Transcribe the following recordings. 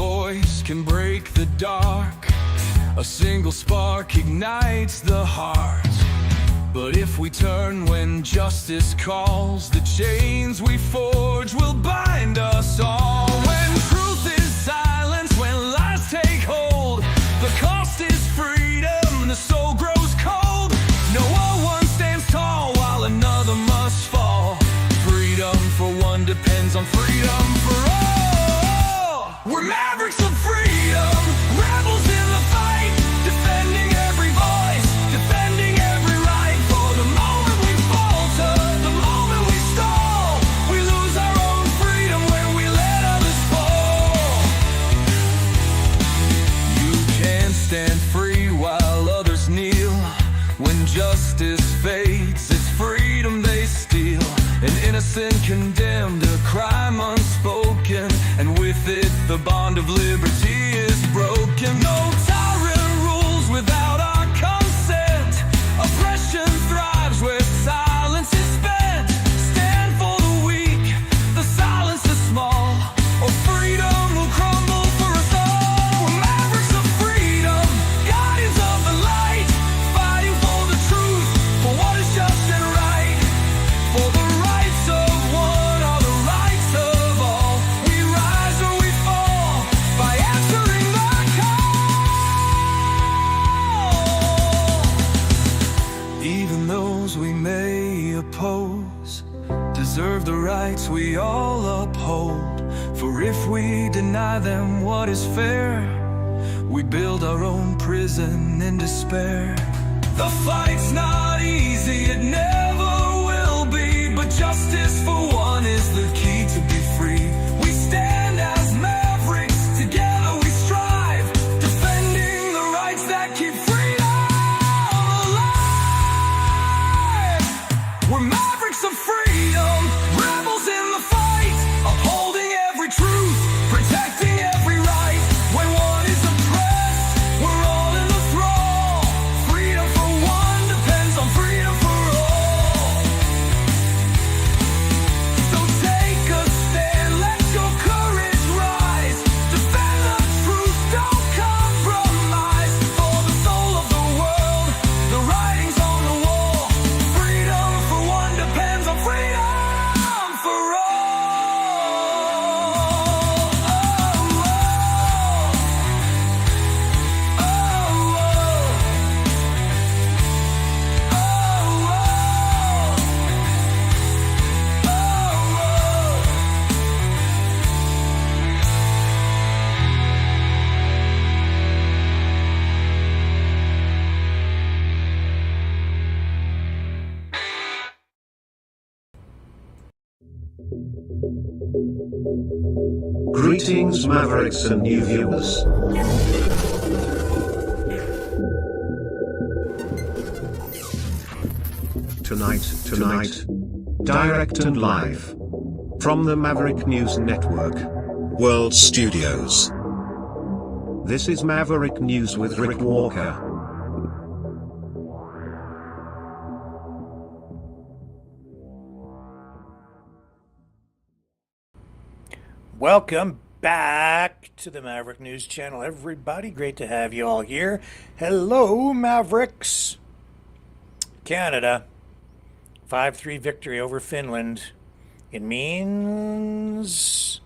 voice can break the dark. A single spark ignites the heart. But if we turn when justice calls, the chains we forge will bind us all. When truth is silenced, when lies take hold, the cost is freedom, the soul grows cold. No one stands tall while another must fall. Freedom for one depends on freedom for all. We're mavericks of freedom, rebels in the fight, defending every voice, defending every right. For the moment we falter, the moment we stall, we lose our own freedom when we let others fall. You can't stand free while others kneel. When justice fades, it's freedom they steal. An innocent condemned, a crime unspoken, and with it the bond of liberty is broken. No tyrant rules without our consent. Oppression thrives where silence is spent. Stand for the weak, the silence is small, or freedom will crumble for us all. We're mavericks of freedom, guardians of the light, fighting for the truth, for what is just and right. For the rights of one are the rights of all. We rise or we fall by answering the call. Even those we may oppose deserve the rights we all uphold. For if we deny them what is fair, we build our own prison in despair. The fight's not easy, it never will be, but justice for one is the key to be free. We stand as mavericks, together we strive, defending the rights that keep freedom alive. We're mavericks of freedom, rebels in the fight, upholding every truth, protecting every right. When one is oppressed, we're all in the thrall. Freedom for one depends on freedom for all. So take a stand, let your courage rise. Defend the truth, don't compromise. For the soul of the world, the writing's on the wall. Freedom for one depends on freedom for all. Greetings, Mavericks and new viewers. Tonight, direct and live from the Maverick News Network World Studios. This is Maverick News with Rick Walker. Welcome back to the Maverick News Channel, everybody. Great to have you all here. Hello, Mavericks. Canada, 5-3 victory over Finland. It means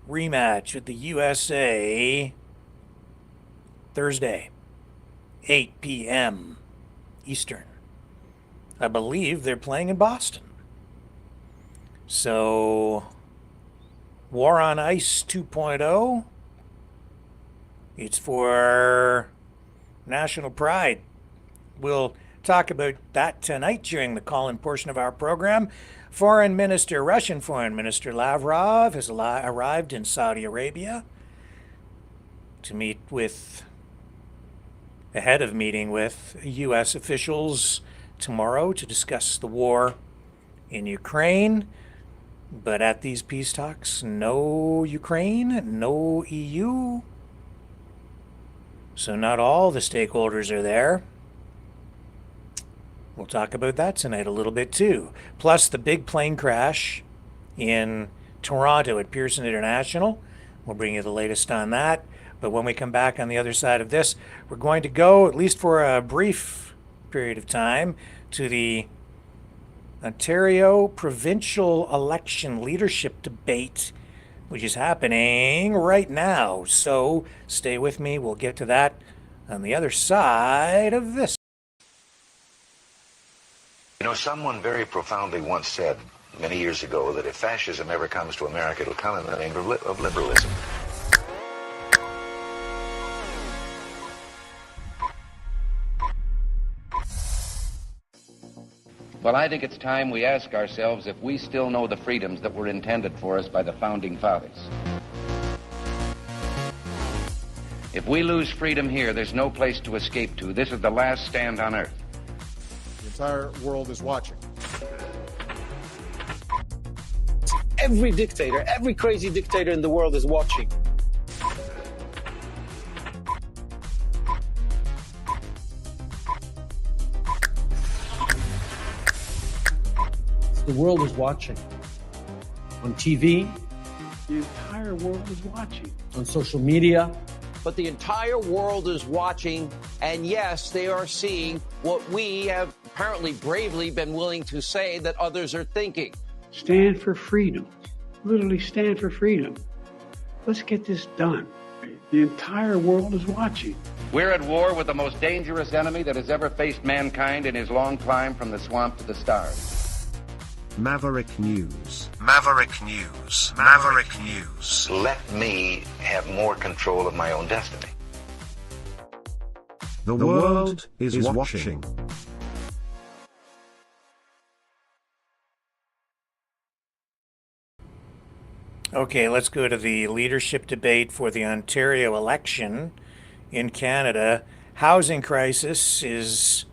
rematch with the USA Thursday, 8 p.m. Eastern. I believe they're playing in Boston. So, War on Ice 2.0. It's for national pride. We'll talk about that tonight during the call-in portion of our program. Russian Foreign Minister Lavrov has arrived in Saudi Arabia to meet with, ahead of meeting with U.S. officials tomorrow to discuss the war in Ukraine. But at these peace talks, no Ukraine, no EU. So not all the stakeholders are there. We'll talk about that tonight a little bit too. Plus the big plane crash in Toronto at Pearson International. We'll bring you the latest on that. But when we come back on the other side of this, we're going to go, at least for a brief period of time, to the Ontario provincial election leadership debate, which is happening right now. So stay with me. We'll get to that on the other side of this. You know, someone very profoundly once said many years ago that if fascism ever comes to America, it'll come in the name of liberalism. Well, I think it's time we ask ourselves if we still know the freedoms that were intended for us by the Founding Fathers. If we lose freedom here, there's no place to escape to. This is the last stand on earth. The entire world is watching. Every dictator, every crazy dictator in the world is watching. The world is watching. On TV. The entire world is watching. On social media. But the entire world is watching, and yes, they are seeing what we have apparently bravely been willing to say that others are thinking. Stand for freedom. Literally stand for freedom. Let's get this done. The entire world is watching. We're at war with the most dangerous enemy that has ever faced mankind in his long climb from the swamp to the stars. Maverick News. Maverick News. Maverick News. Let me have more control of my own destiny. The world is watching. Okay, let's go to the leadership debate for the Ontario election in Canada. Housing crisis is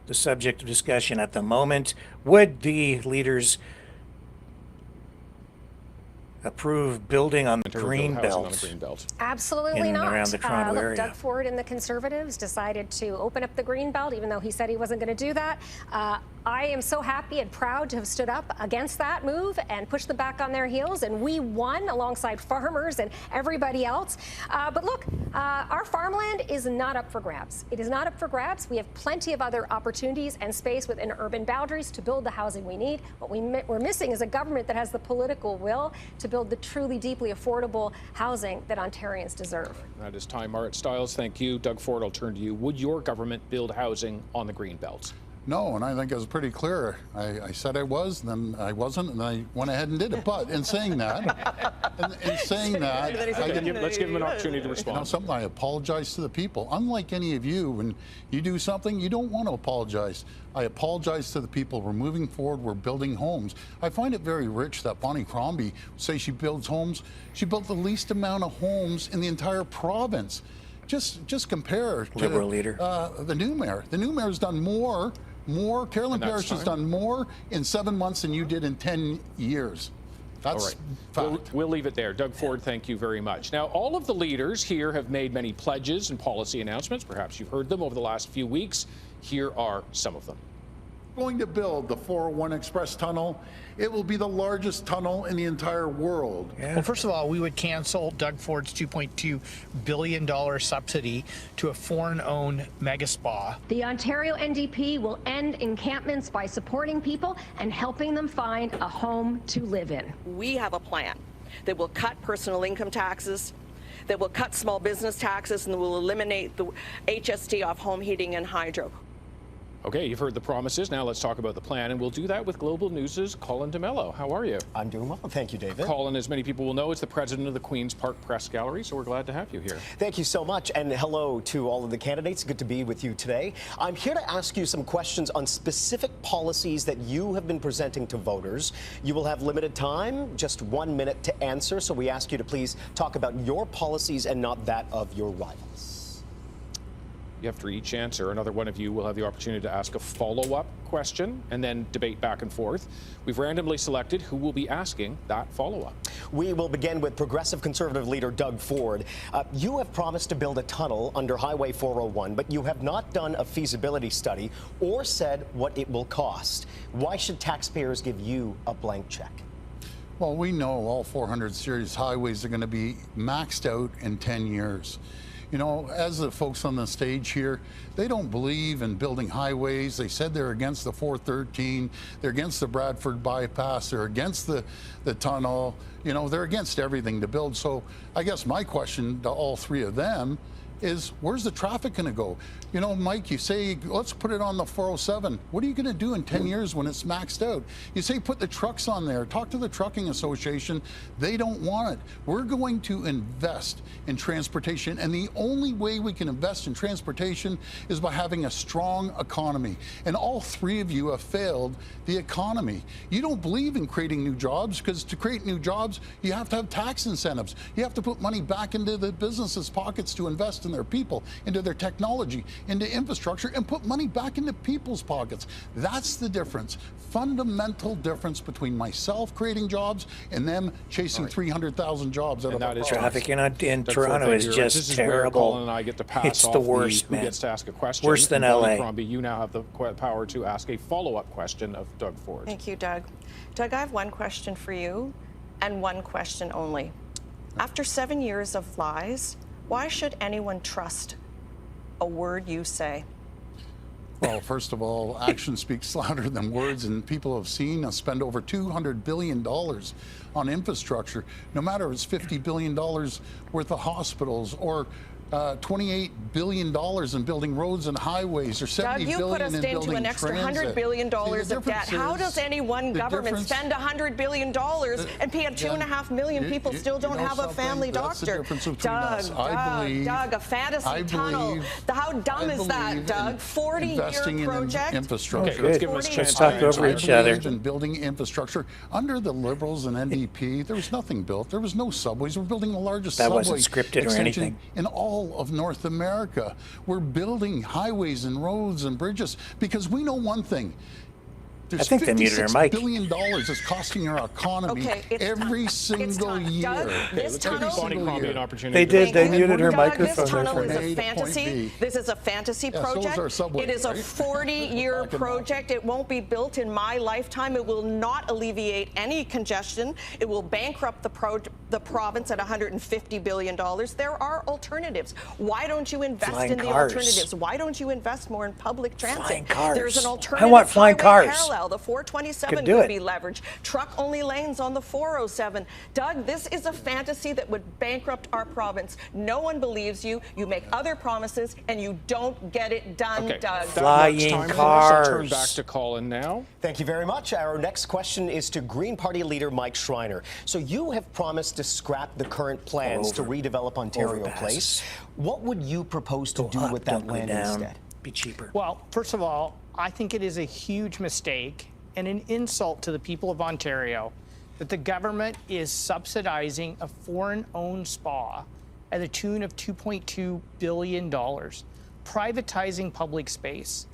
the subject of discussion at the moment. Would the leaders approve building on the green belt? Absolutely in not. Around the Toronto area. Doug Ford and the Conservatives decided to open up the green belt, even though he said he wasn't going to do that. I am so happy and proud to have stood up against that move and pushed them back on their heels, and we won alongside farmers and everybody else. But look, our farmland is not up for grabs. It is not up for grabs. We have plenty of other opportunities and space within urban boundaries to build the housing we need. What we're missing is a government that has the political will to build the truly deeply affordable housing that Ontarians deserve. That is time. Art Stiles, thank you. Doug Ford, I'll turn to you. Would your government build housing on the green belt? No, and I think it was pretty clear. I said I was, then I wasn't, and I went ahead and did it. But in saying that, let's give him an opportunity to respond. You know something, I apologize to the people. Unlike any of you, when you do something, you don't want to apologize. I apologize to the people. We're moving forward. We're building homes. I find it very rich that Bonnie Crombie say she builds homes. She built the least amount of homes in the entire province. Just compare to Liberal leader. The new mayor. The new mayor's done more. Carolyn Parrish has done more in 7 months than you did in 10 years. That's all right. We'll leave it there. Doug Ford, thank you very much. Now, all of the leaders here have made many pledges and policy announcements. Perhaps you've heard them over the last few weeks. Here are some of them. Going to build the 401 Express Tunnel. It will be the largest tunnel in the entire world. Yeah. Well, first of all, we would cancel Doug Ford's $2.2 billion subsidy to a foreign-owned mega spa. The Ontario NDP will end encampments by supporting people and helping them find a home to live in. We have a plan that will cut personal income taxes, that will cut small business taxes, and that will eliminate the HST off home heating and hydro. Okay, you've heard the promises. Now let's talk about the plan, and we'll do that with Global News' Colin DeMello. How are you? I'm doing well. Thank you, David. Colin, as many people will know, is the president of the Queen's Park Press Gallery, so we're glad to have you here. Thank you so much, and hello to all of the candidates. Good to be with you today. I'm here to ask you some questions on specific policies that you have been presenting to voters. You will have limited time, just 1 minute to answer, so we ask you to please talk about your policies and not that of your rivals. After each answer, another one of you will have the opportunity to ask a follow-up question and then debate back and forth. We've randomly selected who will be asking that follow-up. We will begin with Progressive Conservative leader Doug Ford. You have promised to build a tunnel under Highway 401, but you have not done a feasibility study or said what it will cost. Why should taxpayers give you a blank check? Well, we know all 400 series highways are going to be maxed out in 10 years. You know, as the folks on the stage here, they don't believe in building highways. They said they're against the 413, they're against the Bradford bypass, they're against the tunnel. You know, they're against everything to build. So I guess my question to all three of them is, where's the traffic going to go? You know, Mike, you say, let's put it on the 407. What are you going to do in 10 years when it's maxed out? You say, put the trucks on there. Talk to the Trucking Association. They don't want it. We're going to invest in transportation. And the only way we can invest in transportation is by having a strong economy. And all three of you have failed the economy. You don't believe in creating new jobs, because to create new jobs, you have to have tax incentives. You have to put money back into the businesses' pockets to invest in their people, into their technology, into infrastructure, and put money back into people's pockets. That's the difference, fundamental difference between myself creating jobs and them chasing 300,000 jobs out of our traffic in Toronto is just terrible. Colin and I get to pass it's off the worst, who man. gets to ask a question. Worse than Bonnie LA. Crombie, you now have the power to ask a follow-up question of Doug Ford. Thank you, Doug. Doug, I have one question for you, and one question only. After 7 years of lies, why should anyone trust a word you say? Well, first of all, action speaks louder than words, and people have seen us spend over $200 billion on infrastructure. No matter if it's $50 billion worth of hospitals, or $28 billion in building roads and highways, or $70 Doug, you put us billion in into building an extra transit. $100 billion See, the of debt. How does any one government spend $100 billion and pay 2.5 million people still don't have a family That's the doctor? difference between us. Doug, a fantasy tunnel. How dumb is that, Doug? 40-year project. Infrastructure. Okay, let's give them a chance. Talk over each other. In building infrastructure. Under the Liberals and NDP, there was nothing built. There was no subways. We're building the largest That subway wasn't scripted or extension anything. in all of North America. We're building highways and roads and bridges because we know one thing. There's I think they muted her $56 mic. billion it's costing our economy every single year. Doug, this tunnel. Bonnie Crombie an opportunity. They did. They Thank you. muted her Doug, microphone this there tunnel for a is a minute. fantasy. This is a fantasy Yeah, so is project. our subway, It is a right? 40-year project. It won't be built in my lifetime. It will not alleviate any congestion. It will bankrupt the province at $150 billion. There are alternatives. Why don't you invest Flying in the cars. alternatives? Why don't you invest more in public transit? Flying cars. There's an alternative. I want flying highway cars. parallel. The 427 Could do could it. be leveraged. Truck-only lanes on the 407. Doug, this is a fantasy that would bankrupt our province. No one believes you. You make other promises, and you don't get it done, Okay. Doug. Flying I'll turn cars. back to Colin now. Thank you very much. Our next question is to Green Party leader Mike Schreiner. So you have promised to scrap the current plans to redevelop Ontario Overpasses. Place. What would you propose to Go do up, with don't that go land down. instead? Be cheaper. Well, first of all, I think it is a huge mistake and an insult to the people of Ontario that the government is subsidizing a foreign-owned spa at the tune of $2.2 billion, privatizing public space.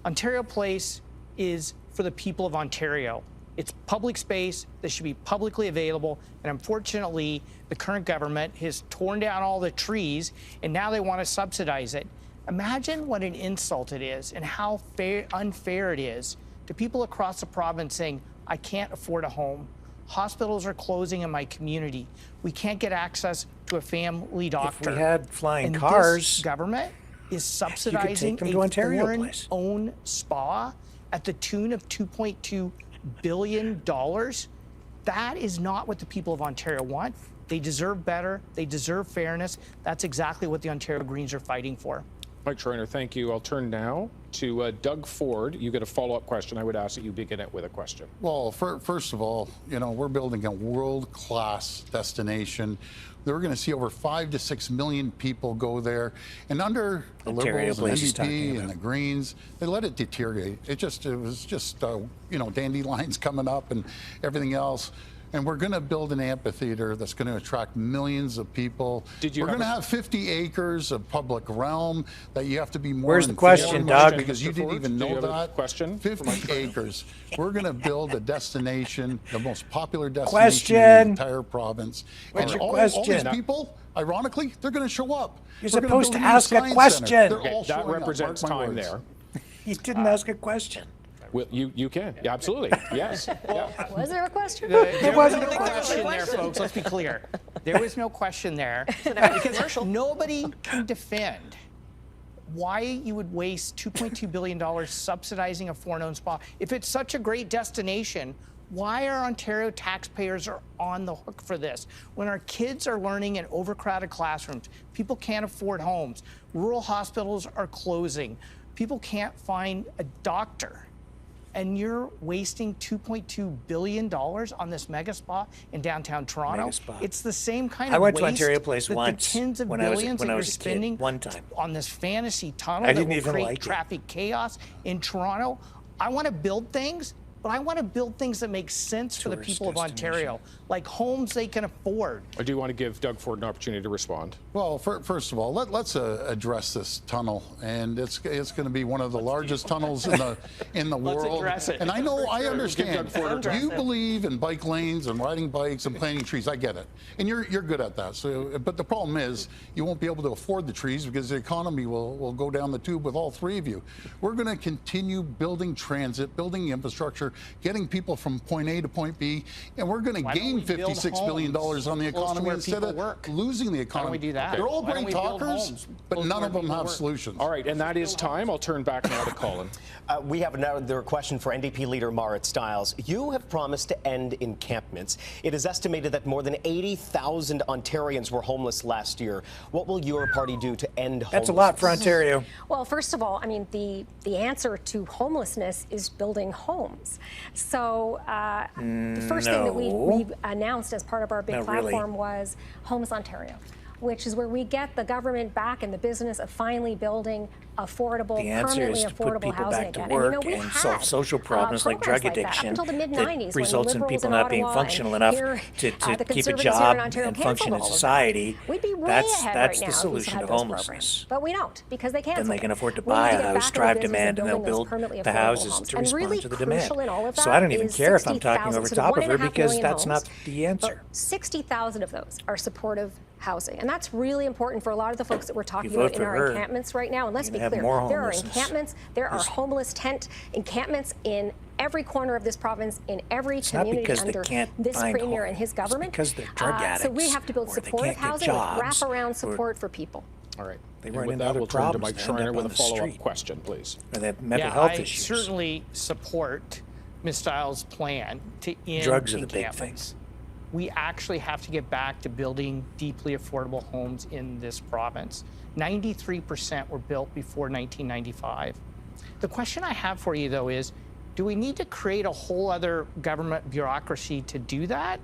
Ontario Place is for the people of Ontario. It's public space that should be publicly available, and unfortunately, the current government has torn down all the trees, and now they want to subsidize it. Imagine what an insult it is and how unfair it is to people across the province saying, I can't afford a home. Hospitals are closing in my community. We can't get access to a family doctor. If we had flying and cars, this government is subsidizing them to a Ontario Place. foreign-owned spa at the tune of $2.2 billion. That is not what the people of Ontario want. They deserve better. They deserve fairness. That's exactly what the Ontario Greens are fighting for. Mike Schreiner, thank you. I'll turn now to Doug Ford. You get a follow-up question. I would ask that you begin it with a question. Well, first of all, you know, we're building a world-class destination. We're going to see over 5 to 6 million people go there. And under the Ontario Liberals and Place he's talking NDP about. and the Greens, they let it deteriorate. It was just, you know, dandelions coming up and everything else. And we're going to build an amphitheater that's going to attract millions of people. We're going to have 50 acres of public realm that you have to be more Where's the question, informed Doug? because you didn't even know that. Question? 50 acres. We're going to build a destination, the most popular destination in the Question. entire province. What's And your all these question? people, ironically, they're going to show up. You're We're gonna supposed build to new ask a science question. center. They're Okay, all that showing up. represents Mark my time words. there. He didn't ask a question. Well, you can. Yeah, absolutely. Yes. Yeah. Was there a question? There wasn't a question there, folks. Let's be clear. There was no question there. Because nobody can defend why you would waste $2.2 billion subsidizing a foreign-owned spa. If it's such a great destination, why are Ontario taxpayers on the hook for this? When our kids are learning in overcrowded classrooms, people can't afford homes, rural hospitals are closing, people can't find a doctor, and you're wasting $2.2 billion on this mega spa in downtown Toronto. Mega spa. It's the same kind I of went waste to Ontario Place that once the tens of when I was billions that a you're kid, spending one time. on this fantasy tunnel I that didn't will even create like it. traffic chaos in Toronto. I want to build things, but I want to build things that make sense for the Tourist people of Ontario, like homes they can afford. I do want to give Doug Ford an opportunity to respond. Well, first of all, let's address this tunnel, and it's going to be one of the largest tunnels in the world. Address it. And I know, I understand. Address You it. believe in bike lanes and riding bikes and planting trees. I get it, and you're good at that. So, but the problem is you won't be able to afford the trees because the economy will go down the tube with all three of you. We're going to continue building transit, building infrastructure, getting people from point A to point B, and we're going to gain $56 billion on the economy instead of losing the economy. Why don't we do that? They're all Why don't great we build talkers, homes but close to none where of them people have work? solutions. All right, and that is time. I'll turn back now to Colin. We have another question for NDP leader Marit Stiles. You have promised to end encampments. It is estimated that more than 80,000 Ontarians were homeless last year. What will your party do to end homelessness? That's a lot for Ontario. Well, first of all, I mean, the answer to homelessness is building homes. So the first thing that we announced as part of our big platform was Homes Ontario, which is where we get the government back in the business of finally building affordable, The answer permanently is to put affordable people housing back to again. work and, we and had, solve social problems like drug programs addiction that, up until the mid-90s, that results in when the people Liberals not being in Ottawa functional and enough here, to the keep a Conservatives job here in Ontario and function in canceled all of that. society. We'd be way That's ahead that's right the now solution if to we had those homelessness. programs. But we don't, because they canceled Then they can it. afford to We need buy to a get house, back in the drive business of demand, and they'll building those build permanently the affordable houses homes. to And really respond to the demand. crucial in all of that So I don't even is care if I'm talking 60,000. over So top of her 1.5 because million that's not homes, the answer. but 60,000 of those are supportive housing. And that's really important for a lot of the folks that we're talking vote about in for our her, encampments right now. And let's you be can have clear, more there are homelessness. encampments, there are homeless tent encampments in every corner of this province, in every It's not community because they under can't this find premier and homes. his government. It's because they're drug addicts. So we have to build or they supportive can't get housing jobs, with wraparound or support for people. All right. They And run with into that, other we'll turn to problems. Mike They end Schreiner up with on a the follow-up street. question, please. Or they have mental health I issues. certainly support Ms. Stiles' plan to end Drugs are the big encampments. thing. We actually have to get back to building deeply affordable homes in this province. 93% were built before 1995. The question I have for you, though, is do we need to create a whole other government bureaucracy to do that?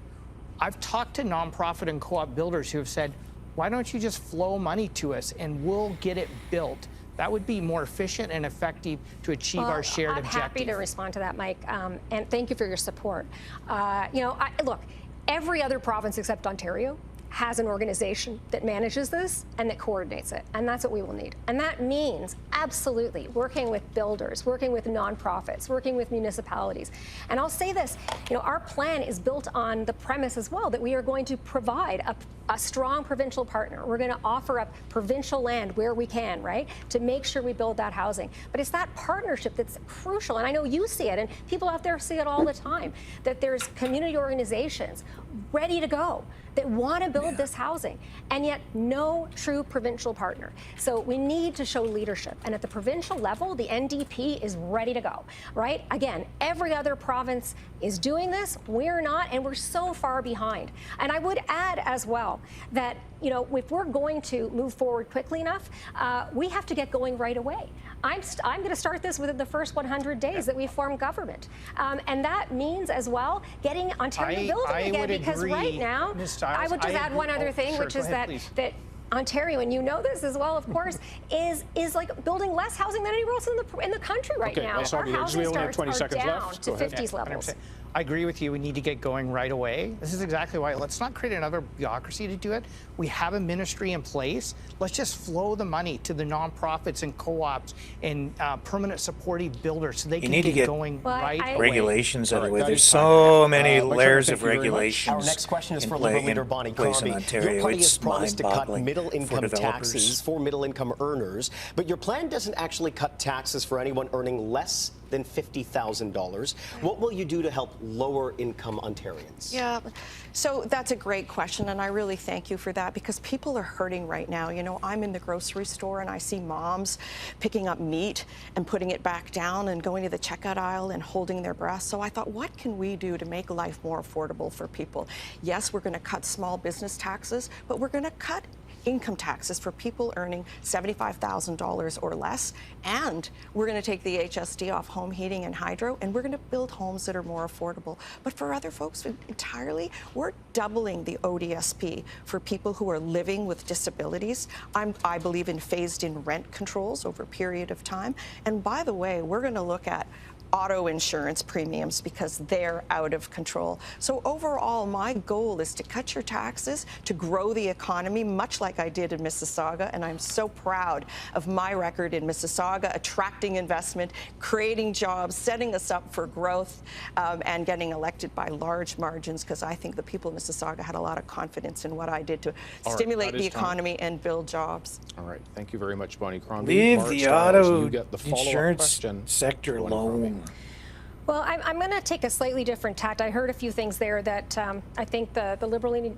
I've talked to nonprofit and co-op builders who have said, why don't you just flow money to us and we'll get it built? That would be more efficient and effective to achieve our shared objective. I'm happy to respond to that, Mike, and thank you for your support. Look, every other province except Ontario has an organization that manages this and that coordinates it, and that's what we will need. And that means absolutely working with builders, working with nonprofits, working with municipalities. And I'll say this, our plan is built on the premise as well that we are going to provide a strong provincial partner. We're going to offer up provincial land where we can, right, to make sure we build that housing. But it's that partnership that's crucial, and I know you see it, and people out there see it all the time, that there's community organizations ready to go that want to build this housing, and yet no true provincial partner. So we need to show leadership. And at the provincial level, the NDP is ready to go, right? Again, every other province is doing this. We're not, and we're so far behind. And I would add as well that, if we're going to move forward quickly enough, we have to get going right away. I'm going to start this within the first 100 days that we form government. And that means as well getting Ontario building again, because right now, I would just add one other thing, which is that Ontario, and you know this as well, of course, is like building less housing than anywhere else in the country right now. Our housing starts are down to 50s levels. I agree with you. We need to get going right away. This is exactly why. Let's not create another bureaucracy to do it. We have a ministry in place. Let's just flow the money to the nonprofits and co-ops and permanent supportive builders so they can get going right away. Regulations out of the way. There's so many layers of regulations. Our next question is for Liberal leader Bonnie Crombie. Your party has promised to cut middle-income taxes for middle-income earners, but your plan doesn't actually cut taxes for anyone earning less than $50,000. What will you do to help lower-income Ontarians? Yeah, so that's a great question, and I really thank you for that, because people are hurting right now. You know, I'm in the grocery store and I see moms picking up meat and putting it back down and going to the checkout aisle and holding their breath. So I thought, what can we do to make life more affordable for people? Yes, we're going to cut small business taxes, but we're going to cut income taxes for people earning $75,000 or less, and we're going to take the HST off home heating and hydro, and we're going to build homes that are more affordable. But for other folks entirely, we're doubling the ODSP for people who are living with disabilities. I believe in phased-in rent controls over a period of time. And by the way, we're going to look at auto insurance premiums because they're out of control. So overall, my goal is to cut your taxes, to grow the economy, much like I did in Mississauga, and I'm so proud of my record in Mississauga, attracting investment, creating jobs, setting us up for growth, and getting elected by large margins, because I think the people of Mississauga had a lot of confidence in what I did to stimulate the economy and build jobs. All right. Thank you very much, Bonnie Crombie. Leave the auto insurance question. sector alone. Well, I'm going to take a slightly different tact. I heard a few things there that I think the liberal leader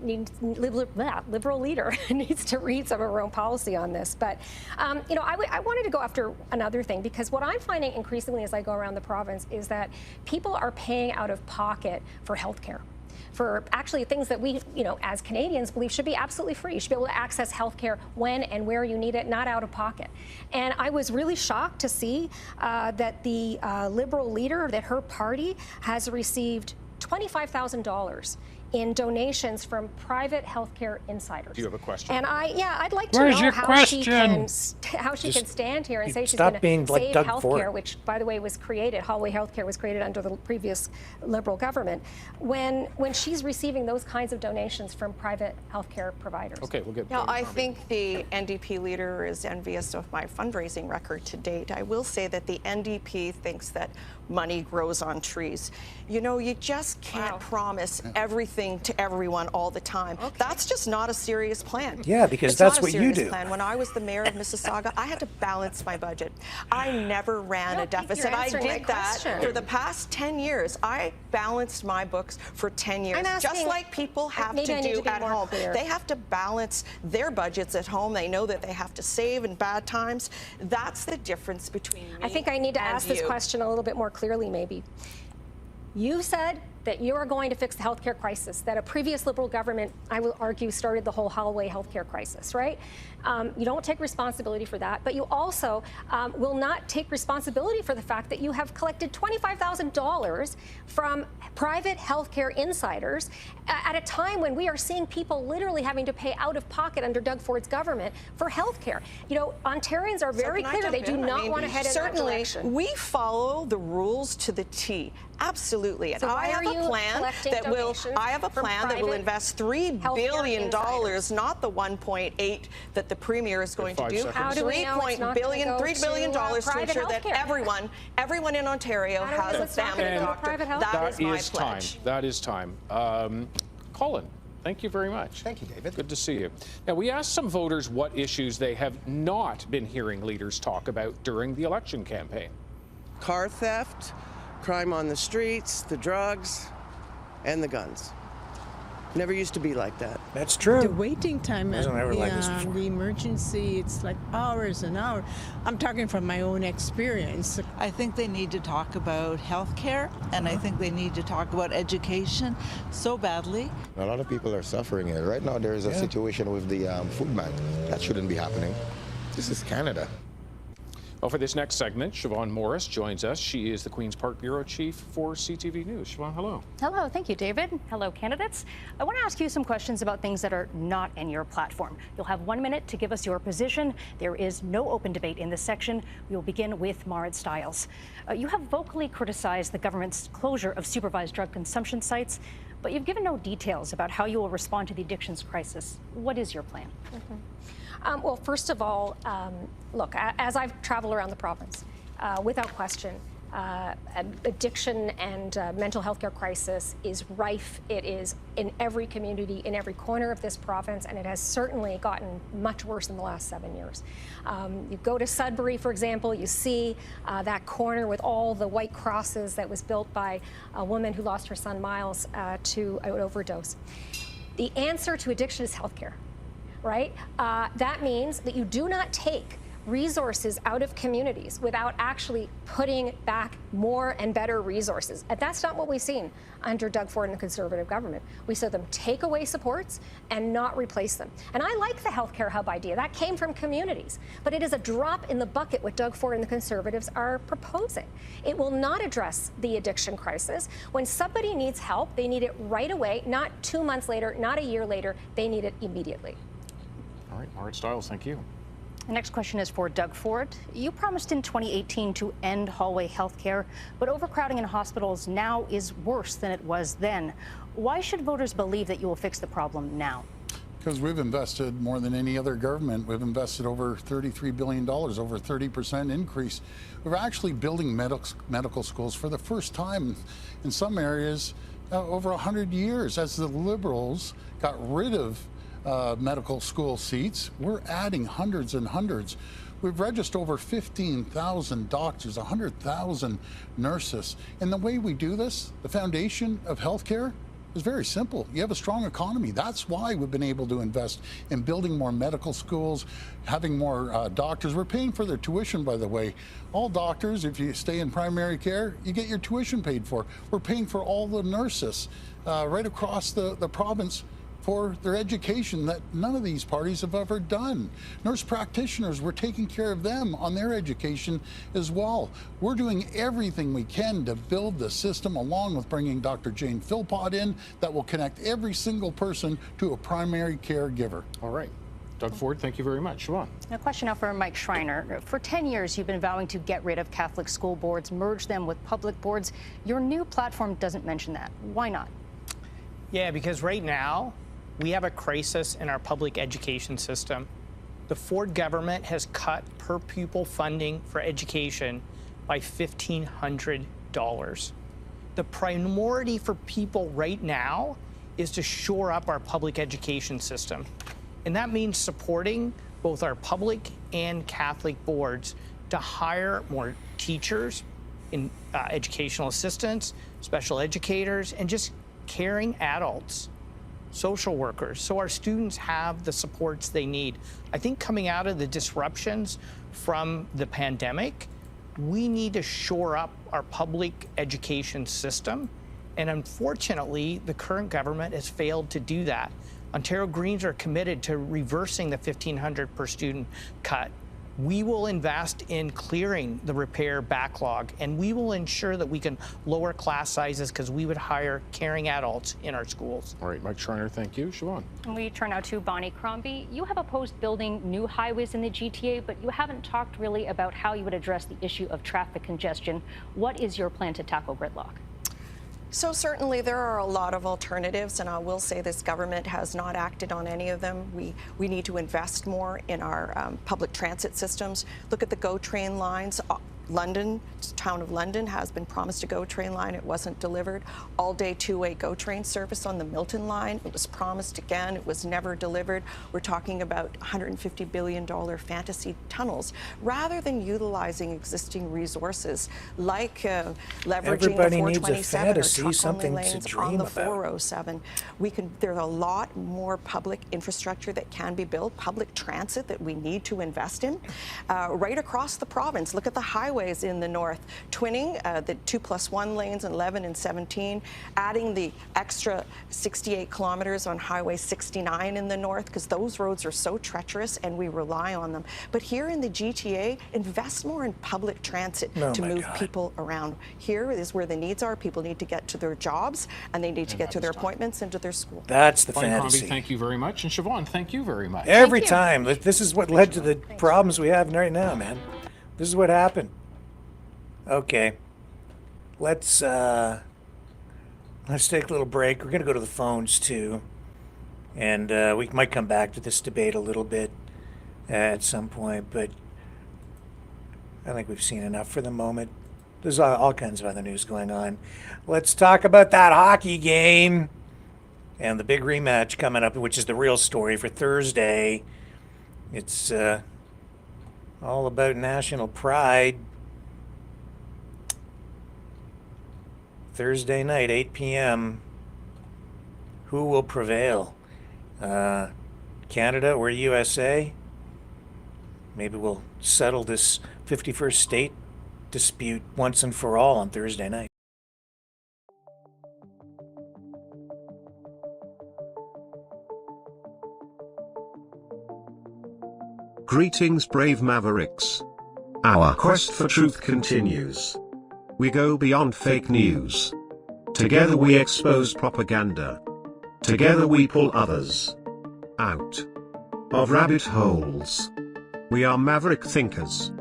needs to read some of her own policy on this. But, you know, I wanted to go after another thing, because what I'm finding increasingly as I go around the province is that people are paying out of pocket for health care, for actually things that we, you know, as Canadians believe should be absolutely free. You should be able to access health care when and where you need it, not out of pocket. And I was really shocked to see that the Liberal leader, that her party has received $25,000 in donations from private healthcare insiders. Do you have a question? And I'd like to know how she can stand here and say she's going to save healthcare, which, by the way, was created. Hallway Healthcare was created under the previous Liberal government. When she's receiving those kinds of donations from private healthcare providers. Okay, we'll get. Yeah, I think the NDP leader is envious of my fundraising record to date. I will say that the NDP thinks that money grows on trees. You know, you just can't promise everything to everyone all the time. That's just not a serious plan. Yeah, because that's what you do. When I was the mayor of Mississauga, I had to balance my budget. I never ran a deficit. I did that for the past 10 years. I balanced my books for 10 years, just like people have to do at home. They have to balance their budgets at home. They know that they have to save in bad times. That's the difference between me. I think I need to ask this question a little bit more clearly, maybe. You said that you are going to fix the healthcare crisis, that a previous Liberal government, I will argue, started the whole hallway healthcare crisis, right? You don't take responsibility for that, but you also will not take responsibility for the fact that you have collected $25,000 from private healthcare insiders at a time when we are seeing people literally having to pay out of pocket under Doug Ford's government for healthcare. You know, Ontarians are very clear. They do not want to head in that direction. We follow the rules to the T. Absolutely. And so I have a plan that will invest $3 billion, not the 1.8 that the Premier is going to do. $3 billion to ensure that everyone in Ontario has a family doctor. That is my pledge. That is time. Colin, thank you very much. Thank you, David. Good to see you. Now, we asked some voters what issues they have not been hearing leaders talk about during the election campaign. Car theft, crime on the streets, the drugs, and the guns. Never used to be like that. That's true. The waiting time, the emergency, it's like hours and hours. I'm talking from my own experience. I think they need to talk about health care, and I think they need to talk about education so badly. A lot of people are suffering it. Right now there is a situation with the food bank. That shouldn't be happening. This is Canada. Well, for this next segment, Siobhan Morris joins us. She is the Queen's Park Bureau Chief for CTV News. Siobhan, hello. Hello, thank you, David. Hello, candidates. I want to ask you some questions about things that are not in your platform. You'll have 1 minute to give us your position. There is no open debate in this section. We will begin with Marit Stiles. You have vocally criticized the government's closure of supervised drug consumption sites, but you've given no details about how you will respond to the addictions crisis. What is your plan? Well, first of all, look, as I've traveled around the province, without question, addiction and mental health care crisis is rife. It is in every community, in every corner of this province, and it has certainly gotten much worse in the last 7 years. You go to Sudbury, for example, you see that corner with all the white crosses that was built by a woman who lost her son Miles to an overdose. The answer to addiction is healthcare, right? That means that you do not take resources out of communities without actually putting back more and better resources. And that's not what we've seen under Doug Ford and the Conservative government. We saw them take away supports and not replace them. And I like the healthcare hub idea. That came from communities. But it is a drop in the bucket what Doug Ford and the Conservatives are proposing. It will not address the addiction crisis. When somebody needs help, they need it right away, not 2 months later, not a year later. They need it immediately. All right, Margaret Stiles, thank you. The next question is for Doug Ford. You promised in 2018 to end hallway health care, but overcrowding in hospitals now is worse than it was then. Why should voters believe that you will fix the problem now? Because we've invested more than any other government. We've invested over $33 billion, over a 30% increase. We're actually building medical schools for the first time in some areas over 100 years. As the Liberals got rid of medical school seats, we're adding hundreds and hundreds. We've registered over 15,000 doctors, 100,000 nurses. And the way we do this, the foundation of healthcare, is very simple. You have a strong economy. That's why we've been able to invest in building more medical schools, having more doctors. We're paying for their tuition, by the way. All doctors, if you stay in primary care, you get your tuition paid for. We're paying for all the nurses right across the province for their education that none of these parties have ever done. Nurse practitioners, we're taking care of them on their education as well. We're doing everything we can to build the system, along with bringing Dr. Jane Philpott in, that will connect every single person to a primary caregiver. All right. Doug Ford, thank you very much. Siobhan. A question now for Mike Schreiner. For 10 years, you've been vowing to get rid of Catholic school boards, merge them with public boards. Your new platform doesn't mention that. Why not? Yeah, because right now, we have a crisis in our public education system. The Ford government has cut per pupil funding for education by $1,500. The priority for people right now is to shore up our public education system. And that means supporting both our public and Catholic boards to hire more teachers, educational assistants, special educators, and just caring adults, social workers, so our students have the supports they need. I think coming out of the disruptions from the pandemic, we need to shore up our public education system. And unfortunately, the current government has failed to do that. Ontario Greens are committed to reversing the $1,500 per student cut. We will invest in clearing the repair backlog, and we will ensure that we can lower class sizes because we would hire caring adults in our schools. All right, Mike Schreiner, thank you. Siobhan. And we turn now to Bonnie Crombie. You have opposed building new highways in the GTA, but you haven't talked really about how you would address the issue of traffic congestion. What is your plan to tackle gridlock? So certainly there are a lot of alternatives, and I will say this government has not acted on any of them. We need to invest more in our public transit systems. Look at the GO train lines. London, town of London, has been promised a GO train line. It wasn't delivered. All-day two-way GO train service on the Milton line. It was promised again. It was never delivered. We're talking about $150 billion fantasy tunnels. Rather than utilizing existing resources like leveraging the 427 or truck-only lanes on the 407, there's a lot more public infrastructure that can be built, public transit that we need to invest in. Right across the province, look at the highways in the north, twinning the 2+1 lanes in 11 and 17, adding the extra 68 kilometers on Highway 69 in the north, because those roads are so treacherous and we rely on them. But here in the GTA, invest more in public transit to move people around. Here is where the needs are. People need to get to their jobs, and they need to get to their appointments and to their school. That's the Bonnie fantasy. Crombie, thank you very much. And Siobhan, thank you very much. Every time. This is what led to the problems we have right now, man. This is what happened. Okay, let's take a little break. We're going to go to the phones too, and we might come back to this debate a little bit at some point, but I think we've seen enough for the moment. there's all kinds of other news going on. Let's talk about that hockey game and the big rematch coming up, which is the real story for Thursday. It's all about national pride. Thursday night, 8 p.m. Who will prevail? Canada or USA? Maybe we'll settle this 51st state dispute once and for all on Thursday night. Greetings, brave Mavericks. Our quest for truth continues. We go beyond fake news. Together we expose propaganda. Together we pull others out of rabbit holes. We are maverick thinkers.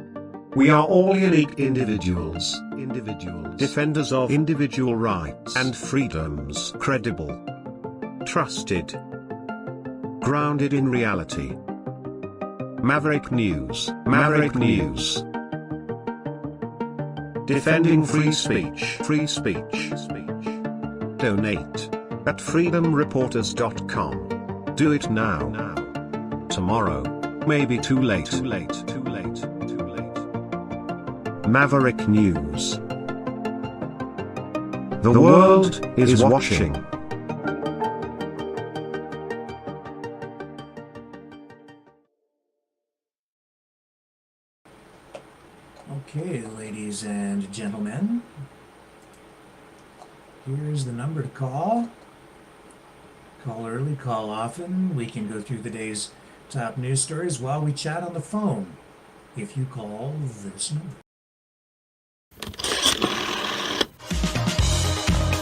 We are all unique individuals, defenders of individual rights and freedoms, credible, trusted, grounded in reality. Maverick News, Maverick News. Defending free speech, Donate at freedomreporters.com. Do it now. Tomorrow may be too late. Maverick News. The world is watching. Okay, ladies and gentlemen, here's the number to call. Call early, call often. We can go through the day's top news stories while we chat on the phone. If you call this number.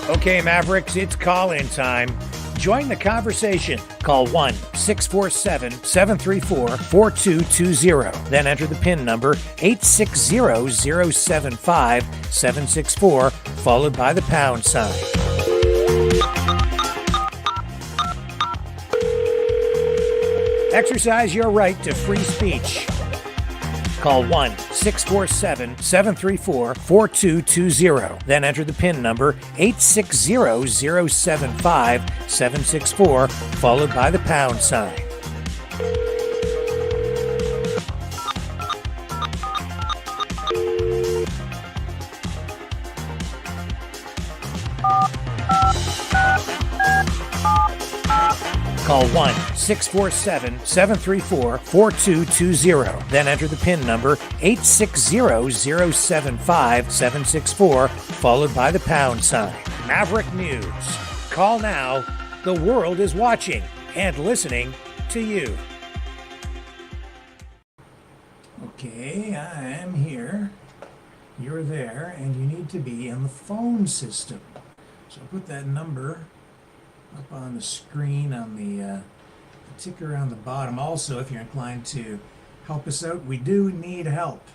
Okay, Mavericks, it's call-in time. Join the conversation. Call 1-647-734-4220. Then enter the PIN number 860-075-764, followed by the pound sign. Exercise your right to free speech. Call 1-647-734-4220. Then enter the PIN number 860-075-764, followed by the pound sign. Call 1-647-734-4220. Then enter the PIN number 860-075-764, followed by the pound sign. Maverick News. Call now. The world is watching and listening to you. Okay, I am here. You're there, and you need to be in the phone system. So put that number up on the screen on the ticker on the bottom. Also, if you're inclined to help us out, we do need help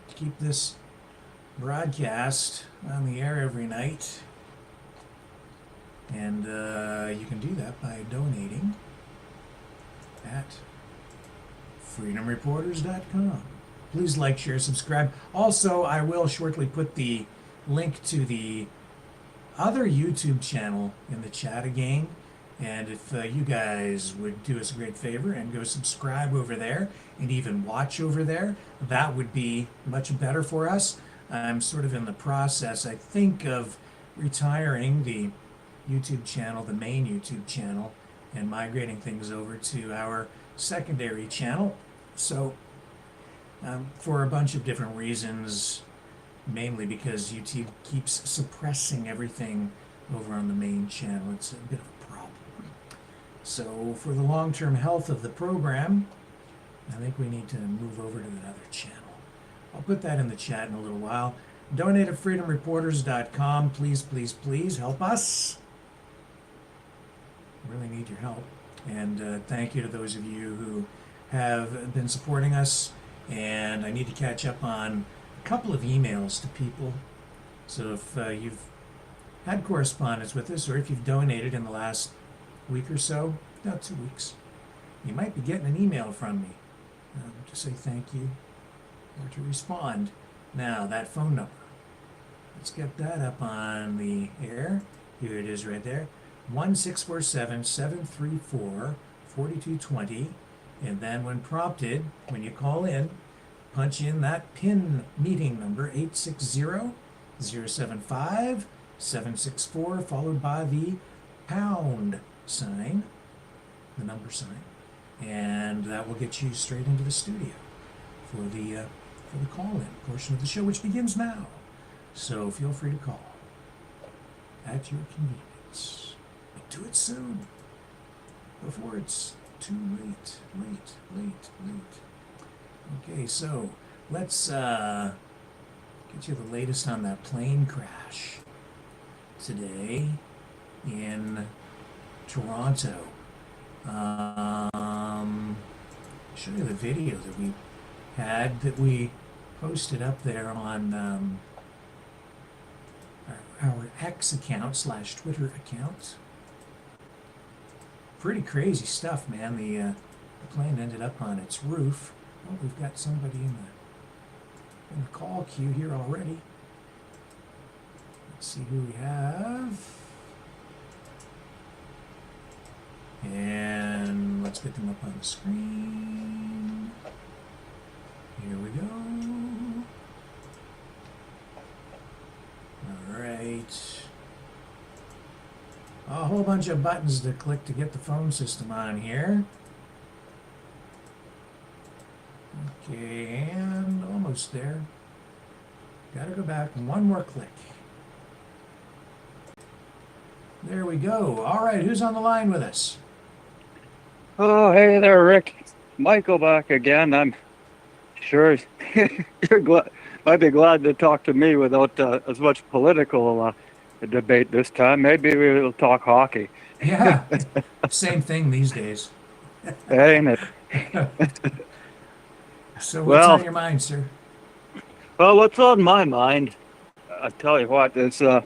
to keep this broadcast on the air every night. And you can do that by donating at freedomreporters.com. Please like, share, subscribe. Also, I will shortly put the link to the other YouTube channel in the chat again, and if you guys would do us a great favor and go subscribe over there and even watch over there, that would be much better for us. I'm sort of in the process, I think, of retiring the YouTube channel, the main YouTube channel, and migrating things over to our secondary channel. So for a bunch of different reasons, mainly because YouTube keeps suppressing everything over on the main channel. It's a bit of a problem. So for the long-term health of the program, I think we need to move over to the other channel. I'll put that in the chat in a little while. Donate at freedomreporters.com. Please, please, please help us. Really need your help. And thank you to those of you who have been supporting us. And I need to catch up on couple of emails to people. So if you've had correspondence with us, or if you've donated in the last week or so, about 2 weeks, you might be getting an email from me to say thank you or to respond. Now, that phone number, Let's get that up on the air. Here it is right there. 1-647-734-4220. And then when prompted, when you call in, punch in that PIN meeting number, 860-075-764, followed by the pound sign, the number sign. And that will get you straight into the studio for the call-in portion of the show, which begins now. So feel free to call at your convenience. But do it soon, before it's too late. Okay, so let's get you the latest on that plane crash today in Toronto. Show you the video that we had, that we posted up there on our X account / Twitter account. Pretty crazy stuff, man. The plane ended up on its roof. Oh, we've got somebody in the call queue here already. Let's see who we have. And let's get them up on the screen. Here we go. All right. A whole bunch of buttons to click to get the phone system on here. Okay, and almost there. Gotta go back one more click. There we go. All right, who's on the line with us? Oh, hey there, Rick. Michael back again. I'm sure might be glad to talk to me without as much political debate this time. Maybe we'll talk hockey. Yeah, same thing these days. Ain't it? So what's on your mind, sir? Well, what's on my mind, I tell you what, is so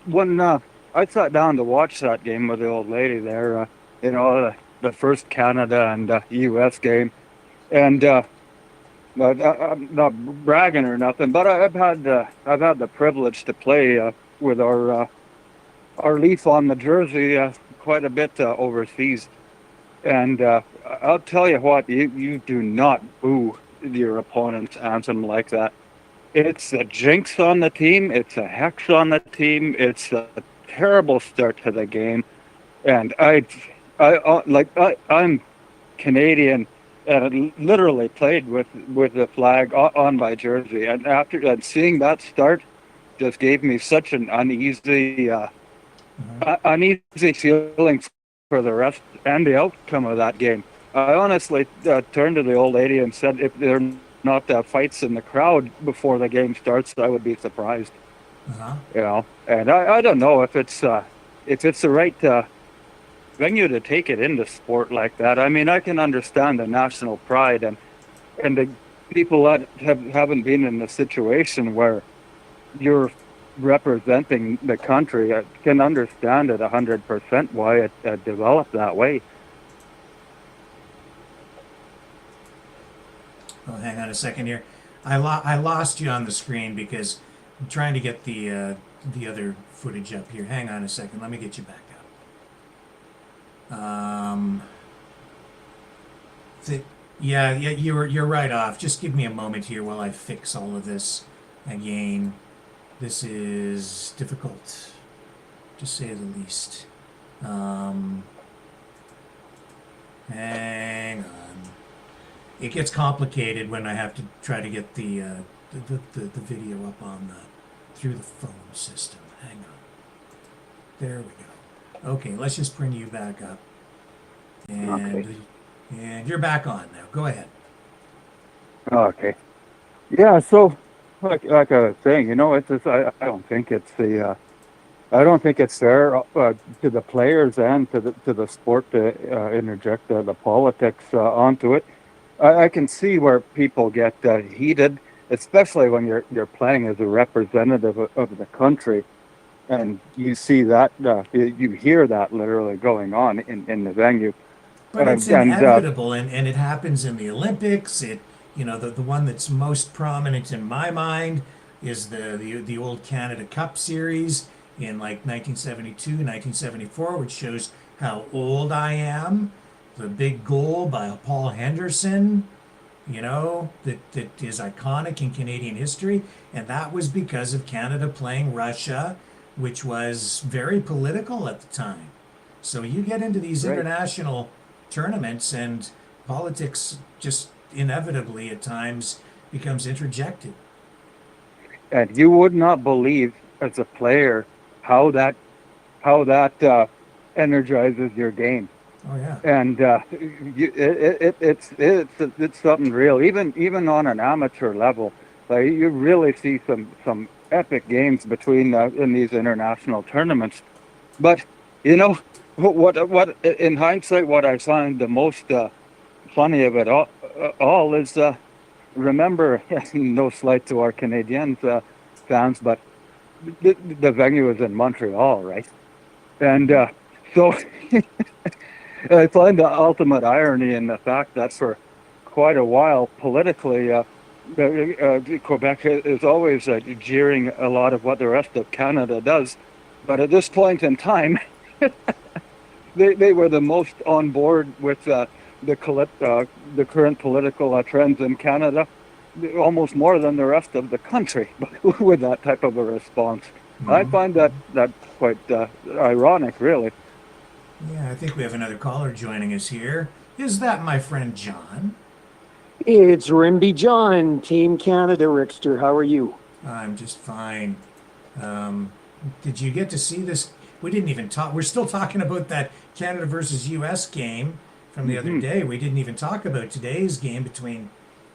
when I sat down to watch that game with the old lady there, the first Canada and U.S. game, and I'm not bragging or nothing, but I've had the privilege to play with our leaf on the jersey quite a bit overseas, and I'll tell you what, you do not boo your opponent's anthem like that. It's a jinx on the team. It's a hex on the team. It's a terrible start to the game, and I'm Canadian, and I literally played with the flag on my jersey, and after seeing that start, just gave me such an uneasy feeling for the rest and the outcome of that game. I honestly turned to the old lady and said, if there are not fights in the crowd before the game starts, I would be surprised. And I don't know if it's the right venue to take it into sport like that. I mean, I can understand the national pride and the people that haven't been in a situation where you're representing the country. I can understand it 100% why it developed that way. Oh, hang on a second here. I lost you on the screen because I'm trying to get the other footage up here. Hang on a second. Let me get you back up. You're right off. Just give me a moment here while I fix all of this again. This is difficult, to say the least. Hang on. It gets complicated when I have to try to get the video up on through the phone system. Hang on. There we go. Okay, let's just bring you back up. And you're back on now. Go ahead. Okay. Yeah. So, like I was saying, it's just, I don't think it's fair to the players and to the sport to interject the politics onto it. I can see where people get heated, especially when you're playing as a representative of the country, and you see that you hear that literally going on in the venue. But it's inevitable, and it happens in the Olympics. The one that's most prominent in my mind is the old Canada Cup series in like 1972, 1974, which shows how old I am. The big goal by Paul Henderson, that is iconic in Canadian history. And that was because of Canada playing Russia, which was very political at the time. So you get into these international tournaments and politics just inevitably at times becomes interjected. And you would not believe as a player how that energizes your game. Oh yeah. And it's something real. Even on an amateur level, like you really see some epic games between in these international tournaments. But what in hindsight, what I find the most funny of it all is remember, no slight to our Canadians fans, but the venue is in Montreal, right? And so I find the ultimate irony in the fact that for quite a while, politically, Quebec is always jeering a lot of what the rest of Canada does. But at this point in time, they were the most on board with the current political trends in Canada, almost more than the rest of the country, with that type of a response. Mm-hmm. I find that quite ironic, really. Yeah, I think we have another caller joining us here. Is that my friend John? It's Rimby John, Team Canada, Rickster. How are you? I'm just fine. Did you get to see this? We didn't even talk. We're still talking about that Canada versus U.S. game from the other day. We didn't even talk about today's game between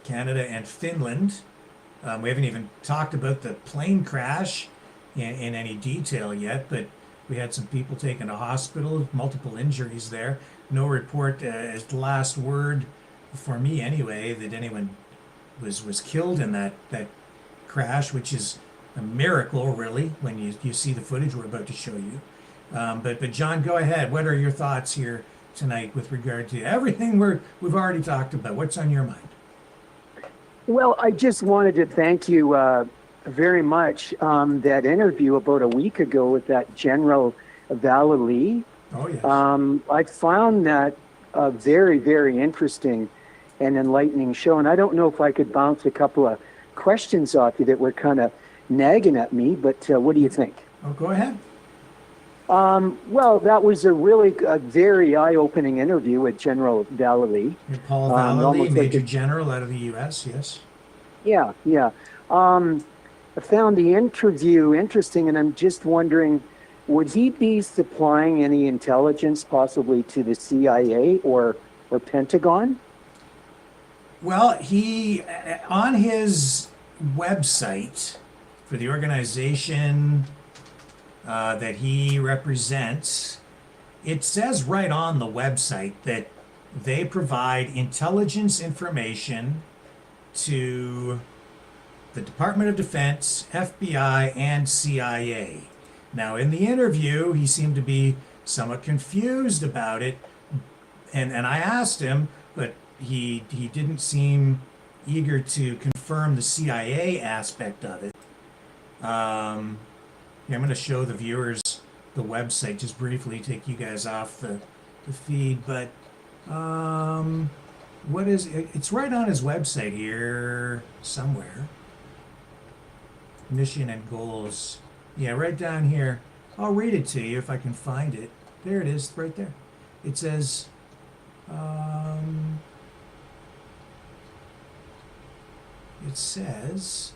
Canada and Finland. We haven't even talked about the plane crash in any detail yet, but we had some people taken to hospital, multiple injuries there. No report as the last word for me anyway that anyone was killed in that crash, which is a miracle really when you see the footage we're about to show you. But John, go ahead. What are your thoughts here tonight with regard to everything we've already talked about? What's on your mind? Well, I just wanted to thank you very much. That interview about a week ago with that General Vallely. Oh, yes. I found that a very, very interesting and enlightening show. And I don't know if I could bounce a couple of questions off you that were kind of nagging at me, but what do you think? Oh, go ahead. Well, that was a very eye-opening interview with General Vallely. Paul Vallely, Major General out of the U.S., yes. Yeah. I found the interview interesting, and I'm just wondering, would he be supplying any intelligence possibly to the CIA or Pentagon? Well, he, on his website for the organization that he represents, it says right on the website that they provide intelligence information to the Department of Defense, FBI, and CIA. Now, in the interview, he seemed to be somewhat confused about it, and I asked him, but he didn't seem eager to confirm the CIA aspect of it. Here, I'm going to show the viewers the website just briefly, take you guys off the feed, but what is it? It's right on his website here somewhere. Mission and goals. Yeah, right down here. I'll read it to you if I can find it. There it is, right there. It says,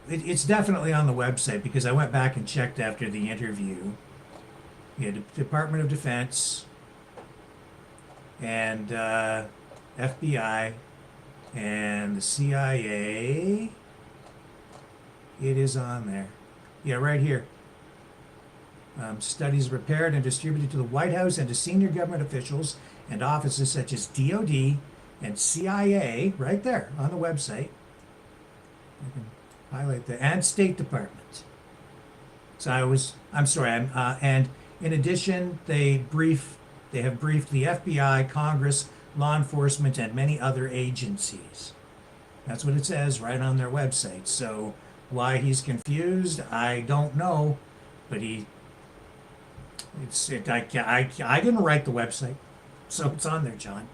it's definitely on the website because I went back and checked after the interview. Yeah, Department of Defense and FBI and the CIA. It is on there. Yeah, right here. Studies prepared and distributed to the White House and to senior government officials and offices such as DOD and CIA, right there on the website. I can highlight that, and State Department. So and in addition, they have briefed the FBI, Congress, law enforcement, and many other agencies. That's what it says right on their website. So why he's confused, I don't know, but I didn't write the website, so it's on there, John.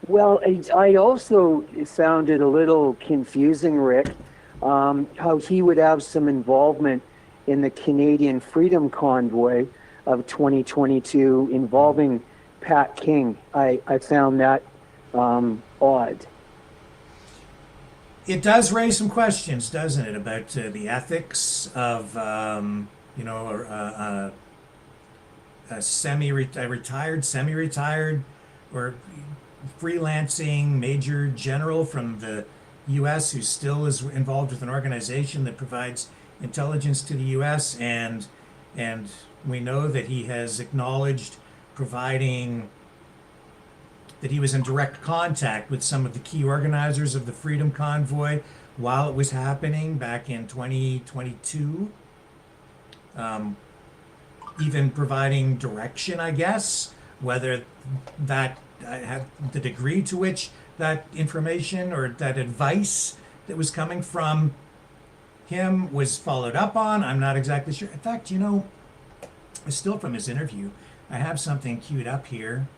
Well, I also found it a little confusing, Rick, how he would have some involvement in the Canadian Freedom Convoy of 2022 involving Pat King. I found that odd. It does raise some questions, doesn't it, about the ethics of, you know, a retired, semi-retired, or freelancing major general from the U.S. who still is involved with an organization that provides intelligence to the U.S. and we know that he has acknowledged providing, that he was in direct contact with some of the key organizers of the Freedom Convoy while it was happening back in 2022. Even providing direction, I guess, whether that the degree to which that information or that advice that was coming from him was followed up on, I'm not exactly sure. In fact, you know, still from his interview, I have something queued up here.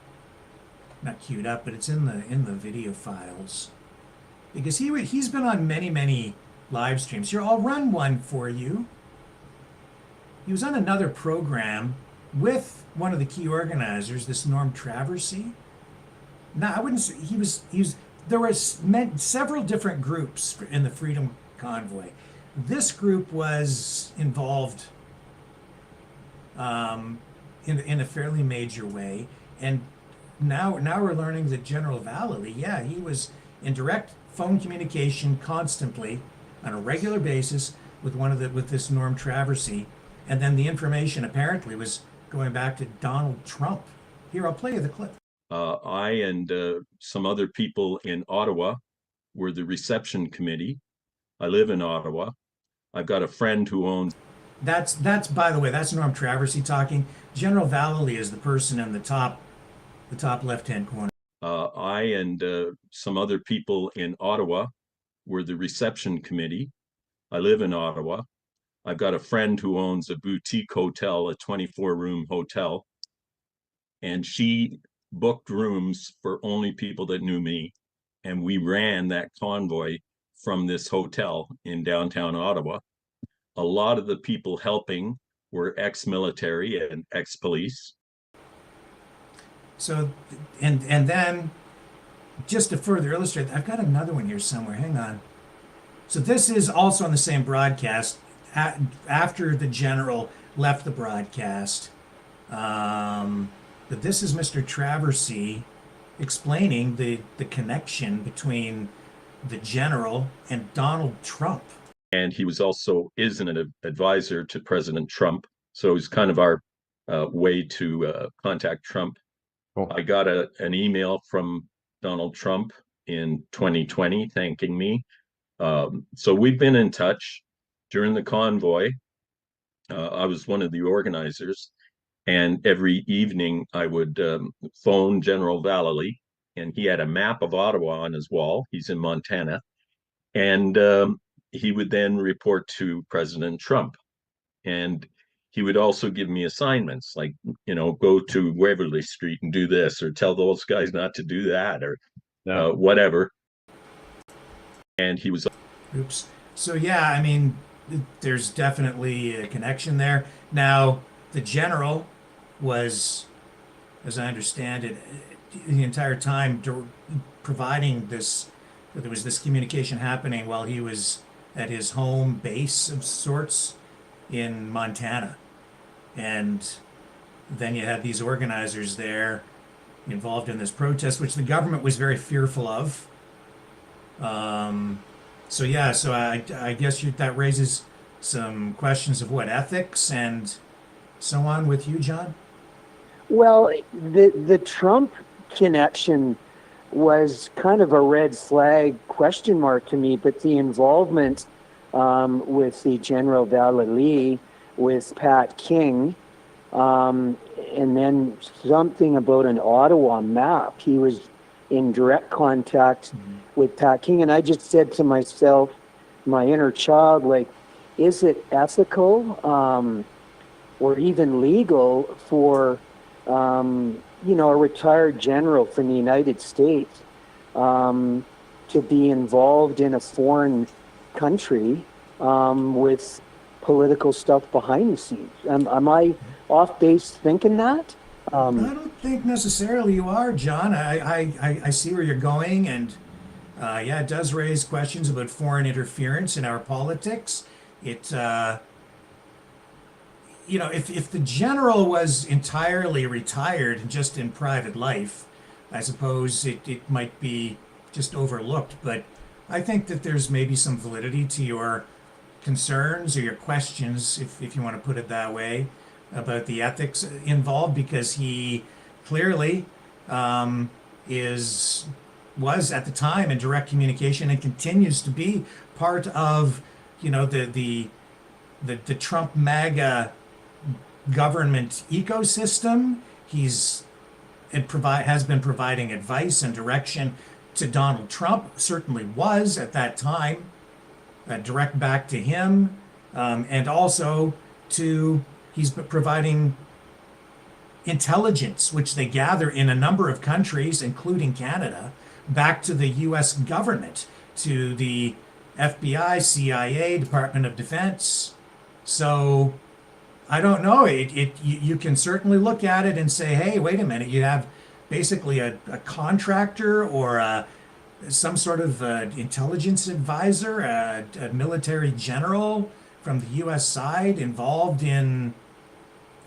Not queued up, but it's in the video files, because he's been on many live streams. Here, I'll run one for you. He was on another program with one of the key organizers, this Norm Traversy. Now, I wouldn't say he was. There were several different groups in the Freedom Convoy. This group was involved in a fairly major way, and now we're learning that General Vallely, yeah, he was in direct phone communication constantly on a regular basis with this Norm Traversy, and then the information apparently was going back to Donald Trump. Here, I'll play you the clip. I and some other people in Ottawa were the reception committee. I live in Ottawa. I've got a friend who owns. That's by the way, that's Norm Traversy talking. General Vallely is the person in the top left-hand corner. I and some other people in Ottawa were the reception committee. I live in Ottawa. I've got a friend who owns a boutique hotel, a 24-room hotel, and she booked rooms for only people that knew me, and we ran that convoy from this hotel in downtown Ottawa. A lot of the people helping were ex-military and ex-police. So, and then, just to further illustrate, I've got another one here somewhere. Hang on. So this is also on the same broadcast after the general left the broadcast. But this is Mr. Traversy explaining the connection between the general and Donald Trump. And he was also is an advisor to President Trump. So he's kind of our way to contact Trump. Cool. I got an email from Donald Trump in 2020 thanking me. So we've been in touch during the convoy. I was one of the organizers, and every evening I would phone General Vallely, and he had a map of Ottawa on his wall. He's in Montana, and he would then report to President Trump, and he would also give me assignments like, you know, go to Waverly Street and do this, or tell those guys not to do that, or whatever. And he was. Oops. So yeah, I mean, there's definitely a connection there. Now, the general was, as I understand it, the entire time providing this. There was this communication happening while he was at his home base of sorts in Montana. And then you had these organizers there involved in this protest, which the government was very fearful of. So yeah, so I guess that raises some questions of what ethics and so on with you, John? Well, the Trump connection was kind of a red flag question mark to me, but the involvement with the General Vallely, with Pat King, and then something about an Ottawa map. He was in direct contact with Pat King, and I just said to myself, my inner child, like, is it ethical or even legal for a retired general from the United States to be involved in a foreign country with political stuff behind the scenes? Am I off base thinking that? I don't think necessarily you are, John. I see where you're going, and it does raise questions about foreign interference in our politics. It, if the general was entirely retired and just in private life, I suppose it might be just overlooked. But I think that there's maybe some validity to your concerns or your questions, if you want to put it that way, about the ethics involved, because he clearly was at the time in direct communication and continues to be part of the Trump MAGA government ecosystem. Has been providing advice and direction to Donald Trump, certainly was at that time, direct back to him, and also he's providing intelligence, which they gather in a number of countries, including Canada, back to the U.S. government, to the FBI, CIA, Department of Defense. So I don't know. You can certainly look at it and say, hey, wait a minute, you have basically a contractor or some sort of intelligence advisor, a military general from the U.S. side involved in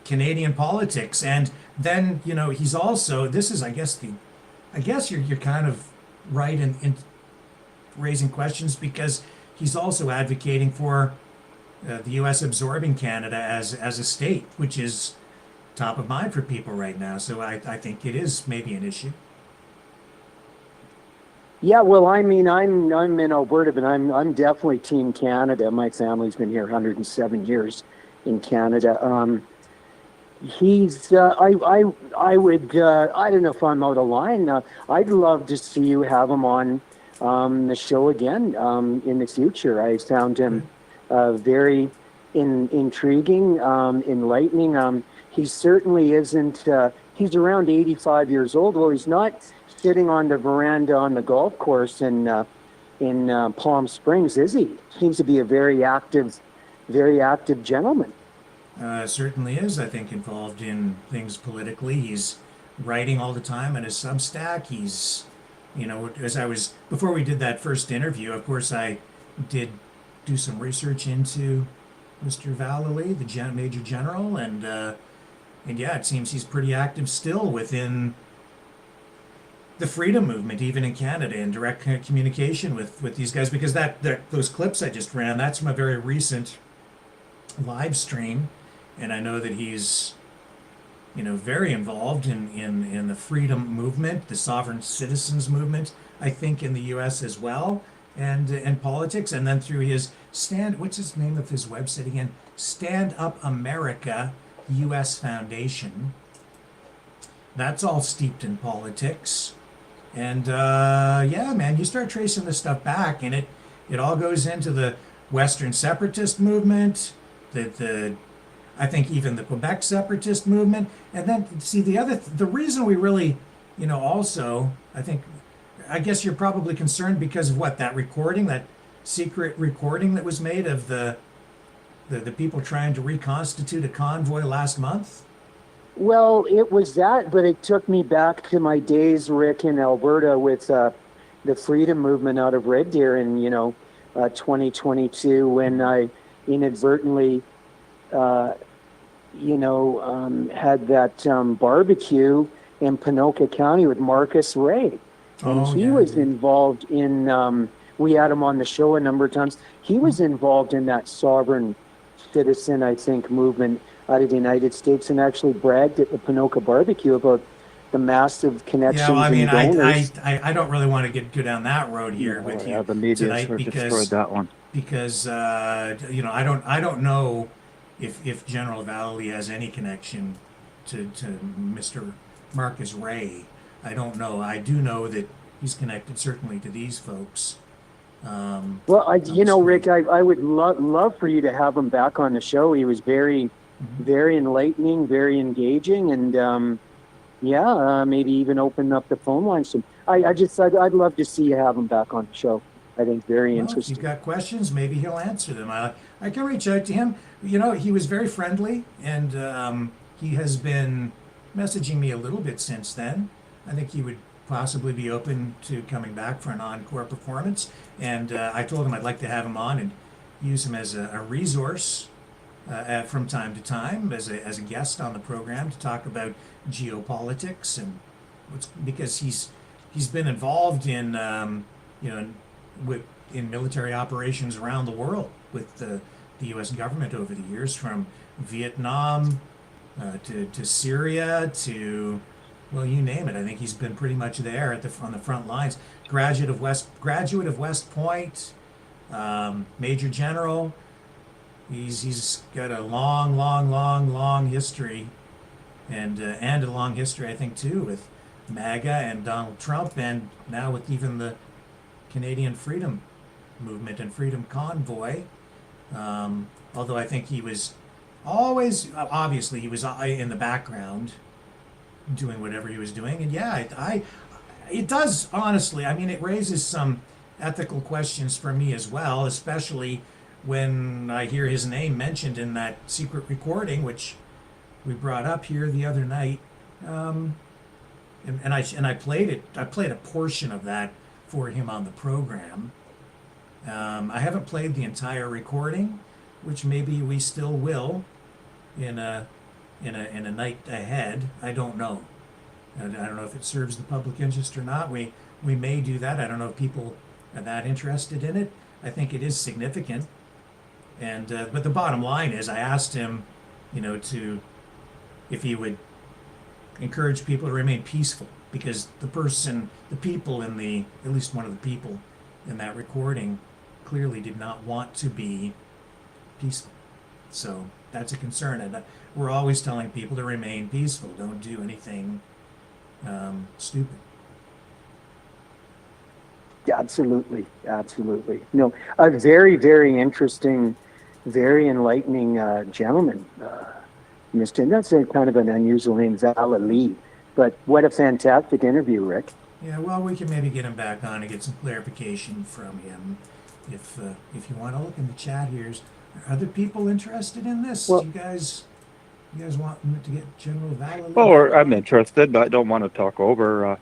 Canadian politics. And then, he's also, this is, I guess you're kind of right in raising questions, because he's also advocating for the U.S. absorbing Canada as a state, which is top of mind for people right now. So I think it is maybe an issue. Yeah, well, I mean, I'm in Alberta, but I'm definitely Team Canada. My family's been here 107 years in Canada. He's I would I don't know if I'm out of line. I'd love to see you have him on the show again in the future. I found him very intriguing, enlightening. He certainly isn't. He's around 85 years old. Well, he's not sitting on the veranda on the golf course in Palm Springs, is he? Seems to be a very active gentleman. Certainly is, I think, involved in things politically. He's writing all the time on his Substack. He's, before we did that first interview, of course, I did do some research into Mr. Vallely, the Major General, and yeah, it seems he's pretty active still within the freedom movement, even in Canada, in direct communication with these guys, because those clips I just ran, that's from a very recent live stream, and I know that he's very involved in the freedom movement, the sovereign citizens movement, I think, in the U.S. as well, and politics, and then through his what's his name of his website again? Stand Up America U.S. Foundation. That's all steeped in politics. And yeah, man, you start tracing this stuff back, and it all goes into the Western separatist movement, I think even the Quebec separatist movement, and then see the reason we really, also, I guess you're probably concerned because of that secret recording that was made of the people trying to reconstitute a convoy last month. Well, it was that, but it took me back to my days, Rick, in Alberta with the freedom movement out of Red Deer in 2022, when I inadvertently had that barbecue in Ponoka County with Marcus Ray. And he was involved in, we had him on the show a number of times. He was involved in that sovereign citizen, I think, movement out of the United States, and actually bragged at the Ponoka barbecue about the massive connections. Yeah, well, I mean, I don't really want to go down that road here with you the media tonight, destroyed that one. Because I don't know if General Vallely has any connection to Mr. Marcus Ray. I don't know. I do know that he's connected certainly to these folks. Well, Rick, I would love for you to have him back on the show. He was very, very enlightening, very engaging, and maybe even open up the phone line soon. I'd love to see you have him back on the show. I think very interesting. If you've got questions, maybe he'll answer them. I can reach out to him. He was very friendly, and he has been messaging me a little bit since then. I think he would possibly be open to coming back for an encore performance. And I told him I'd like to have him on and use him as a resource from time to time as a guest on the program to talk about geopolitics and because he's been involved in in military operations around the world with the U.S. government over the years, from Vietnam to Syria to, well, you name it. I think he's been pretty much there on the front lines. Graduate of West Point, Major General. He's got a long history, and a long history, I think, too, with MAGA and Donald Trump, and now with even the Canadian Freedom Movement and Freedom Convoy. Although I think he was always, obviously, he was in the background doing whatever he was doing. And it does, honestly, I mean, it raises some ethical questions for me as well, especially when I hear his name mentioned in that secret recording, which we brought up here the other night. And I played it. I played a portion of that for him on the program. I haven't played the entire recording, which maybe we still will in a night ahead. I don't know. I don't know if it serves the public interest or not. We may do that. I don't know if people are that interested in it. I think it is significant. And but the bottom line is, I asked him, if he would encourage people to remain peaceful, because at least one of the people in that recording clearly did not want to be peaceful. So that's a concern, and we're always telling people to remain peaceful. Don't do anything stupid. Yeah, absolutely. No, a very, very interesting, very enlightening gentleman. Mr. That's kind of an unusual name, Vala Lee. But what a fantastic interview, Rick. Yeah, well, we can maybe get him back on and get some clarification from him. If you want to look in the chat here, are other people interested in this? Well, do you guys want to get General Vala Lee? Well, I'm interested, but I don't want to talk over. I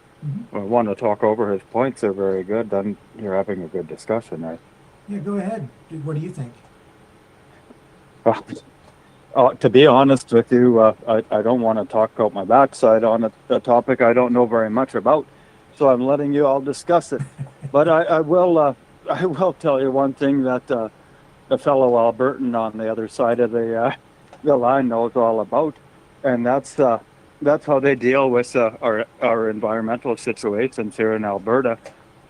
want to talk over his points. They're very good. Then you're having a good discussion, right? Yeah, go ahead. What do you think? To be honest with you, I don't want to talk out my backside on a topic I don't know very much about, so I'm letting you all discuss it. But I will tell you one thing that a fellow Albertan on the other side of the line knows all about, and that's how they deal with our environmental situations here in Alberta.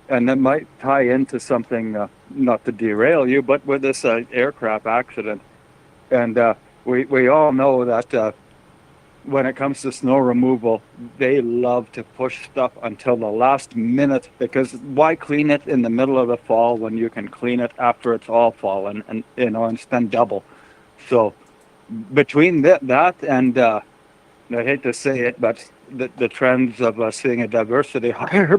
And it might tie into something, not to derail you, but with this aircraft accident. And we all know that when it comes to snow removal, they love to push stuff until the last minute, because why clean it in the middle of the fall when you can clean it after it's all fallen and spend double? So between that and I hate to say it, but the trends of seeing a diversity higher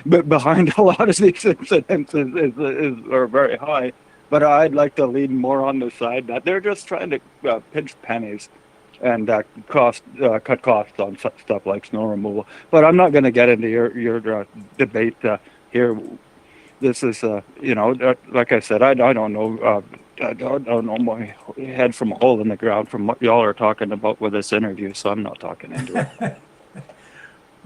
but behind a lot of these incidents are very high. But I'd like to lean more on the side that they're just trying to pinch pennies and cut costs on stuff like snow removal. But I'm not going to get into your debate here. This is, like I said, I don't know. I don't know my head from a hole in the ground from what y'all are talking about with this interview, so I'm not talking into it.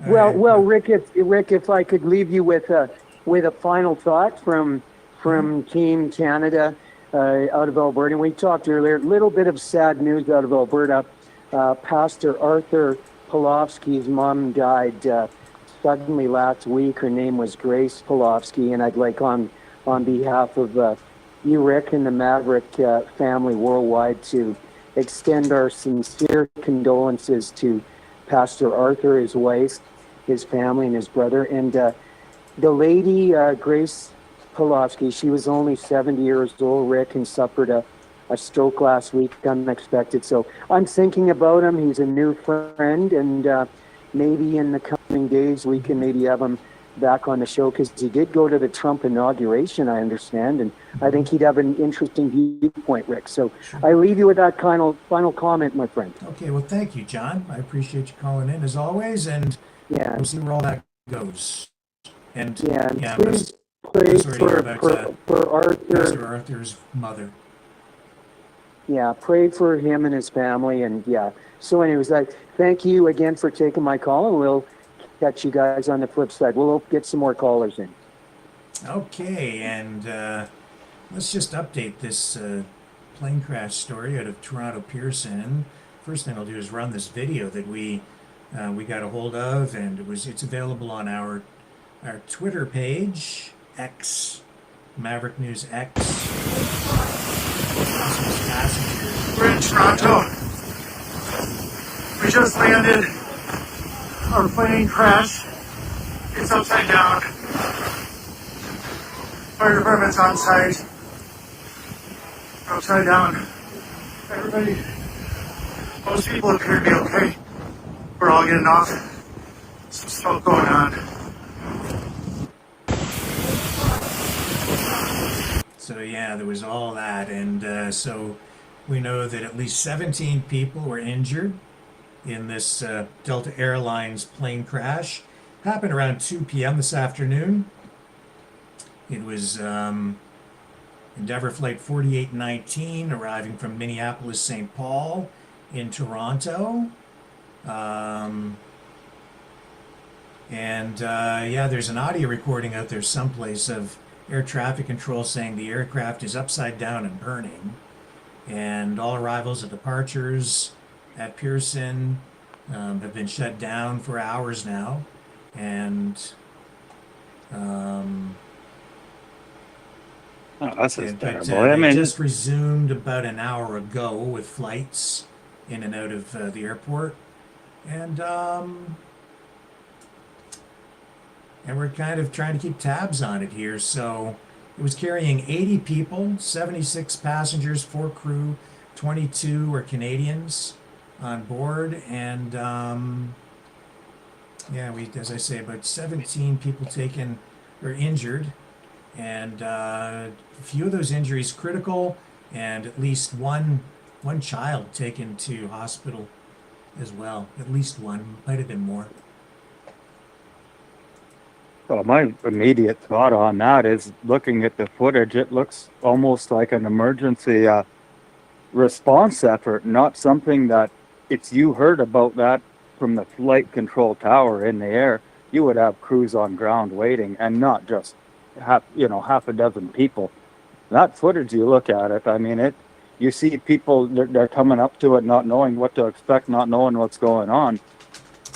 Well, Rick, if I could leave you with a final thought from Team Canada out of Alberta. We talked earlier, a little bit of sad news out of Alberta. Pastor Arthur Pawlowski's mom died suddenly last week. Her name was Grace Pawlowski, and I'd like on behalf of you, Rick, and the Maverick family worldwide to extend our sincere condolences to Pastor Arthur, his wife, his family, and his brother. And The lady, Grace Pulaski, she was only 70 years old, Rick, and suffered a stroke last week, unexpected. So I'm thinking about him. He's a new friend, and maybe in the coming days we can maybe have him back on the show, because he did go to the Trump inauguration, I understand, and I think he'd have an interesting viewpoint, Rick. So I leave you with that final comment, my friend. Okay, well, thank you, John. I appreciate you calling in as always, and we'll see where all that goes. And please pray for Arthur's mother. Yeah, pray for him and his family, and So anyways, thank you again for taking my call, and we'll catch you guys on the flip side. We'll get some more callers in. Okay, and let's just update this plane crash story out of Toronto Pearson. First thing I'll do is run this video that we got a hold of, and it's available on our Twitter page, X, Maverick News X. We're in Toronto. We just landed. Our plane crashed. It's upside down. Fire department's on site. Upside down. Everybody, most people appear to be okay. We're all getting off. Some smoke going on. So there was all that, and so we know that at least 17 people were injured in this Delta Airlines plane crash. Happened around 2 p.m. this afternoon. It was Endeavour Flight 4819 arriving from Minneapolis, St. Paul in Toronto. There's an audio recording out there someplace of air traffic control saying the aircraft is upside down and burning. And all arrivals and departures at Pearson have been shut down for hours now, and that's just terrible. They just resumed about an hour ago with flights in and out of the airport, and we're kind of trying to keep tabs on it here. So it was carrying 80 people, 76 passengers, 4 crew, 22 were Canadians on board, and as I say, about 17 people taken or injured, and a few of those injuries critical, and at least one child taken to hospital as well. At least one, might have been more. Well, my immediate thought on that is, looking at the footage, it looks almost like an emergency response effort, not something that, if you heard about that from the flight control tower in the air, you would have crews on ground waiting, and not just half a dozen people. That footage, you look at it, you see people, they're coming up to it not knowing what to expect, not knowing what's going on.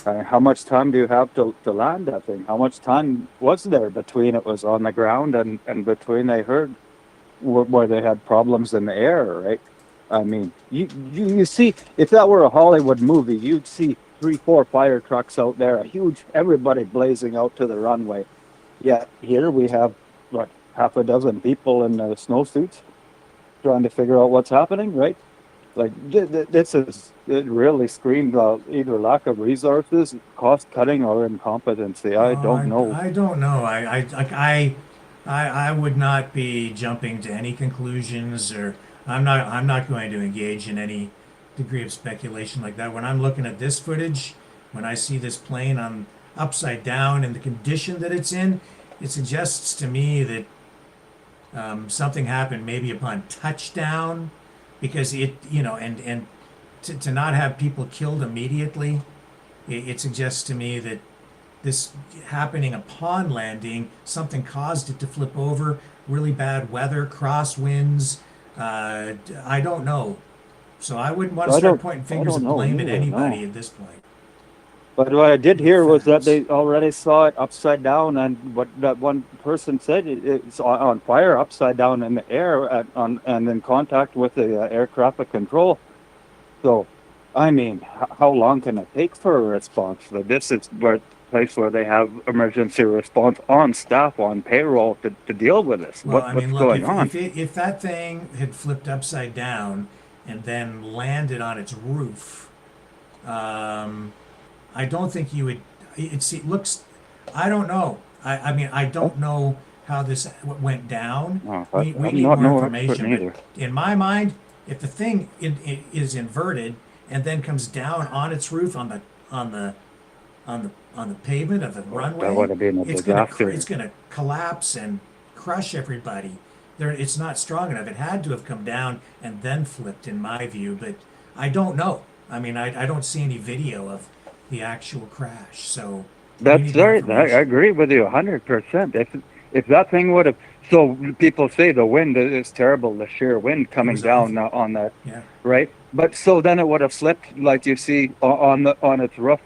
How much time do you have to land that thing? How much time was there between it was on the ground and between they heard where they had problems in the air, right? You see, if that were a Hollywood movie, you'd see 3-4 fire trucks out there, everybody blazing out to the runway. Yet here we have, half a dozen people in snowsuits trying to figure out what's happening, right? It really screamed either lack of resources, cost cutting, or incompetency. I don't know. I don't know. I would not be jumping to any conclusions, or I'm not going to engage in any degree of speculation like that. When I'm looking at this footage, when I see this plane on upside down and the condition that it's in, it suggests to me that something happened maybe upon touchdown, because to not have people killed immediately, it suggests to me that this happening upon landing, something caused it to flip over, really bad weather, crosswinds, I don't know. So I wouldn't want to start pointing fingers and blaming anybody at this point. But what I did hear was that they already saw it upside down, and what that one person said, it's on fire upside down in the air and in contact with the air traffic control. So, how long can it take for a response? This is where place where they have emergency response on staff, on payroll to deal with this. Well, I mean, What's look, going on? if that thing had flipped upside down and then landed on its roof, I don't think you would. It looks. I don't know. I mean, I don't know how this went down. We need more information. But in my mind, if the thing is inverted and then comes down on its roof on the pavement of the runway, that would have been a disaster. It's gonna collapse and crush everybody. It's not strong enough. It had to have come down and then flipped, in my view. But I don't know. I mean, I don't see any video of the actual crash. So that's right. I agree with you 100%. If that thing would have, so people say the wind is terrible, the sheer wind coming down on that, right? But so then it would have slipped, like you see on its roof,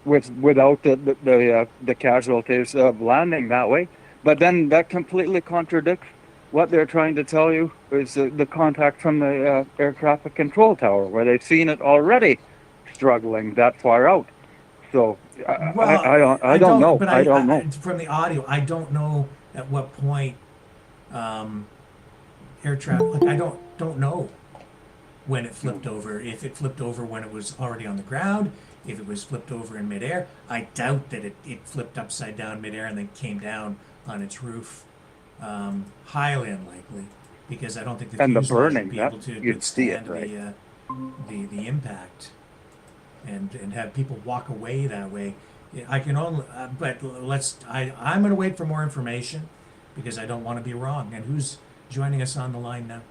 without the casualties of landing that way. But then that completely contradicts what they're trying to tell you is the contact from the air traffic control tower, where they've seen it already struggling that far out. So I don't know. But I don't know. From the audio, I don't know at what point air traffic. I don't know when it flipped over. If it flipped over when it was already on the ground, if it was flipped over in midair. I doubt that it flipped upside down midair and then came down on its roof. Highly unlikely, because I don't think the fuselage would be able to withstand the impact and have people walk away that way. I can only, but I'm going to wait for more information because I don't want to be wrong. And who's joining us on the line now?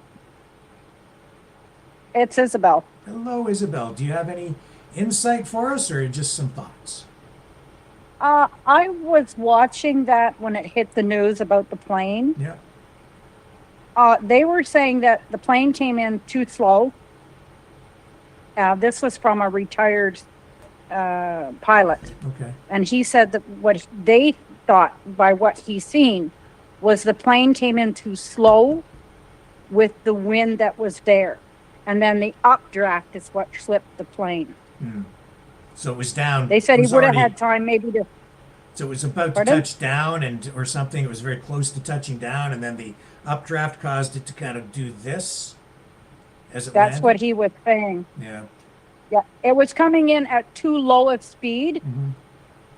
It's Isabel. Hello, Isabel. Do you have any insight for us or just some thoughts? I was watching that when it hit the news about the plane. Yeah. They were saying that the plane came in too slow. This was from a retired pilot. Okay. And he said that what they thought by what he's seen was the plane came in too slow with the wind that was there. And then the updraft is what slipped the plane. Hmm. So it was down. They said he would have had time maybe to. So it was about to touch down or something. It was very close to touching down, and then the updraft caused it to kind of do this as it landed. That's what he was saying. Yeah. Yeah, it was coming in at too low of speed. Mm-hmm.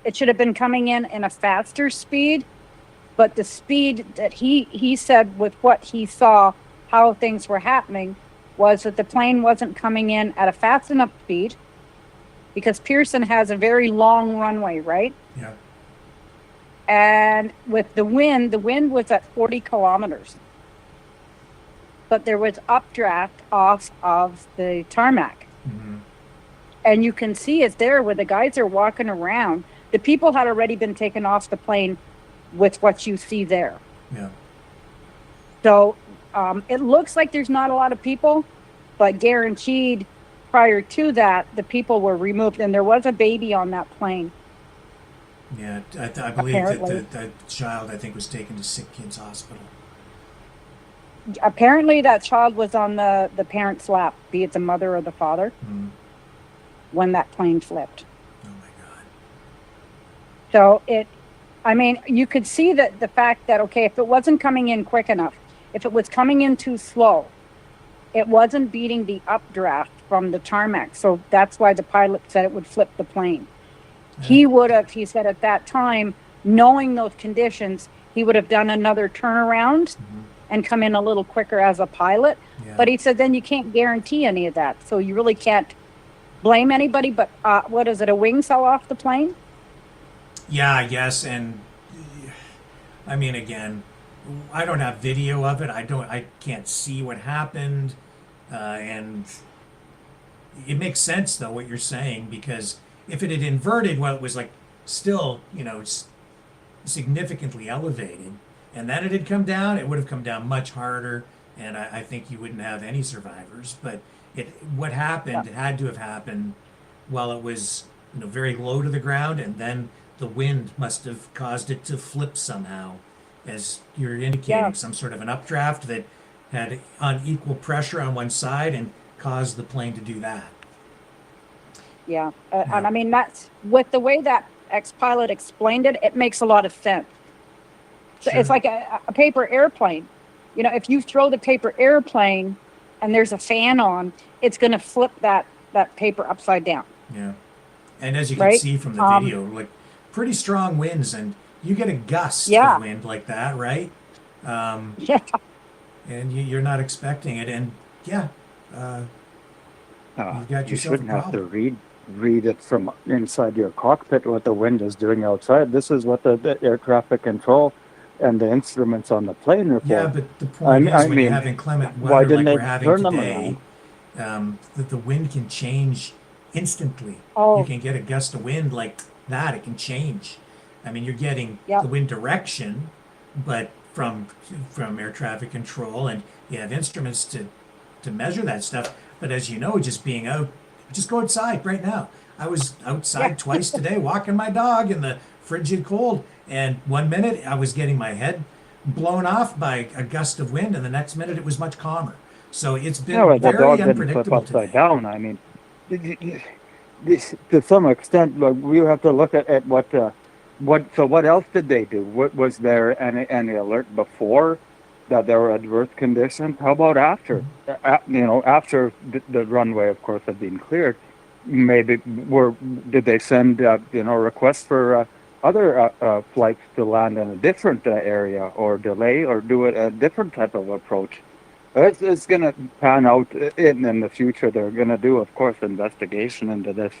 It should have been coming in a faster speed, but the speed that he said with what he saw, how things were happening, was that the plane wasn't coming in at a fast enough speed, because Pearson has a very long runway, right? Yeah. And with the wind was at 40 kilometers. But there was updraft off of the tarmac. Mm-hmm. And you can see it there where the guys are walking around. The people had already been taken off the plane with what you see there. Yeah. So it looks like there's not a lot of people, but guaranteed prior to that, the people were removed, and there was a baby on that plane. Yeah, I believe that the child, I think, was taken to Sick Kids Hospital. Apparently that child was on the parent's lap, be it the mother or the father, when that plane flipped. Oh my So God. you could see that the fact that, okay, if it wasn't coming in quick enough, if it was coming in too slow, it wasn't beating the updraft from the tarmac. So that's why the pilot said it would flip the plane. Yeah. He said at that time, knowing those conditions, he would have done another turnaround and come in a little quicker as a pilot. Yeah. But he said, then you can't guarantee any of that. So you really can't blame anybody. But what is it, a wing fell off the plane? Yeah, I guess. And I mean, again, I don't have video of it. I can't see what happened. And it makes sense though, what you're saying, because if it had inverted, well, it was like still, significantly elevated, and then it had come down, it would have come down much harder, and I think you wouldn't have any survivors. But what happened had to have happened while it was, very low to the ground, and then the wind must have caused it to flip somehow, as you're indicating, some sort of an updraft that had unequal pressure on one side and caused the plane to do that. Yeah. And I mean, that's with the way that ex-pilot explained it, it makes a lot of sense. So Sure. it's like a paper airplane. You know, if you throw the paper airplane and there's a fan on, it's going to flip that paper upside down. Yeah. And as you can Right? see from the video, like pretty strong winds, and you get a gust Yeah. of wind like that, right? Yeah. And you're not expecting it. And yeah, you've got You yourself a shouldn't have to problem. read it from inside your cockpit what the wind is doing outside. This is what the air traffic control and the instruments on the plane report. Yeah, but the point is, when you have inclement why weather didn't like we're they having turn them today, that the wind can change instantly. Oh. You can get a gust of wind like that; it can change. I mean, you're getting the wind direction, but from air traffic control, and you have instruments to measure that stuff. But as you know, just being out, just go outside right now. I was outside twice today walking my dog in the frigid cold, and 1 minute I was getting my head blown off by a gust of wind, and the next minute it was much calmer. So it's been No, the very dog didn't flip unpredictable upside today. down. I mean, to some extent, like, we have to look at what else did they do? What was there any alert before that there were adverse conditions? How about after? After the runway, of course, had been cleared, maybe did they send requests for other flights to land in a different area, or delay, or do a different type of approach? It's going to pan out in the future. They're going to do, of course, investigation into this,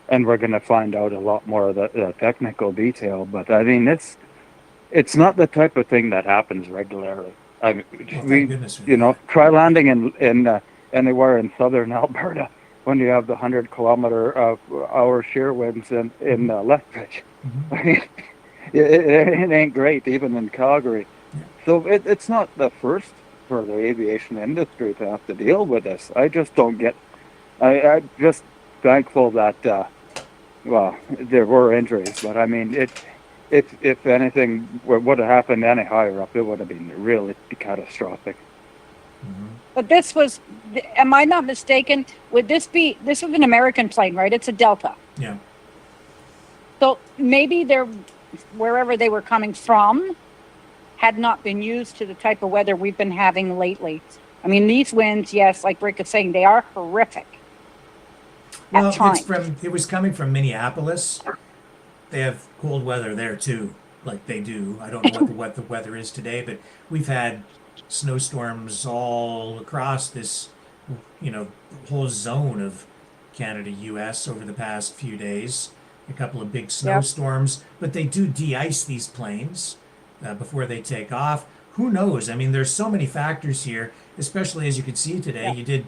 and we're going to find out a lot more of the technical detail. But I mean, it's not the type of thing that happens regularly. I mean, thank goodness. Try landing in anywhere in southern Alberta when you have the 100-kilometer-hour shear winds in Lethbridge. I mean, it ain't great, even in Calgary. So it's not the first for the aviation industry to have to deal with this. I just don't get. I'm just thankful that there were injuries, but I mean, if anything would have happened any higher up, it would have been really catastrophic. But this was, am I not mistaken? This was an American plane, right? It's a Delta. Yeah. So maybe wherever they were coming from had not been used to the type of weather we've been having lately. I mean, these winds, yes, like Rick is saying, they are horrific. Well, it was coming from Minneapolis. They have cold weather there too, like they do. I don't know what the weather is today, but we've had snowstorms all across this, whole zone of Canada, U.S. over the past few days. A couple of big snowstorms, but they do de-ice these planes before they take off. Who knows? I mean, there's so many factors here, especially as you could see today.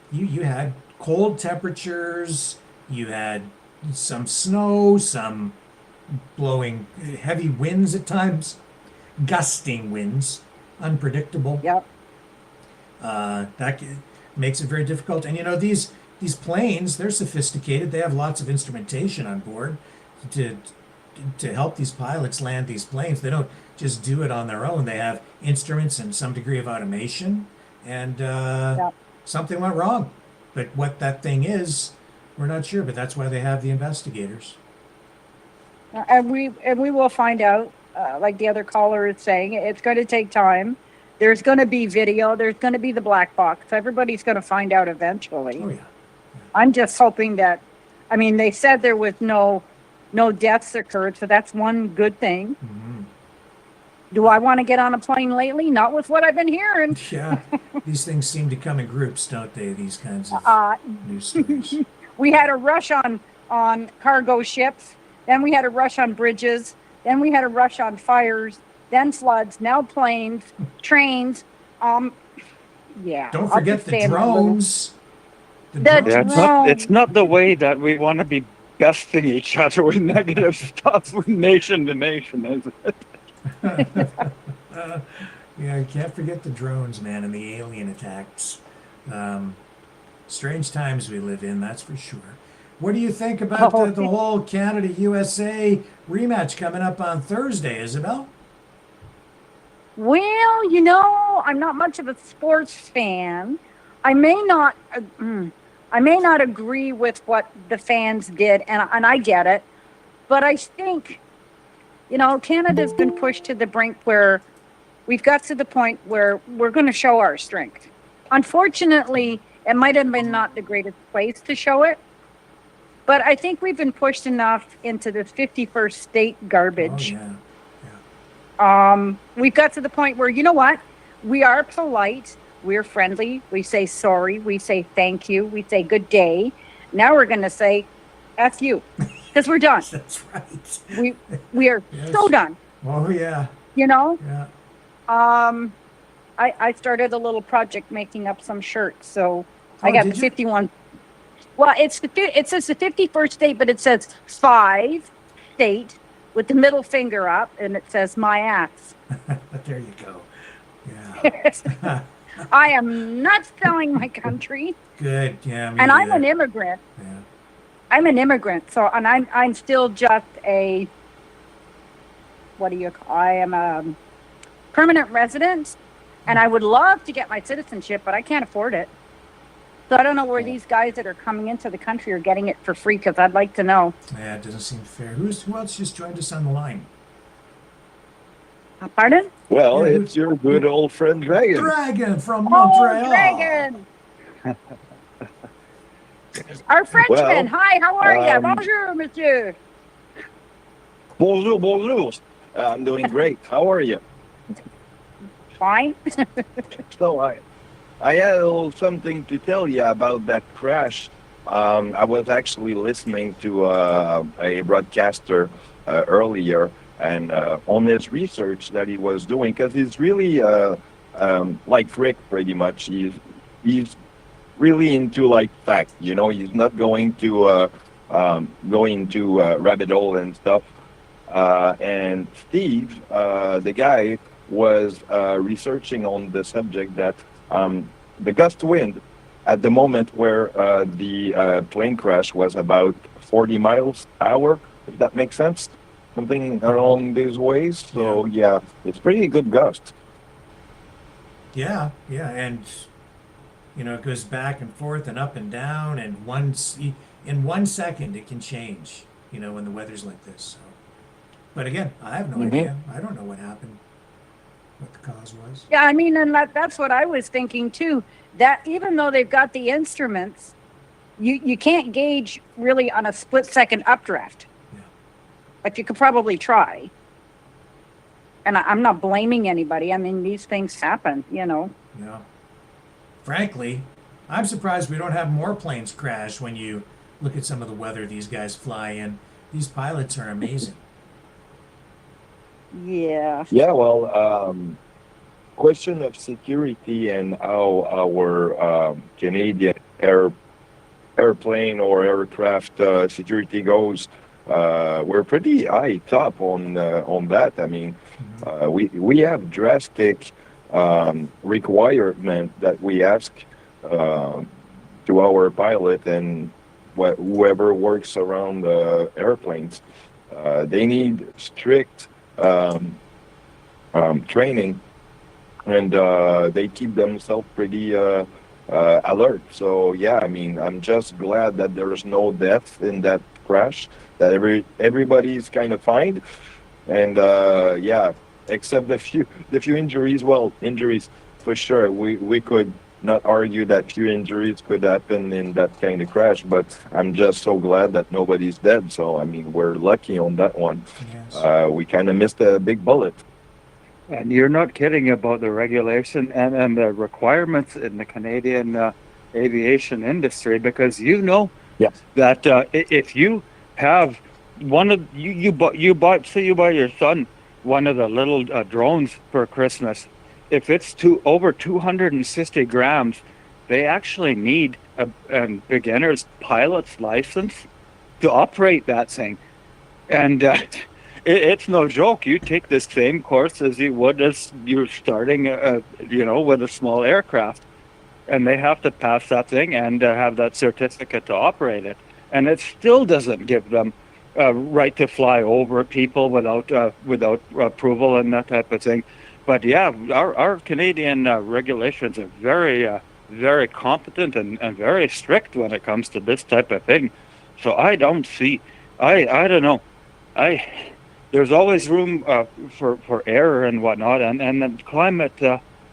You had cold temperatures, you had some snow, some blowing heavy winds at times, gusting winds, unpredictable. Yep. That makes it very difficult. And these planes, they're sophisticated. They have lots of instrumentation on board to help these pilots land these planes. They don't just do it on their own. They have instruments and some degree of automation, and something went wrong. But what that thing is, we're not sure. But that's why they have the investigators. And we will find out, like the other caller is saying, it's going to take time. There's going to be video. There's going to be the black box. Everybody's going to find out eventually. Oh, yeah. I'm just hoping that, I mean, they said there was no deaths occurred, so that's one good thing. Mm-hmm. Do I want to get on a plane lately? Not with what I've been hearing. Yeah, these things seem to come in groups, don't they? These kinds of news stories. We had a rush on cargo ships. Then we had a rush on bridges. Then we had a rush on fires. Then floods. Now planes, trains. Yeah. Don't forget the drones. It's not the way that we want to be besting each other with negative stuff from nation to nation, is it? Yeah, you can't forget the drones, man, and the alien attacks. Strange times we live in, that's for sure. What do you think about the whole Canada-USA rematch coming up on Thursday, Isabel? Well, I'm not much of a sports fan. I may not agree with what the fans did, and I get it. But I think, Canada's been pushed to the brink where we've got to the point where we're going to show our strength. Unfortunately, it might have been not the greatest place to show it, but I think we've been pushed enough into this 51st state garbage. We've got to the point where, you know what? We are polite. We're friendly. We say sorry. We say thank you. We say good day. Now we're going to say F you because we're done. That's right. We are so done. Oh, yeah. Yeah. I started a little project making up some shirts. So I got 51. Well, it says the 51st state, but it says 5 state with the middle finger up, and it says my ass. There you go. Yeah. I am not selling my country. Good. Yeah. And I'm an immigrant. Yeah. I'm an immigrant. So, and I'm still just I am a permanent resident, and I would love to get my citizenship, but I can't afford it. So I don't know where these guys that are coming into the country are getting it for free, because I'd like to know. Yeah, it doesn't seem fair. Who else just joined us on the line? Pardon? Well, it's your good old friend Dragon. Dragon from Montreal. Oh, Dragon! Our Frenchman. Hi, how are you? Bonjour, monsieur. Bonjour, bonjour. I'm doing great. How are you? Fine. So I had a little something to tell you about that crash. I was actually listening to a broadcaster earlier, and on his research that he was doing, because he's really like Rick, pretty much. He's really into like fact. He's not going to rabbit hole and stuff. And Steve, the guy, was researching on the subject that the gust wind at the moment where the plane crash was about 40 miles an hour, if that makes sense, something along these ways. So yeah, it's pretty good gust. Yeah, and it goes back and forth and up and down, and in 1 second it can change. When the weather's like this. So. But again, I have no idea. I don't know what happened. What the cause was. Yeah, I mean, and that's what I was thinking too. That even though they've got the instruments, you can't gauge really on a split-second updraft. Yeah. But you could probably try. And I'm not blaming anybody. I mean, these things happen, Yeah. Frankly, I'm surprised we don't have more planes crash when you look at some of the weather these guys fly in. These pilots are amazing. Yeah. Yeah, well, question of security and how our Canadian airplane or aircraft security goes, we're pretty high top on that. I mean, we have drastic requirement that we ask to our pilot and whoever works around the airplanes. They need strict training, and they keep themselves pretty alert. So yeah, I mean, I'm just glad that there's no death in that crash, that everybody's kind of fine, and yeah, except the few injuries. Well, injuries for sure. We could not argue that few injuries could happen in that kind of crash, but I'm just so glad that nobody's dead. So I mean, we're lucky on that one. Yes. We kind of missed a big bullet. And you're not kidding about the regulation and the requirements in the Canadian aviation industry, because that if you have one of you buy your son one of the little drones for Christmas, if it's over 260 grams, they actually need a beginner's pilot's license to operate that thing. And it's no joke. You take the same course as you would as you're starting, with a small aircraft. And they have to pass that thing and have that certificate to operate it. And it still doesn't give them a right to fly over people without approval and that type of thing. But yeah, our Canadian regulations are very, very competent and very strict when it comes to this type of thing. So I don't see, I don't know. there's always room for error and whatnot, and the climate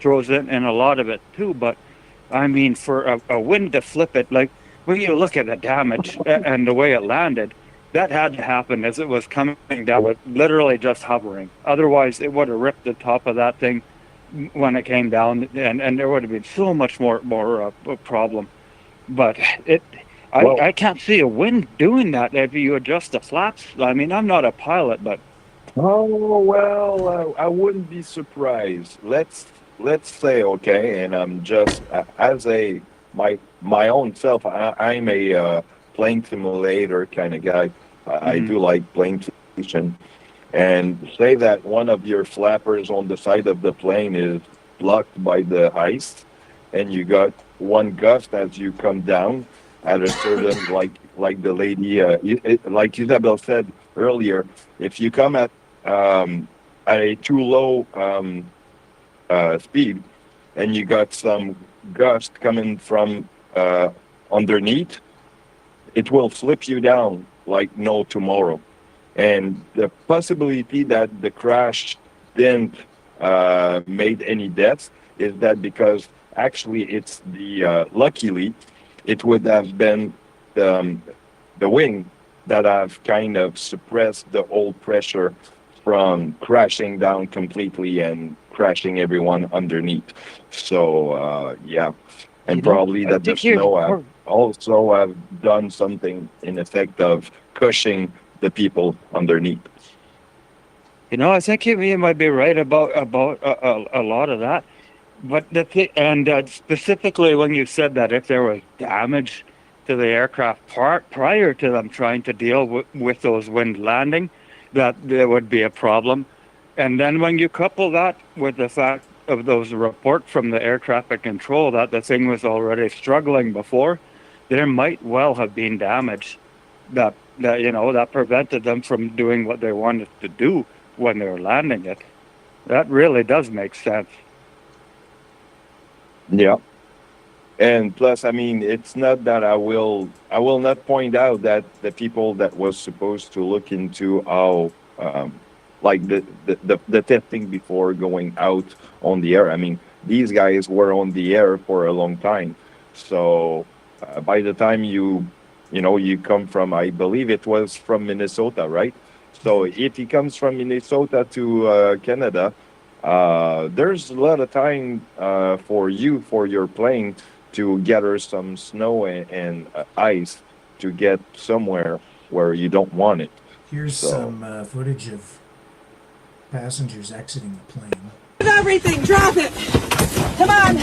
throws in a lot of it too. But I mean, for a wind to flip it, like when you look at the damage and the way it landed, that had to happen as it was coming down, with literally just hovering. Otherwise, it would have ripped the top of that thing when it came down, and there would have been so much more problem. But I can't see a wind doing that if you adjust the flaps. I mean, I'm not a pilot, but I wouldn't be surprised. Let's say, okay, and I'm just as my own self. I'm a plane simulator kind of guy. I do like plane simulation. And say that one of your flappers on the side of the plane is blocked by the ice, and you got one gust as you come down at a certain, like the lady, like Isabel said earlier, if you come at a too low speed, and you got some gust coming from underneath, it will flip you down like no tomorrow. And the possibility that the crash didn't made any deaths is that because actually it's luckily it would have been the wing that have kind of suppressed the old pressure from crashing down completely and crashing everyone underneath. So yeah, and probably that the snow also have done something in effect of cushioning the people underneath. I think you might be right about a lot of that. But specifically when you said that if there was damage to the aircraft prior to them trying to deal with those wind landing, that there would be a problem. And then when you couple that with the fact of those report from the air traffic control that the thing was already struggling before, there might well have been damage that prevented them from doing what they wanted to do when they were landing it. That really does make sense. Yeah. And plus, I mean, it's not that I will not point out that the people that was supposed to look into how like the testing before going out on the air. I mean, these guys were on the air for a long time. So by the time you come from, I believe it was from Minnesota, right? So if he comes from Minnesota to Canada, there's a lot of time for your plane to gather some snow and ice to get somewhere where you don't want it. Here's some footage of passengers exiting the plane. Everything, drop it! Come on!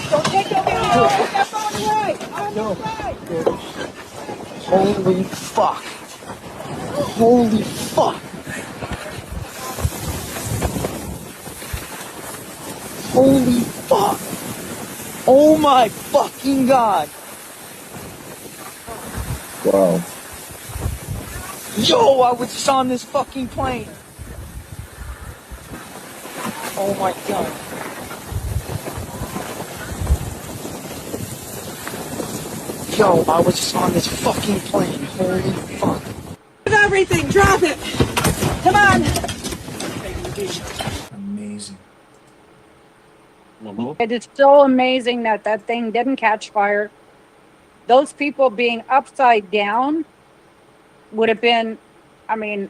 Don't take your step on the right! On the right! Holy fuck. Holy fuck. Holy fuck. Oh my fucking god. Wow. Yo, I was just on this fucking plane. Oh my god. Yo, I was just on this fucking plane. Holy fuck. Everything, drop it! Come on! Amazing. It is so amazing that that thing didn't catch fire. Those people being upside down would have been, I mean,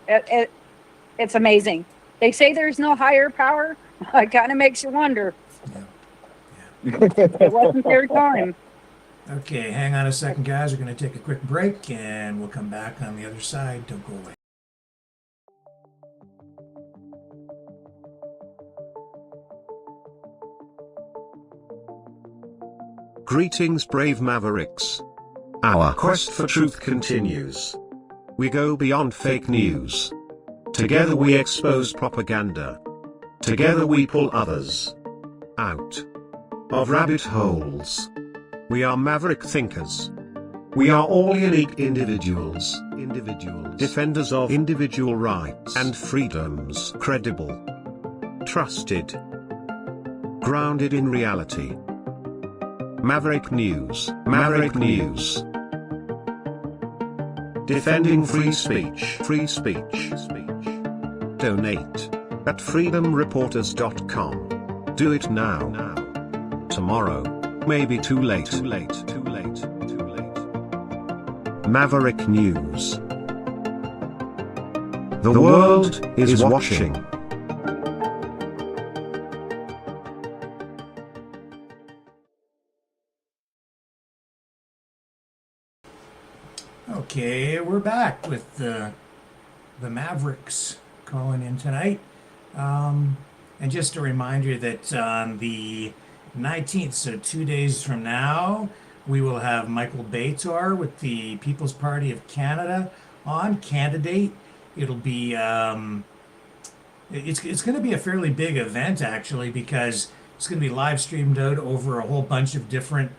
it's amazing. They say there's no higher power. It kind of makes you wonder. It wasn't their time. Okay, hang on a second, guys. We're going to take a quick break, and we'll come back on the other side. Don't go away. Greetings, brave Mavericks. Our quest for truth continues. We go beyond fake news. Together we expose propaganda. Together we pull others out of rabbit holes. We are maverick thinkers. We are all unique individuals. Defenders of individual rights and freedoms. Credible. Trusted. Grounded in reality. Maverick News. Maverick News. Defending free speech. Free speech. Donate at freedomreporters.com. Do it now. Tomorrow may be too late. Maverick News. The world is watching. Okay, we're back with the Mavericks calling in tonight. And just a reminder that on the 19th, so 2 days from now, we will have Michael Bator with the People's Party of Canada on candidate. It'll be it's going to be a fairly big event actually, because it's going to be live streamed out over a whole bunch of different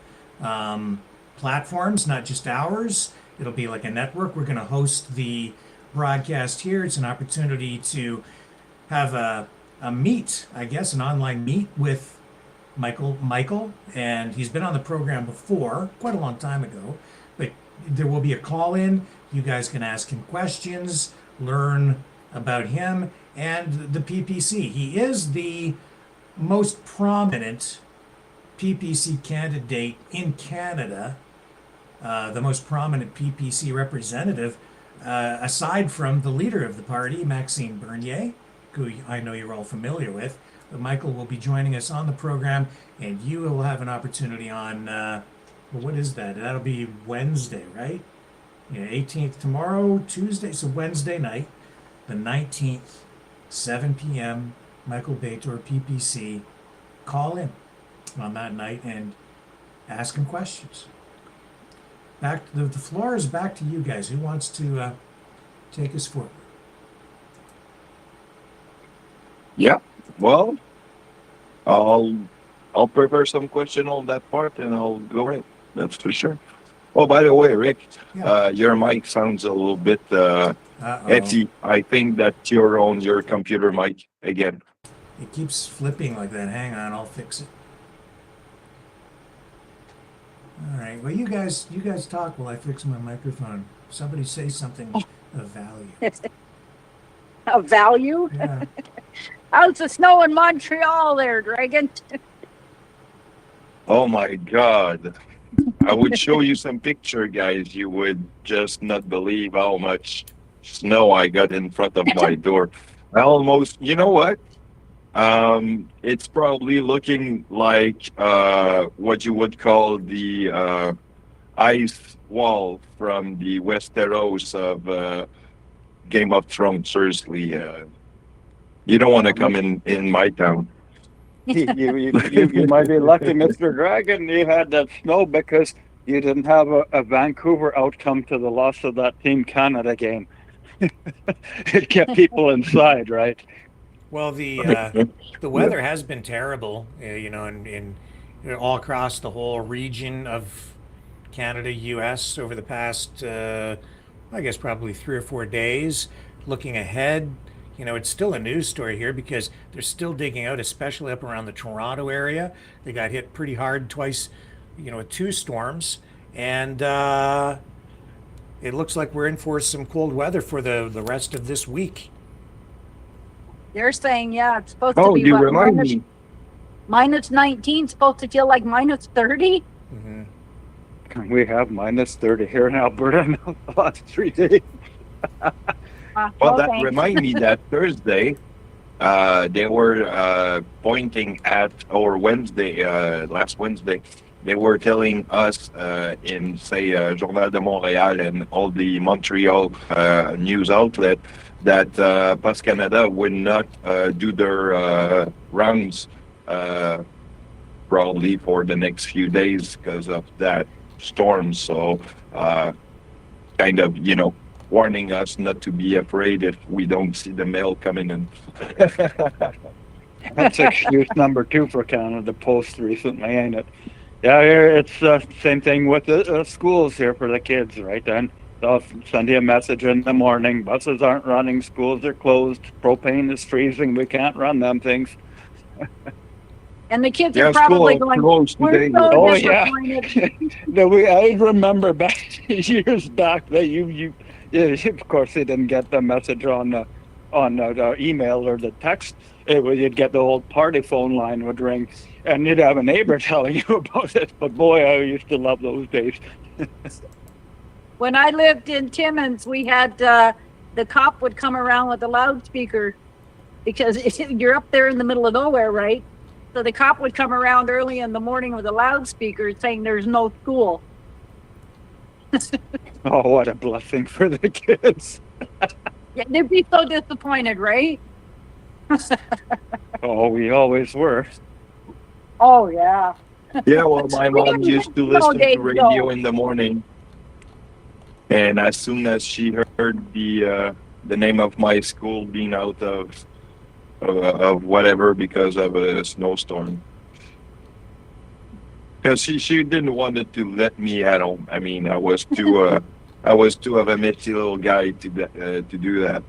platforms, not just ours. It'll be like a network. We're going to host the broadcast here. It's an opportunity to have a meet, I guess, an online meet with Michael, and he's been on the program before, quite a long time ago, but there will be a call-in. You guys can ask him questions, learn about him and the PPC. He is the most prominent PPC candidate in Canada, the most prominent PPC representative, aside from the leader of the party, Maxime Bernier, who I know you're all familiar with. But Michael will be joining us on the program, and you will have an opportunity on, well, what is that? That'll be Wednesday, right? Yeah, 18th tomorrow, Tuesday, so Wednesday night, the 19th, 7 p.m., Michael Bator, PPC, call in on that night and ask him questions. Back, the floor is back to you guys. Who wants to take us forward? Yeah, well, I'll prepare some question on that part and I'll go right. That's for sure. Oh, by the way, Rick, your mic sounds a little bit edgy. I think that you're on your computer mic again. It keeps flipping like that. Hang on, I'll fix it. All right. Well, you guys talk while I fix my microphone. Somebody say something of value. Of value? Yeah. How's the snow in Montreal there, Dragon? Oh my God. I would show you some picture, guys. You would just not believe how much snow I got in front of my door. I almost, you know what? It's probably looking like what you would call the ice wall from the Westeros of Game of Thrones. Seriously, you don't want to come in my town. You might be lucky, Mr. Dragon, you had that snow because you didn't have a Vancouver outcome to the loss of that Team Canada game. It kept people inside, right? Well, the weather has been terrible, in all across the whole region of Canada, U.S. over the past, I guess, probably 3 or 4 days. Looking ahead, it's still a news story here because they're still digging out, especially up around the Toronto area. They got hit pretty hard twice, with 2 storms, and it looks like we're in for some cold weather for the rest of this week. They're saying, it's supposed to be minus 19, supposed to feel like minus 30. Mm-hmm. We have minus 30 here in Alberta now the last 3 days. Well, that reminds me that Thursday, they were pointing at, or Wednesday, last Wednesday, they were telling us in, say, Journal de Montréal and all the Montreal news outlet that Post Canada would not do their rounds probably for the next few days because of that storm. So kind of, warning us not to be afraid if we don't see the mail coming in. That's excuse number 2 for Canada Post recently, ain't it? Yeah, it's the same thing with the schools here for the kids, right? Then they'll send you a message in the morning. Buses aren't running, schools are closed, propane is freezing, we can't run them things. And the kids are probably going, we're so disappointed. I remember back years back that you Yeah, of course, they didn't get the message on the email or the text. You'd get the old party phone line would ring, and you'd have a neighbor telling you about it. But boy, I used to love those days. When I lived in Timmins, we had the cop would come around with a loudspeaker because you're up there in the middle of nowhere, right? So the cop would come around early in the morning with a loudspeaker saying there's no school. Oh, what a blessing for the kids. Yeah, they'd be so disappointed, right? Oh, we always were. Oh, yeah. Yeah, well, my mom used to listen to radio in the morning, and as soon as she heard the name of my school being out of whatever because of a snowstorm, because she didn't want it to let me at home. I mean, I was too of a mitzy little guy to do that.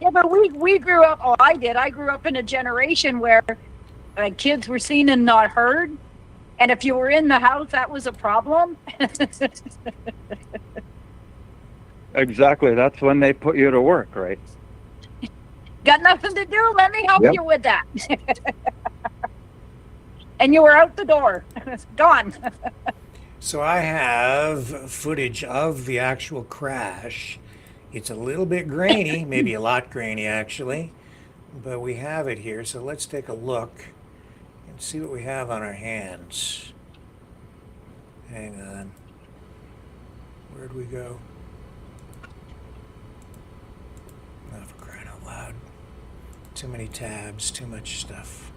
Yeah, but we grew up, oh, I did. I grew up in a generation where kids were seen and not heard. And if you were in the house, that was a problem. Exactly. That's when they put you to work, right? Got nothing to do. Let me help Yep. you with that. And you were out the door. Gone. So I have footage of the actual crash. It's a little bit grainy, maybe a lot grainy actually, but we have it here. So let's take a look and see what we have on our hands. Hang on. Where'd we go? Oh, for crying out loud. Too many tabs, too much stuff.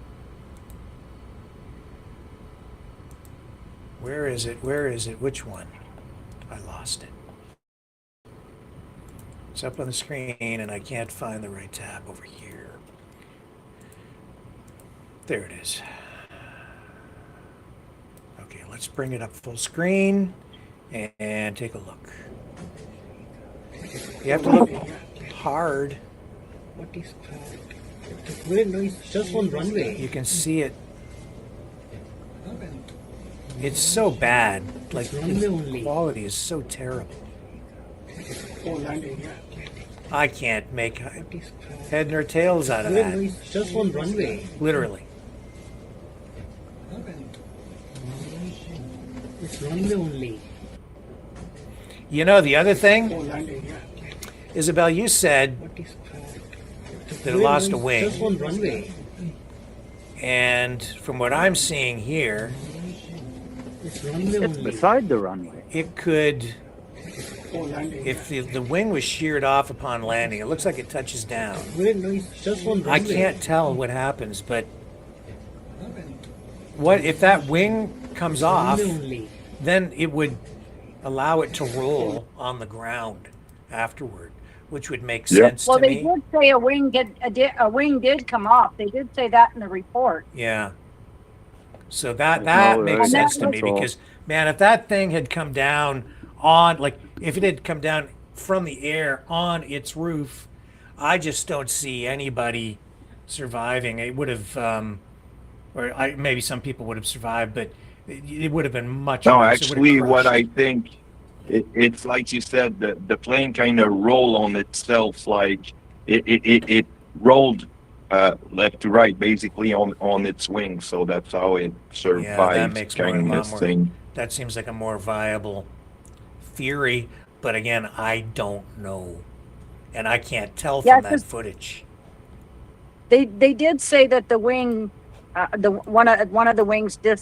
Where is it? Where is it? Which one? I lost it. It's up on the screen and I can't find the right tab over here. There it is. Okay, let's bring it up full screen and take a look. You have to look hard. What is just one runway. You can see it. It's so bad. Like, the quality is so terrible. I can't make head nor tails out of that. Just one runway. Literally. It's runway only. You know, the other thing, Isabel, you said that it lost a wing. Just one runway. And from what I'm seeing here, It's runway only. Beside the runway. it could, if the wing was sheared off upon landing, it looks like it touches down. Just one runway. I can't tell what happens, but what if that wing comes off, then it would allow it to roll on the ground afterward, which would make sense Well, to they me. did say a wing did come off. They did say that in the report. Yeah. So that no makes air sense to me control. because, man, if that thing had come down on, like, if it had come down from the air on its roof, I just don't see anybody surviving. It would have, maybe some people would have survived, but it would have been much No, worse. It would have actually, what crushed. I think, it's like you said, the plane kind of rolled on itself, like it rolled left to right, basically on its wings. So that's how it Yeah, that survived, makes kind more, of thing. that seems like a more viable theory, but again, I don't know. And I can't tell Yeah, from that 'cause footage. They did say that the wing, one of the wings did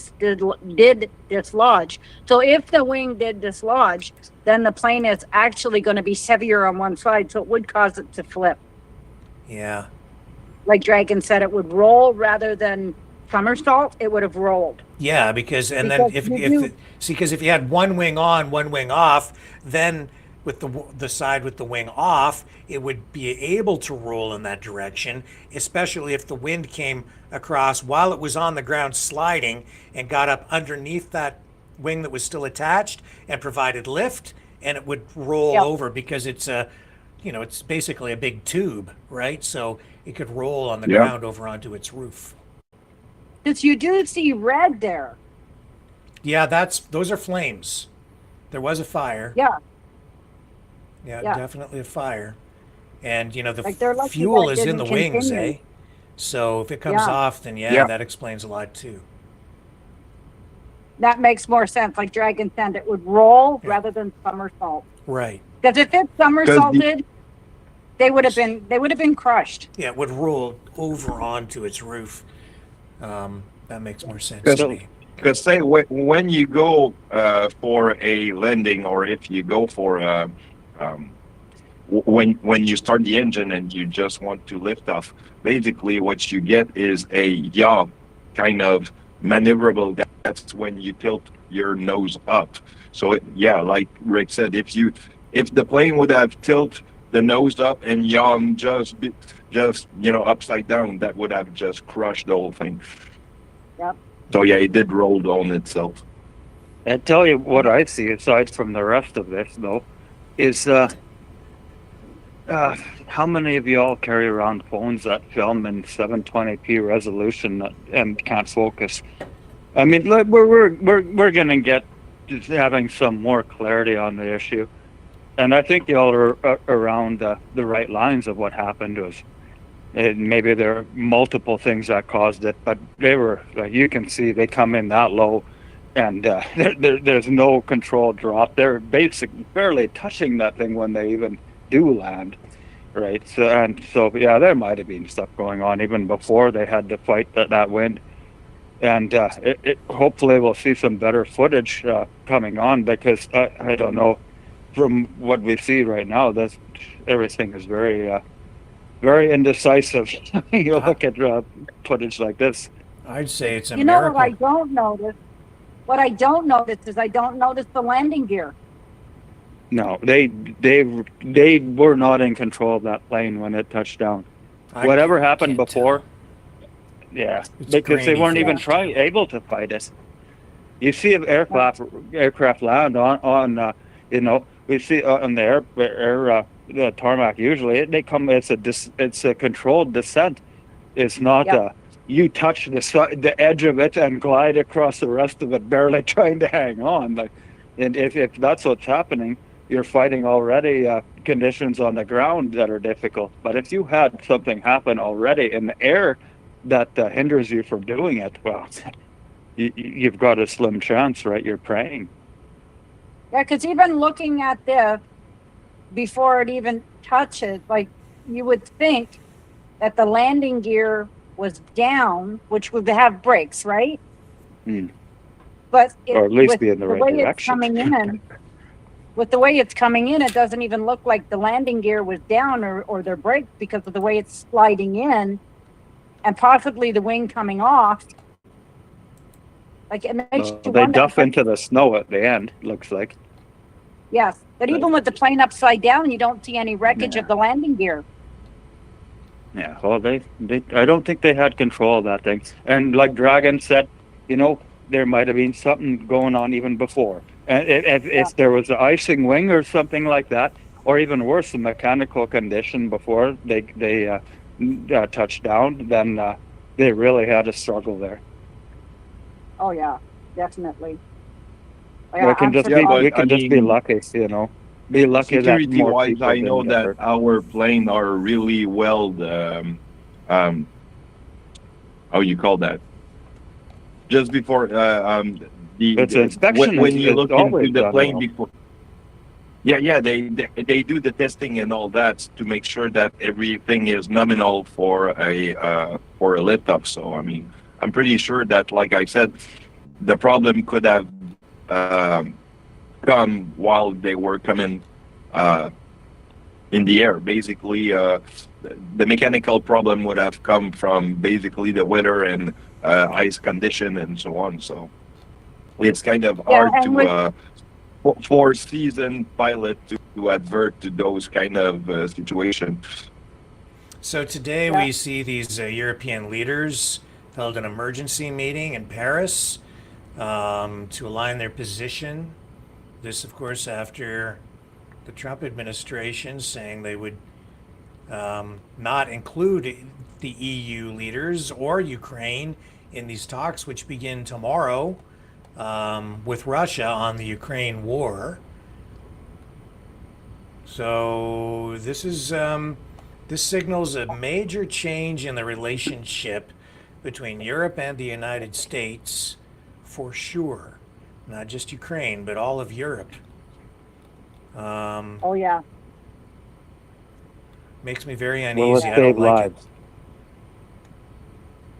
dislodge. So if the wing did dislodge, then the plane is actually going to be heavier on one side, so it would cause it to flip. Yeah. Like Dragon said, it would roll rather than somersault. It would have rolled. Yeah, because then Because because if you had one wing on, one wing off, then with the side with the wing off, it would be able to roll in that direction, especially if the wind came across while it was on the ground sliding and got up underneath that wing that was still attached and provided lift, and it would roll over because it's it's basically a big tube, right? So it could roll on the ground over onto its roof. Because you do see red there. Yeah, those are flames. There was a fire. Yeah. Yeah, Yeah. definitely a fire. And, you know, the Like, they're lucky fuel that is in didn't the wings, continue. eh? So if it comes Yeah. off, then Yeah. that explains a lot too. That makes more sense. Like Dragon said, it would roll rather than somersault. Right. Because if it somersaulted, they would have been crushed. Yeah, it would roll over onto its roof. That makes more sense to me. Because say when you go for a landing, or if you go for when you start the engine and you just want to lift off, basically what you get is a yaw kind of maneuverable. That's when you tilt your nose up. So like Rick said, if the plane would have tilt the nose up and yaw just upside down, that would have just crushed the whole thing. Yep. So yeah, it did roll on itself. I tell you what I see aside from the rest of this, though, is how many of y'all carry around phones that film in 720p resolution and can't focus? I mean, we're gonna get just having some more clarity on the issue, and I think y'all are around the right lines of what happened was. Maybe there are multiple things that caused it, but they were, you can see, they come in that low, and there's no controlled drop. They're basically barely touching that thing when they even do land, right? So yeah, there might have been stuff going on even before they had to fight that wind, and hopefully we'll see some better footage coming on, because I don't know, from what we see right now, everything is very indecisive. You look at footage like this. I'd say it's a You know miracle. what I don't notice? What I don't notice is I don't notice the landing gear. No, they were not in control of that plane when it touched down. Whatever happened before, It's because they grainy weren't even footage. able to fight it. You see an aircraft land on we see on the the tarmac, usually it's a controlled descent. It's not you touch the edge of it and glide across the rest of it, barely trying to hang on. And if that's what's happening, you're fighting already conditions on the ground that are difficult. But if you had something happen already in the air that hinders you from doing it, well, you've got a slim chance, right? You're praying. Yeah, because even looking at this before it even touches, like, you would think that the landing gear was down, which would have brakes, right? But Or at least with be in the right way it's direction. coming in, with the way it's coming in, it doesn't even look like the landing gear was down or their brakes, because of the way it's sliding in, and possibly the wing coming off. Like, it makes you They wonder. duff into the snow at the end, looks like. Yes, but even with the plane upside down, you don't see any wreckage of the landing gear. Yeah, well, I don't think they had control of that thing. And like Dragon said, there might have been something going on even before. And if there was an icing wing or something like that, or even worse, a mechanical condition before they touched down, then they really had a struggle there. Oh yeah, definitely. We can just be lucky, Be lucky that more Security-wise, people I know didn't get that hurt. our plane are really well, how you call that? Just before It's an inspection. when you It's look always into the done plane well. before. Yeah, they do the testing and all that to make sure that everything is nominal for a lift off. So I mean, I'm pretty sure that, like I said, the problem could have come while they were coming in the air. Basically, the mechanical problem would have come from basically the weather and ice condition and so on. So it's kind of hard to for seasoned pilot to advert to those kind of situations. So today we see these European leaders held an emergency meeting in Paris to align their position. This, of course, after the Trump administration saying they would not include the EU leaders or Ukraine in these talks, which begin tomorrow with Russia on the Ukraine war. So this signals a major change in the relationship between Europe and the United States, for sure. Not just Ukraine, but all of Europe. Oh yeah. Makes me very Will it uneasy. I save don't like it. lives?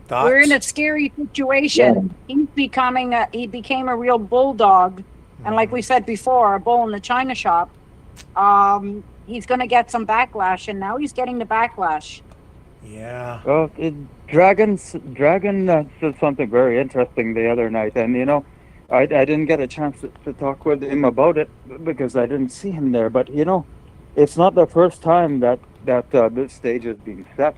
Thoughts? We're in a scary situation. He became a real bulldog, and like we said before, a bull in the china shop. He's going to get some backlash, and now he's getting the backlash. Yeah. Well, Dragon said something very interesting the other night, and I didn't get a chance to talk with him about it because I didn't see him there. But it's not the first time that this stage has been set,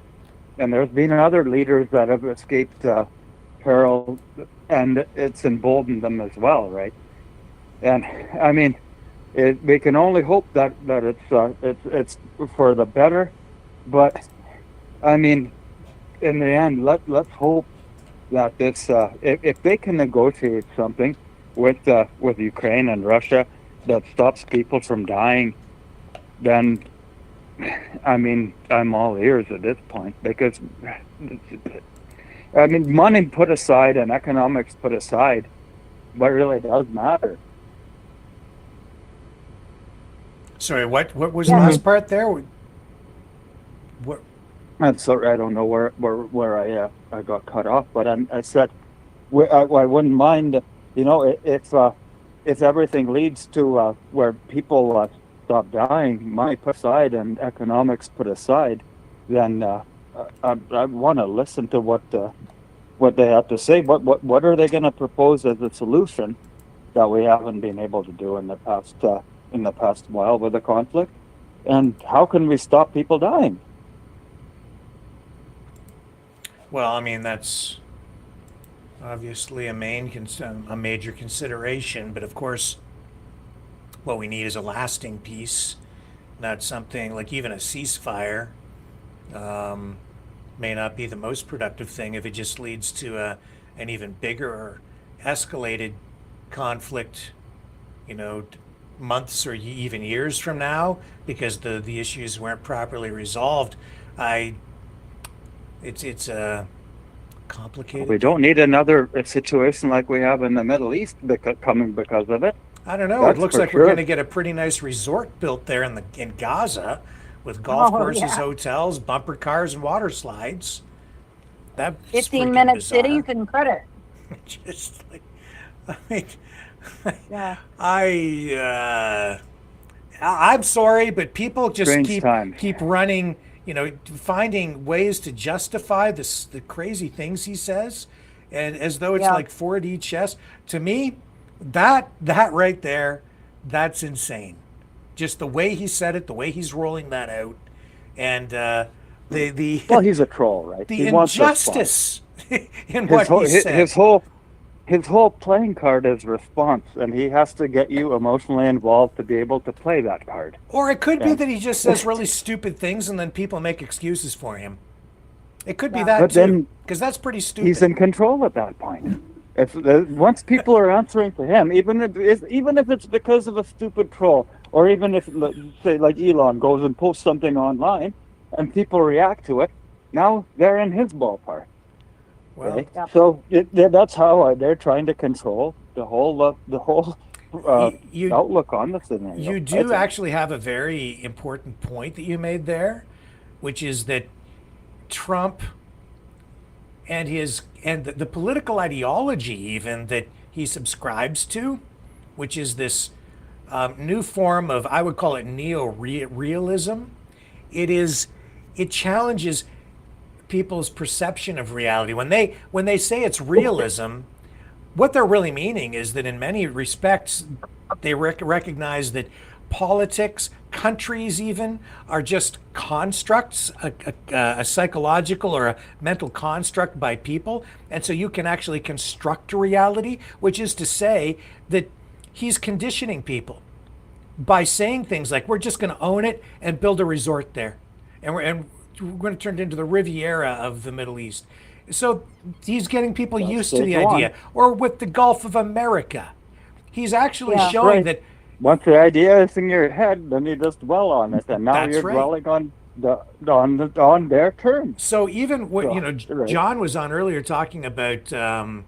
and there's been other leaders that have escaped peril, and it's emboldened them as well, right? And I mean, we can only hope that it's for the better, but I mean, in the end, let's hope that this if they can negotiate something with Ukraine and Russia that stops people from dying, then I mean, I'm all ears at this point, because I mean, money put aside and economics put aside, what really does matter. Sorry, what was the last part there? What? I'm sorry, I don't know where I got cut off, but I said I wouldn't mind, if everything leads to where people stop dying, money put aside and economics put aside, then I want to listen to what they have to say. What are they going to propose as a solution that we haven't been able to do in the past while with the conflict, and how can we stop people dying? Well, I mean, that's obviously a major consideration, but of course, what we need is a lasting peace, not something like even a ceasefire. May not be the most productive thing if it just leads to an even bigger or escalated conflict, months or even years from now, because the issues weren't properly resolved. It's a complicated. We don't need another situation like we have in the Middle East coming because of it. I don't know. It looks like we're going to get a pretty nice resort built there in Gaza, with golf courses, hotels, bumper cars, and water slides. That's 15-minute cities and credit. Just like, I mean, yeah. I'm sorry, but people just Strange keep running, finding ways to justify the crazy things he says, and as though it's like 4D chess. To me, that right there, that's insane. Just the way he said it, the way he's rolling that out, and well, he's a troll, right? The injustice in what he said. His whole playing card is response, and he has to get you emotionally involved to be able to play that card. Or it could be that he just says really stupid things, and then people make excuses for him. It could be that too, because that's pretty stupid. He's in control at that point. Once people are answering to him, even if it's because of a stupid troll, or even if, say, like Elon goes and posts something online, and people react to it, now they're in his ballpark. Well, okay? So that's how they're trying to control the whole outlook on the scenario. You do actually have a very important point that you made there, which is that Trump and the political ideology even that he subscribes to, which is this new form of, I would call it neo-realism. It challenges people's perception of reality. When they say it's realism, what they're really meaning is that in many respects, they recognize that politics, countries even, are just constructs, a psychological or a mental construct by people. And so you can actually construct a reality, which is to say that he's conditioning people by saying things like, we're just going to own it and build a resort there. And we're going to turn it into the Riviera of the Middle East. So he's getting people used to the idea. Or with the Gulf of America. He's actually showing that once the idea is in your head, then you just dwell on it, and now That's you're right. dwelling on their terms. So even what Right. John was on earlier talking about General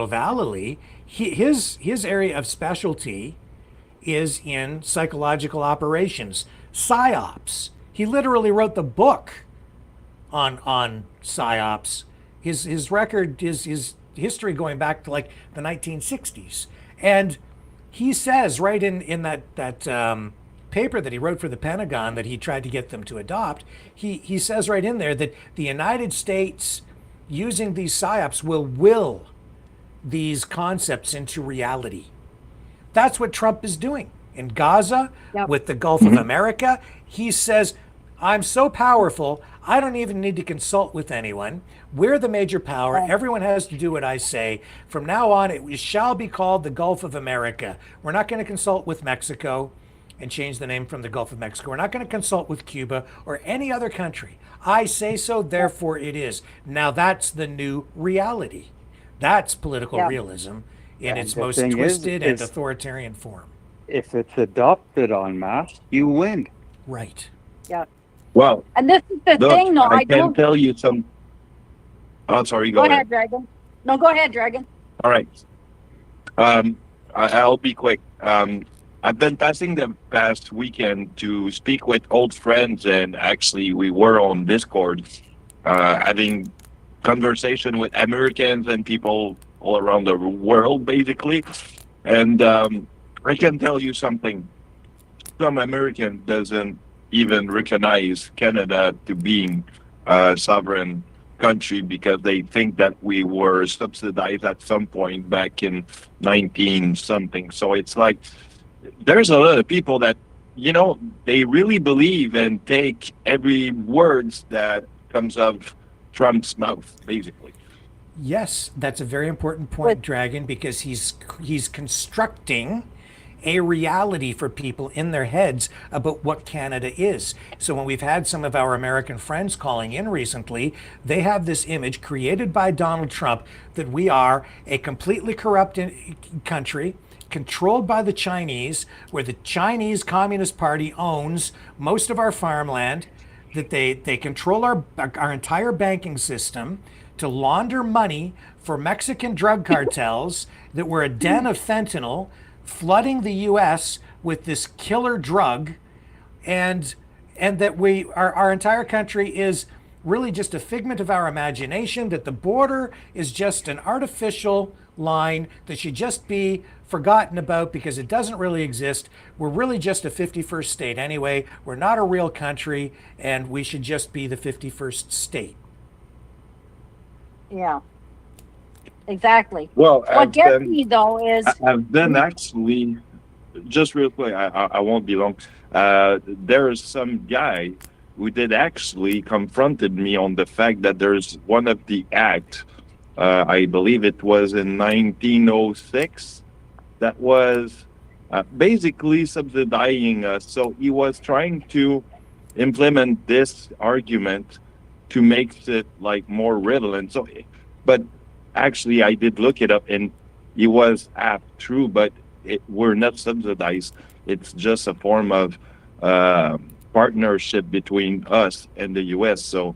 Vallely, his area of specialty is in psychological operations, psyops. He literally wrote the book on psyops. His record, his history going back to like the 1960s, and he says right in that paper that he wrote for the Pentagon that he tried to get them to adopt, he says right in there that the United States, using these psyops, will these concepts into reality. That's what Trump is doing in Gaza, with the Gulf of America. He says, I'm so powerful, I don't even need to consult with anyone. We're the major power. Everyone has to do what I say. From now on, it shall be called the Gulf of America. We're not going to consult with Mexico and change the name from the Gulf of Mexico. We're not going to consult with Cuba or any other country. I say so, therefore it is. Now that's the new reality. That's political realism in its most twisted and authoritarian form. If it's adopted en masse, you win. Right. Yeah. Well, and this is the thing, though. I can tell you some. Oh, sorry. Go ahead, Dragon. No, go ahead, Dragon. All right. I'll be quick. I've been passing the past weekend to speak with old friends, and actually we were on Discord having conversation with Americans and people all around the world, basically. And I can tell you something. Some American doesn't even recognize Canada to being a sovereign country because they think that we were subsidized at some point back in 19 something. So it's like there's a lot of people that, they really believe and take every words that comes out of Trump's mouth, basically. Yes, that's a very important point, Dragon, because he's constructing a reality for people in their heads about what Canada is. So when we've had some of our American friends calling in recently, they have this image created by Donald Trump that we are a completely corrupt country controlled by the Chinese, where the Chinese Communist Party owns most of our farmland, that they control our entire banking system to launder money for Mexican drug cartels, that we're a den of fentanyl, flooding the U.S. with this killer drug, and that our entire country is really just a figment of our imagination, that the border is just an artificial line that should just be forgotten about because it doesn't really exist. We're really just a 51st state anyway. We're not a real country, and we should just be the 51st state. Yeah. Exactly. Well, what gets me though is I've been actually, just real quick, I won't be long. There is some guy who did actually confronted me on the fact that there's one of the act, I believe it was in 1906, that was basically subsidizing us. So he was trying to implement this argument to make it like more relevant. So, but actually, I did look it up, and it was half true, but we're not subsidized. It's just a form of partnership between us and the U.S. So,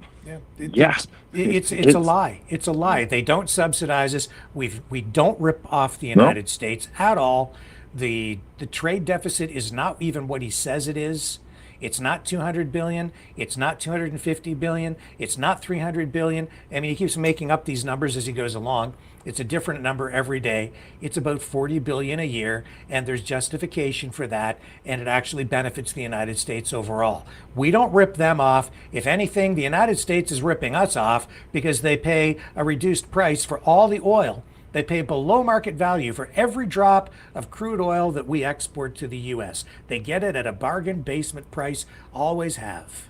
it's a lie. It's a lie. They don't subsidize us. We don't rip off the United States at all. The trade deficit is not even what he says it is. It's not 200 billion. It's not 250 billion. It's not 300 billion. I mean, he keeps making up these numbers as he goes along. It's a different number every day. It's about 40 billion a year, and there's justification for that, and it actually benefits the United States overall. We don't rip them off. If anything, the United States is ripping us off because they pay a reduced price for all the oil. They pay below market value for every drop of crude oil that we export to the U.S. They get it at a bargain basement price, always have.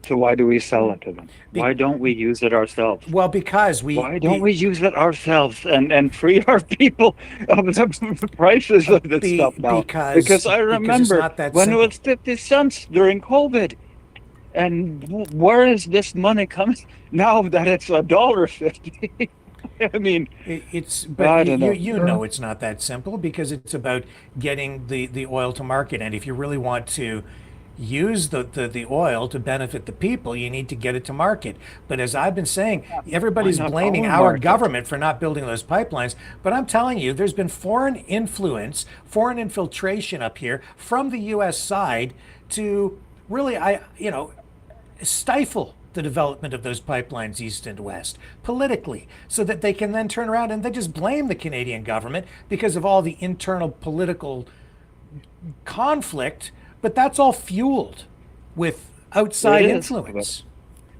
So why do we sell it to them? Why don't we use it ourselves? Well, because Why don't we use it ourselves and free our people of the prices of this stuff now? Because I remember when it was 50 cents during COVID. And where is this money coming now that it's $1.50? I mean, It's I but don't know. you know it's not that simple because it's about getting the oil to market. And if you really want to use the oil to benefit the people, you need to get it to market. But as I've been saying, everybody's not blaming our our market? government for not building those pipelines. But I'm telling you, there's been foreign influence, foreign infiltration up here from the US side to really stifle the development of those pipelines east and west politically, so that they can then turn around and they just blame the Canadian government because of all the internal political conflict. But that's all fueled with outside It is, influence.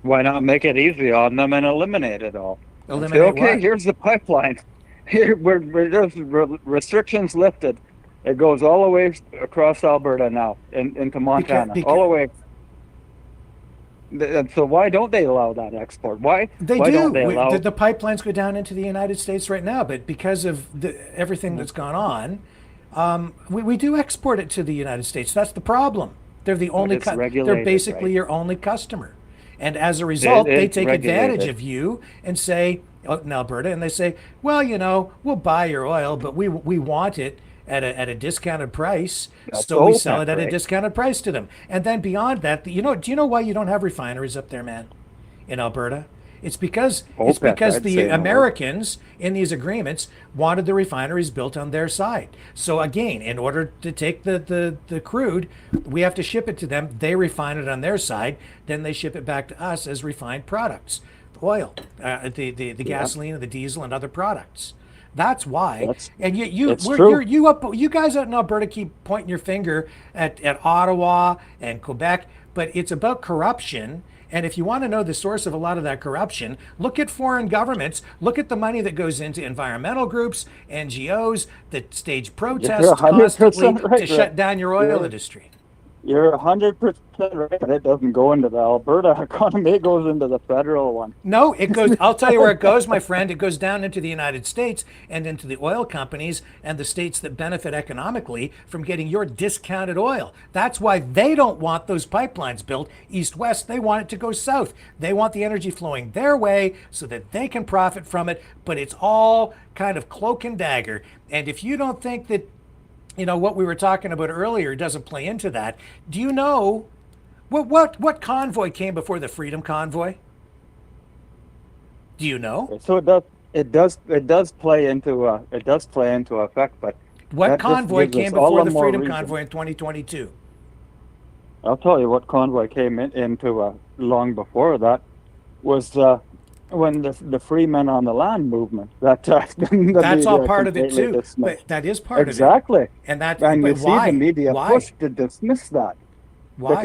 Why not make it easy on them and eliminate it all? And say, Eliminate okay, what? here's the pipeline. Here, we're just restrictions lifted. It goes all the way across Alberta now, into Montana, all the way. And so why don't they allow that export? Why They do. don't they allow? The pipelines go down into the United States right now, but because of everything that's gone on, we do export it to the United States. That's the problem. They're the only. it's They're regulated, basically right? your only customer, and as a result, they It's take advantage regulated. of you and say, in Alberta, and they say, well, we'll buy your oil, but we want it at a discounted price, That's so we OPEC, sell it at a right? discounted price to them. And then beyond that, do you know why you don't have refineries up there, man, in Alberta? It's because OPEC, I'd the say no. Americans in these agreements wanted the refineries built on their side. So again, in order to take the crude, we have to ship it to them. They refine it on their side, then they ship it back to us as refined products, oil, the gasoline, and the diesel, and other products. That's why. And you guys out in Alberta keep pointing your finger at Ottawa and Quebec, but it's about corruption. And if you want to know the source of a lot of that corruption, look at foreign governments, look at the money that goes into environmental groups, NGOs that stage protests You're 100% constantly right, to shut down your oil industry. You're 100% right, but it doesn't go into the Alberta economy. It goes into the federal one. No, it goes, I'll tell you where it goes, my friend. It goes down into the United States and into the oil companies and the states that benefit economically from getting your discounted oil. That's why they don't want those pipelines built east-west. They want it to go south. They want the energy flowing their way so that they can profit from it, but it's all kind of cloak and dagger. And if you don't think that what we were talking about earlier doesn't play into that, do you know what convoy came before the Freedom Convoy? Do you know? So it does play into effect, but what convoy came before the Freedom Convoy in 2022? I'll tell you what convoy came into long before that was when the free men on the land movement. That's all part of it too. But that is part of it. Exactly. And you see why? the media Why? push to dismiss that. Why?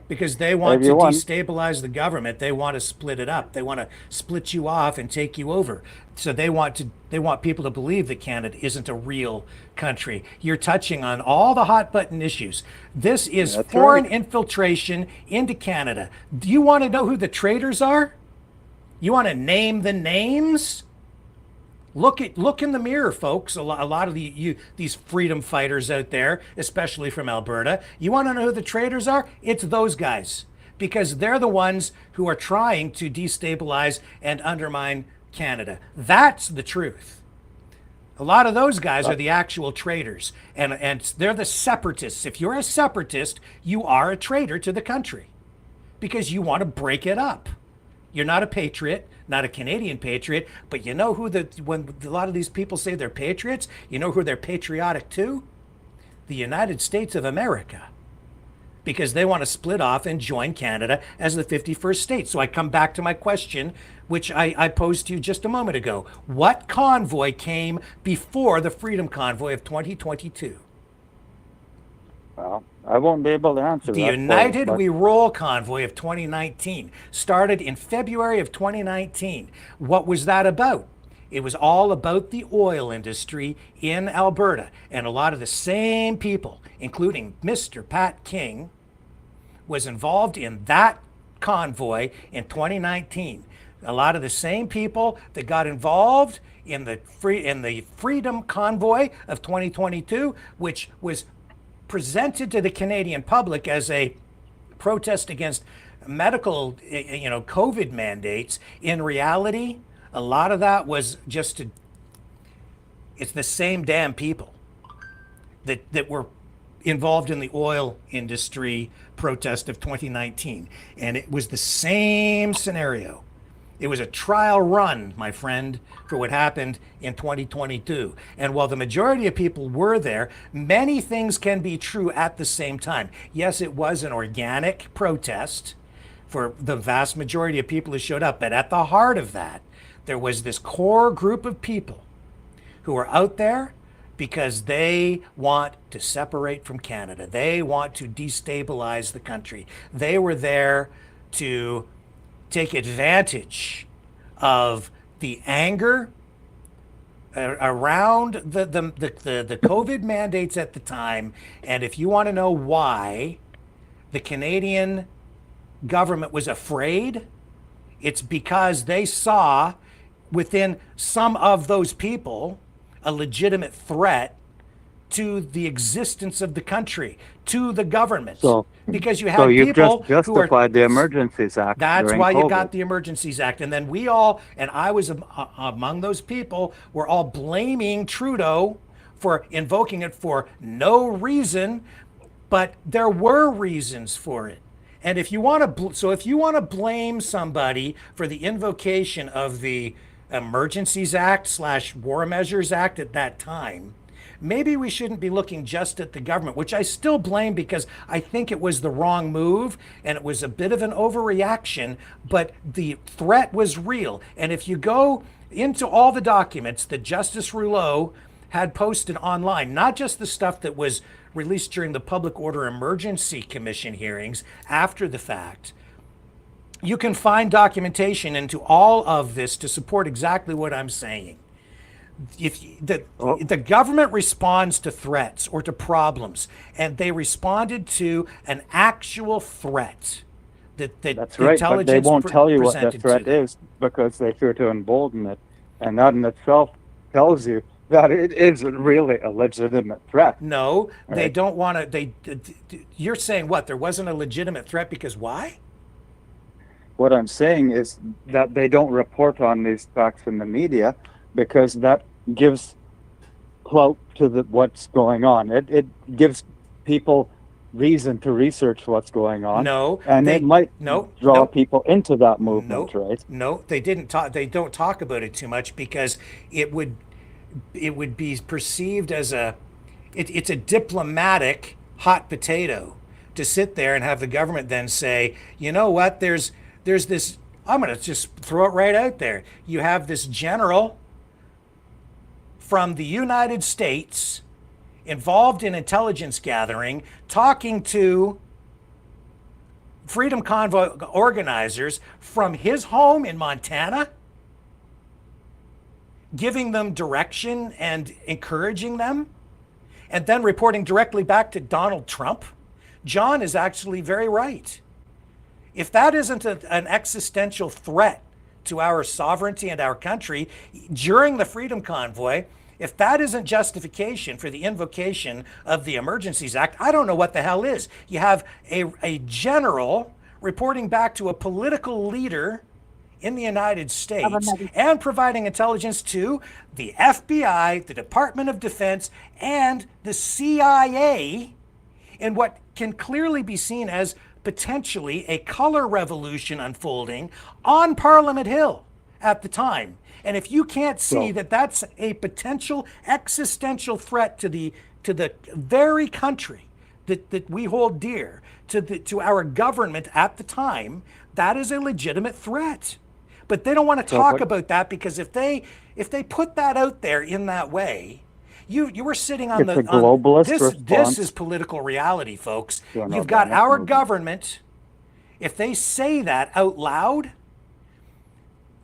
Because they want to destabilize the government. They want to split it up. They want to split you off and take you over. So they want people to believe that Canada isn't a real country. You're touching on all the hot button issues. This is foreign infiltration into Canada. Do you want to know who the traitors are? You want to name the names? Look in the mirror, folks. A lot of these freedom fighters out there, especially from Alberta. You want to know who the traitors are? It's those guys, because they're the ones who are trying to destabilize and undermine Canada. That's the truth. A lot of those guys are the actual traitors, and they're the separatists. If you're a separatist, you are a traitor to the country, because you want to break it up. You're not a patriot, not a Canadian patriot, but you know when a lot of these people say they're patriots, you know who they're patriotic to? The United States of America. Because they want to split off and join Canada as the 51st state. So I come back to my question, which I posed to you just a moment ago. What convoy came before the Freedom Convoy of 2022? Well, I won't be able to answer that. The United We Roll Convoy of 2019 started in February of 2019. What was that about? It was all about the oil industry in Alberta. And a lot of the same people, including Mr. Pat King, was involved in that convoy in 2019. A lot of the same people that got involved in the Freedom Convoy of 2022, which was presented to the Canadian public as a protest against medical, COVID mandates, in reality, a lot of that was it's the same damn people that were involved in the oil industry protest of 2019. And it was the same scenario. It was a trial run, my friend, for what happened in 2022. And while the majority of people were there, many things can be true at the same time. Yes, it was an organic protest for the vast majority of people who showed up. But at the heart of that, there was this core group of people who are out there because they want to separate from Canada. They want to destabilize the country. They were there to take advantage of the anger around the COVID mandates at the time. And if you want to know why the Canadian government was afraid, it's because they saw within some of those people a legitimate threat to the existence of the country, to the government. Because you had you've people just who are, justified the Emergencies Act. that's during why COVID. you got the Emergencies Act. And then we all, and I was among those people, were all blaming Trudeau for invoking it for no reason, but there were reasons for it. And if you want to, blame somebody for the invocation of the Emergencies Act / War Measures Act at that time, maybe we shouldn't be looking just at the government, which I still blame because I think it was the wrong move and it was a bit of an overreaction, but the threat was real. And if you go into all the documents that Justice Rouleau had posted online, not just the stuff that was released during the Public Order Emergency Commission hearings after the fact, you can find documentation into all of this to support exactly what I'm saying. If the government responds to threats or to problems, and they responded to an actual threat That's right, but they won't tell you what the threat is because they fear to embolden it. And that in itself tells you that it is really a legitimate threat. No, right? They don't want to. You're saying what? There wasn't a legitimate threat because why? What I'm saying is that they don't report on these facts in the media because that gives clout to what's going on. It gives people reason to research what's going on. And it might draw people into that movement, right? No, they didn't talk. They don't talk about it too much because it would be perceived as it's a diplomatic hot potato to sit there and have the government then say, you know what, there's this, I'm going to just throw it right out there. You have this general from the United States involved in intelligence gathering, talking to Freedom Convoy organizers from his home in Montana, giving them direction and encouraging them, and then reporting directly back to Donald Trump. John is actually very right. If that isn't an existential threat to our sovereignty and our country during the Freedom Convoy, if that isn't justification for the invocation of the Emergencies Act, I don't know what the hell is. You have a general reporting back to a political leader in the United States and providing intelligence to the FBI, the Department of Defense, and the CIA in what can clearly be seen as potentially a color revolution unfolding on Parliament Hill at the time. And if you can't see that that's a potential existential threat to the very country that we hold dear, to our government at the time, that is a legitimate threat. But they don't want to talk about that because if they put that out there in that way, you were sitting on the globalist response. This is political reality, folks. You've got our government. If they say that out loud,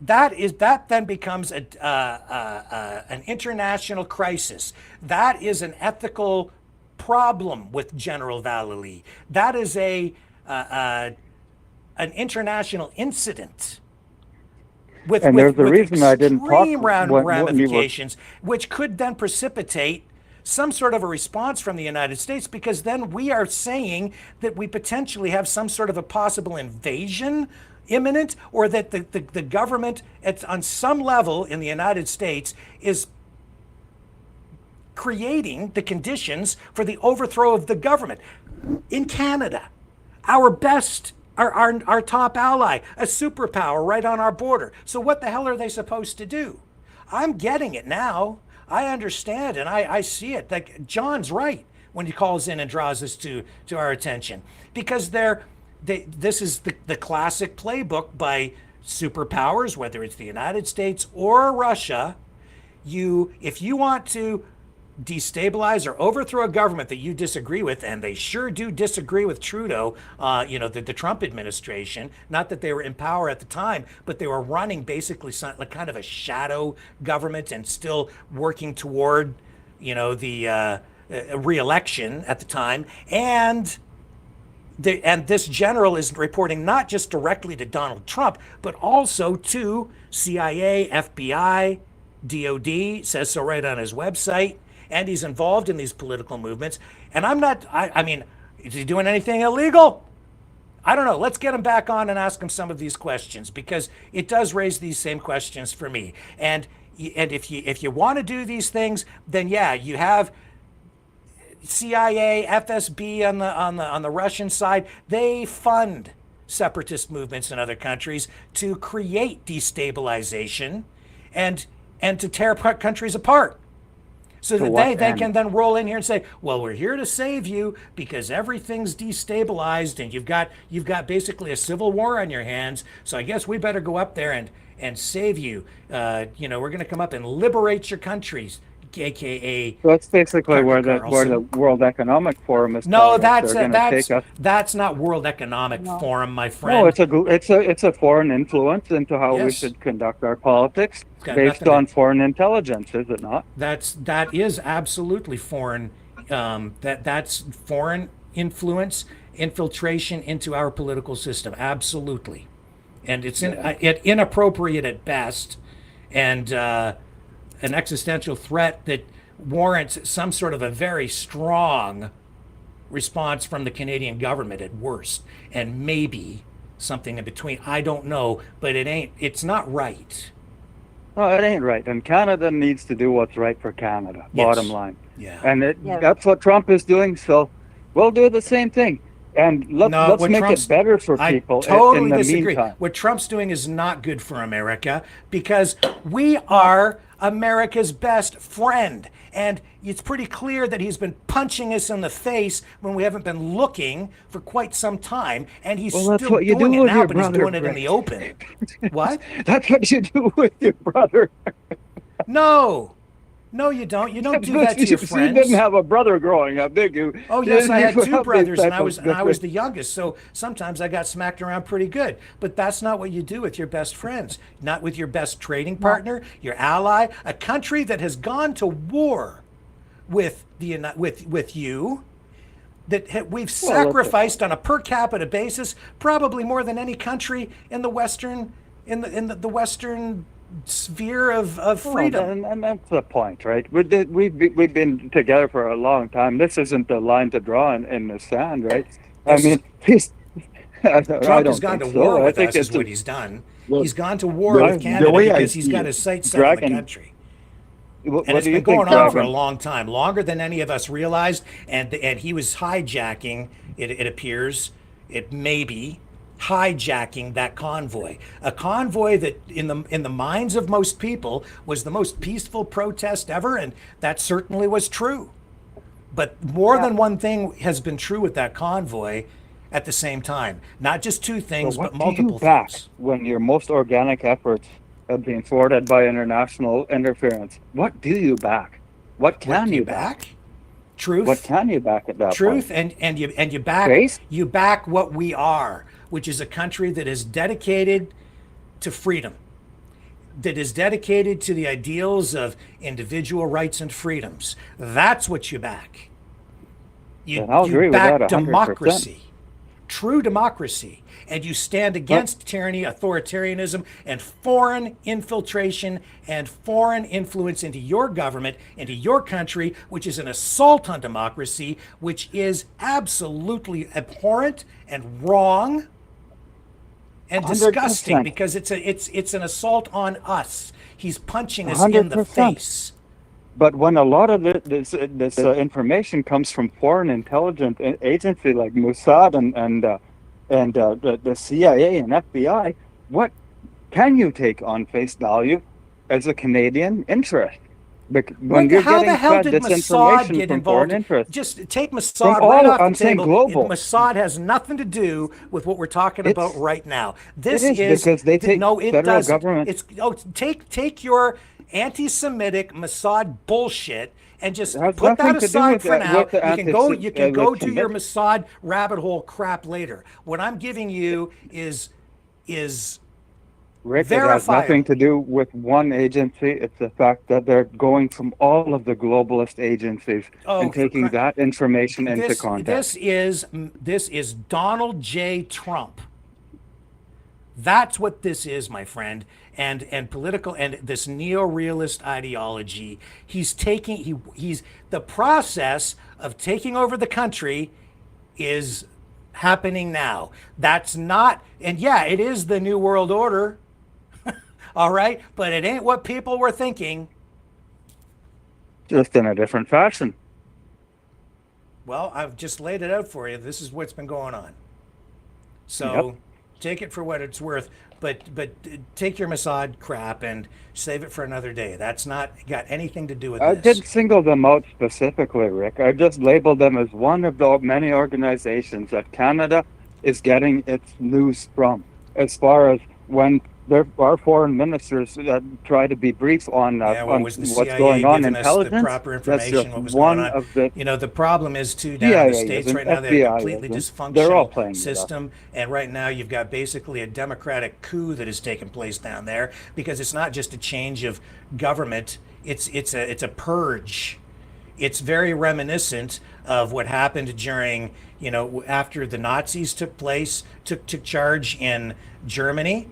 that then becomes an international crisis. That is an ethical problem with General Vallely. That is an international incident. There's a reason I didn't talk ramifications, which could then precipitate some sort of a response from the United States, because then we are saying that we potentially have some sort of a possible invasion imminent, or that the government on some level in the United States is creating the conditions for the overthrow of the government. In Canada, our best, our top ally, a superpower right on our border. So what the hell are they supposed to do? I'm getting it now. I understand, and I see it. Like, John's right when he calls in and draws this to our attention, because this is the classic playbook by superpowers, whether it's the United States or Russia. If you want to destabilize or overthrow a government that you disagree with, and they sure do disagree with Trudeau, the Trump administration, not that they were in power at the time, but they were running basically like kind of a shadow government and still working toward, the re-election at the time. And this general is reporting not just directly to Donald Trump, but also to CIA, FBI, DOD, says so right on his website. And he's involved in these political movements. And I mean, is he doing anything illegal? I don't know. Let's get him back on and ask him some of these questions, because it does raise these same questions for me. And if you want to do these things, then yeah, you have CIA, FSB on the Russian side. They fund separatist movements in other countries to create destabilization and to tear countries apart. So that they can then roll in here and say, well, we're here to save you because everything's destabilized and you've got basically a civil war on your hands. So I guess we better go up there and save you. We're going to come up and liberate your countries, aka. So that's basically where the World Economic Forum is. No, that's not World Economic Forum, my friend. No, it's a foreign influence into how we should conduct our politics based on foreign intelligence, is it not? That is absolutely foreign. That's foreign influence, infiltration into our political system, absolutely, and it's inappropriate at best, and an existential threat that warrants some sort of a very strong response from the Canadian government at worst, and maybe something in between. I don't know, but it's not right. No, it ain't right. And Canada needs to do what's right for Canada, bottom line. Yeah. And that's what Trump is doing, so we'll do the same thing. And let's make it better for people in the meantime. What Trump's doing is not good for America, because we are America's best friend. And it's pretty clear that he's been punching us in the face when we haven't been looking for quite some time. And he's still doing it now, but he's doing it in the open. What? That's what you do with your brother. No, you don't. You don't do that to your friends. You didn't have a brother growing up, did you? Oh yes, I had two brothers, and I was the youngest. So sometimes I got smacked around pretty good. But that's not what you do with your best friends. Not with your best trading partner, your ally, a country that has gone to war with you. That we've sacrificed on a per capita basis, probably more than any country in the Western the Western sphere of freedom. And that's the point, right? We've been together for a long time. This isn't the line to draw in the sand, right? I mean, Trump has gone to war with us, is what he's done. He's gone to war with Canada because he's got his sights set on the country. And it's been going on for a long time, longer than any of us realized. And he was hijacking, it appears, it may be, hijacking that convoy, a convoy that in the minds of most people was the most peaceful protest ever, and that certainly was true. But more than one thing has been true with that convoy at the same time. Not just two things, but multiple things. When your most organic efforts have been thwarted by international interference, what do you back? What can you back? Truth. What can you back at that truth, point? and you back Grace? You back what we are, which is a country that is dedicated to freedom, that is dedicated to the ideals of individual rights and freedoms. That's what you back. You back democracy, true democracy. and you stand against tyranny, authoritarianism, and foreign infiltration and foreign influence into your government, into your country, which is an assault on democracy, which is absolutely abhorrent and wrong and disgusting 100%. because it's an assault on us. He's punching us in the 100%. face. But when a lot of this information comes from foreign intelligence agency like Mossad and the CIA and FBI, what can you take on face value as a Canadian interest? When you're How getting the hell fed did this Mossad information get from foreign involved? interests, Just take From Mossad all- right off I'm the saying table. global. Mossad has nothing to do with what we're talking about right now. This it is because they take no, it federal doesn't. government- It's take your anti-Semitic Mossad bullshit and just It has put that nothing to do aside with for the- now. with the You can go do your anti-Semitic. Mossad rabbit hole crap later. What I'm giving you is Rick, it has verifiable. nothing to do with one agency. It's the fact that they're going from all of the globalist agencies and taking that information into context. This is Donald J. Trump. That's what this is, my friend, and political and this neo-realist ideology. He's the process of taking over the country is happening now. That's not, and yeah, it is the New World Order. All right, but it ain't what people were thinking. Just in a different fashion. Well, I've just laid it out for you. This is what's been going on. So take it for what it's worth, but take your Mossad crap and save it for another day. That's not got anything to do with I this. didn't single them out specifically, Rick. I just labeled them as one of the many organizations that Canada is getting its news from, as far as when there are foreign ministers that try to be brief on, on was the what's CIA going on in giving us the intelligence. proper That's information, just what was one going on. of the You know, the problem is too down in the CIA States isn't, right now, they have a FBI completely isn't. They're all playing dysfunctional it up. system. And right now you've got basically a democratic coup that has taken place down there, because it's not just a change of government, it's a purge. It's very reminiscent of what happened during, you know, after the Nazis took charge in Germany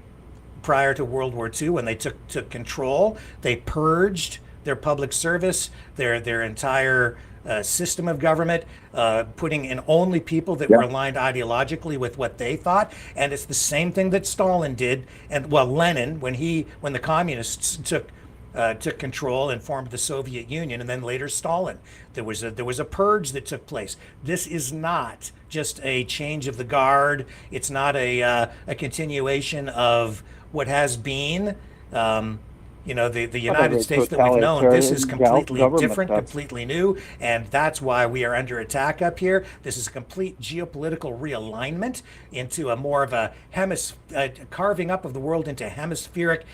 prior to World War II, when they took control. They purged their public service, their entire system of government, putting in only people that were aligned ideologically with what they thought. And it's the same thing that Stalin did, and well, Lenin, when the communists took control and formed the Soviet Union, and then later Stalin. There was a purge that took place. This is not just a change of the guard. It's not a continuation of what has been. You know, the United States that we've known. This is completely different, completely new, and that's why we are under attack up here. This is a complete geopolitical realignment into a more of a carving up of the world into hemispheric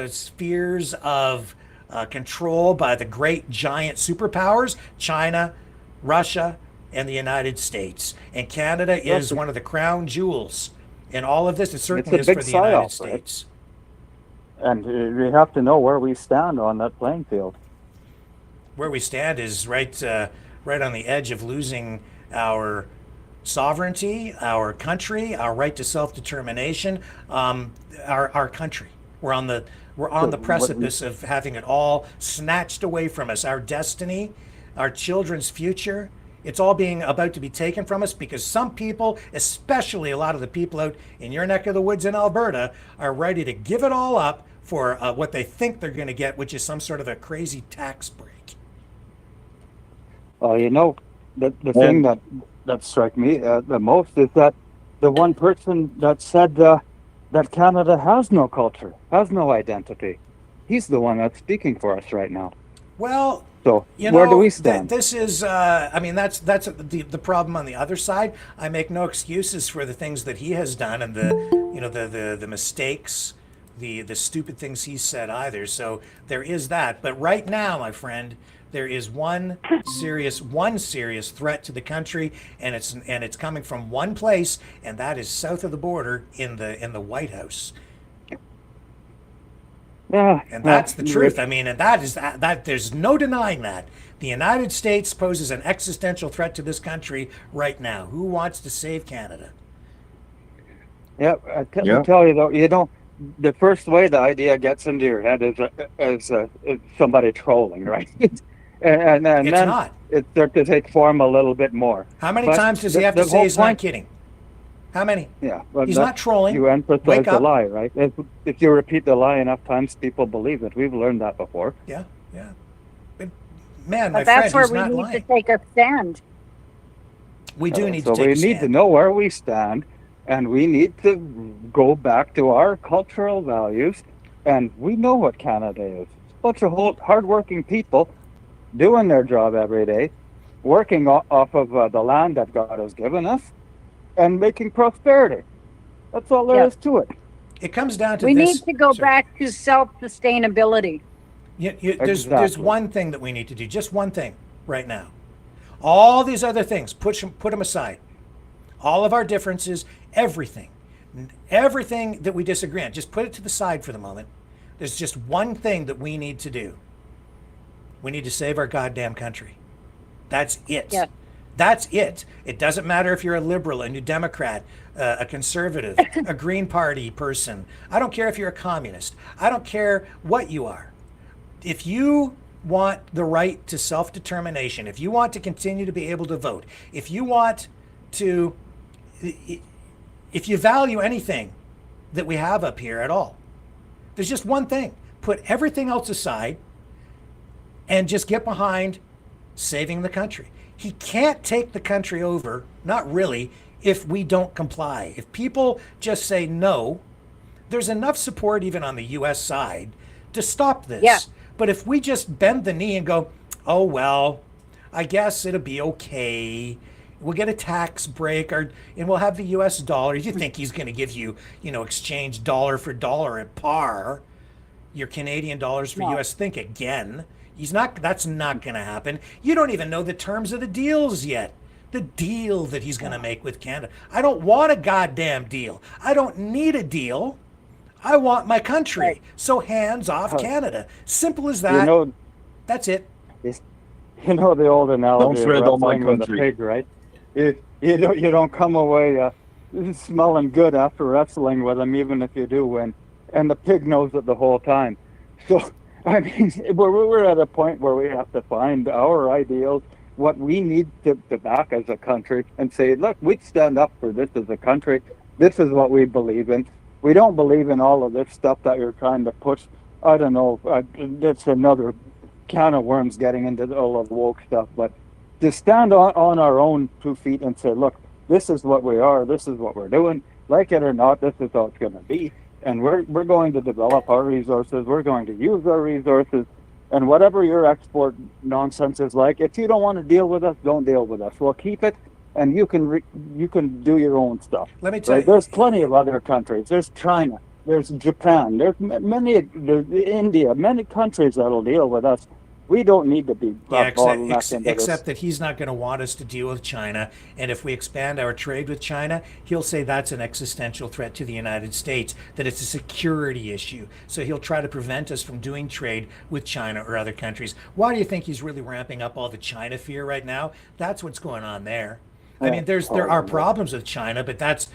spheres of control by the great giant superpowers, China, Russia, and the United States. And Canada is one of the crown jewels in all of this. It certainly is for the United States. And we have to know where we stand on that playing field. Where we stand is right on the edge of losing our sovereignty, our country, our right to self-determination, our country. We're on the precipice of having it all snatched away from us. Our destiny, our children's future, it's all about to be taken from us, because some people, especially a lot of the people out in your neck of the woods in Alberta, are ready to give it all up for what they think they're going to get, which is some sort of a crazy tax break. You know, the thing that struck me the most is that the one person that said that Canada has no culture, has no identity, he's the one that's speaking for us right now. Well, so you where know, do we stand? This is, I mean, that's the problem on the other side. I make no excuses for the things that he has done and the mistakes, the stupid things he said either. So there is that. But right now, my friend, there is one serious threat to the country, and it's coming from one place, and that is south of the border in the White House. Yeah, and that's the truth. I mean, and that there's no denying that. The United States poses an existential threat to this country right now. Who wants to save Canada? Yeah, I tell you though, the first way the idea gets into your head is somebody trolling, right? and It's then not. it starts to take form a little bit more. How many times does he have to say he's not kidding? How many? Yeah, he's not trolling. You emphasize Wake the up. lie, right? If you repeat the lie enough times, people believe it. We've learned that before. Yeah. Man, my But that's friend, where he's we not need lying. to take a stand. We do need so to take we a stand. need to know where we stand, and we need to go back to our cultural values. And we know what Canada is. It's a bunch of hardworking people doing their job every day, working off of the land that God has given us, and making prosperity. That's all there is to it. It comes down to We this. need to go back to self-sustainability. There's one thing that we need to do, just one thing right now. All these other things, put them aside. All of our differences, everything that we disagree on, just put it to the side for the moment. There's just one thing that we need to do. We need to save our goddamn country. That's it. Yeah. That's it. It doesn't matter if you're a liberal, a New Democrat, a conservative, a Green Party person. I don't care if you're a communist. I don't care what you are. If you want the right to self-determination, if you want to continue to be able to vote, if you value anything that we have up here at all, there's just one thing. Put everything else aside and just get behind saving the country. He can't take the country over, not really, if we don't comply. If people just say no, there's enough support even on the U.S. side to stop this. Yeah. But if we just bend the knee and go, oh, well, I guess it'll be okay. We'll get a tax break and we'll have the U.S. dollar. You think he's going to give you, exchange dollar for dollar at par, your Canadian dollars for U.S. Think again. That's not going to happen. You don't even know the terms of the deals yet. The deal that he's going to make with Canada. I don't want a goddamn deal. I don't need a deal. I want my country. Right. So hands off Canada. Simple as that. That's it. You know the old analogy of wrestling with a pig, right? You don't come away smelling good after wrestling with him, even if you do win. And the pig knows it the whole time. So, I mean, we're at a point where we have to find our ideals, what we need to back as a country, and say, look, we stand up for this as a country. This is what we believe in. We don't believe in all of this stuff that you're trying to push. I don't know. That's another can of worms getting into all of the woke stuff. But to stand on our own 2 feet and say, look, this is what we are. This is what we're doing. Like it or not, this is how it's going to be. And we're going to develop our resources. We're going to use our resources. And whatever your export nonsense is like, if you don't want to deal with us, don't deal with us. We'll keep it. And you can do your own stuff. Let me tell you. There's plenty of other countries. There's China. There's Japan. There's India. Many countries that'll deal with us. We don't need to be except that he's not going to want us to deal with China. And if we expand our trade with China, he'll say that's an existential threat to the United States, that it's a security issue. So he'll try to prevent us from doing trade with China or other countries. Why do you think he's really ramping up all the China fear right now? That's what's going on there. I mean, there are problems with China, but that's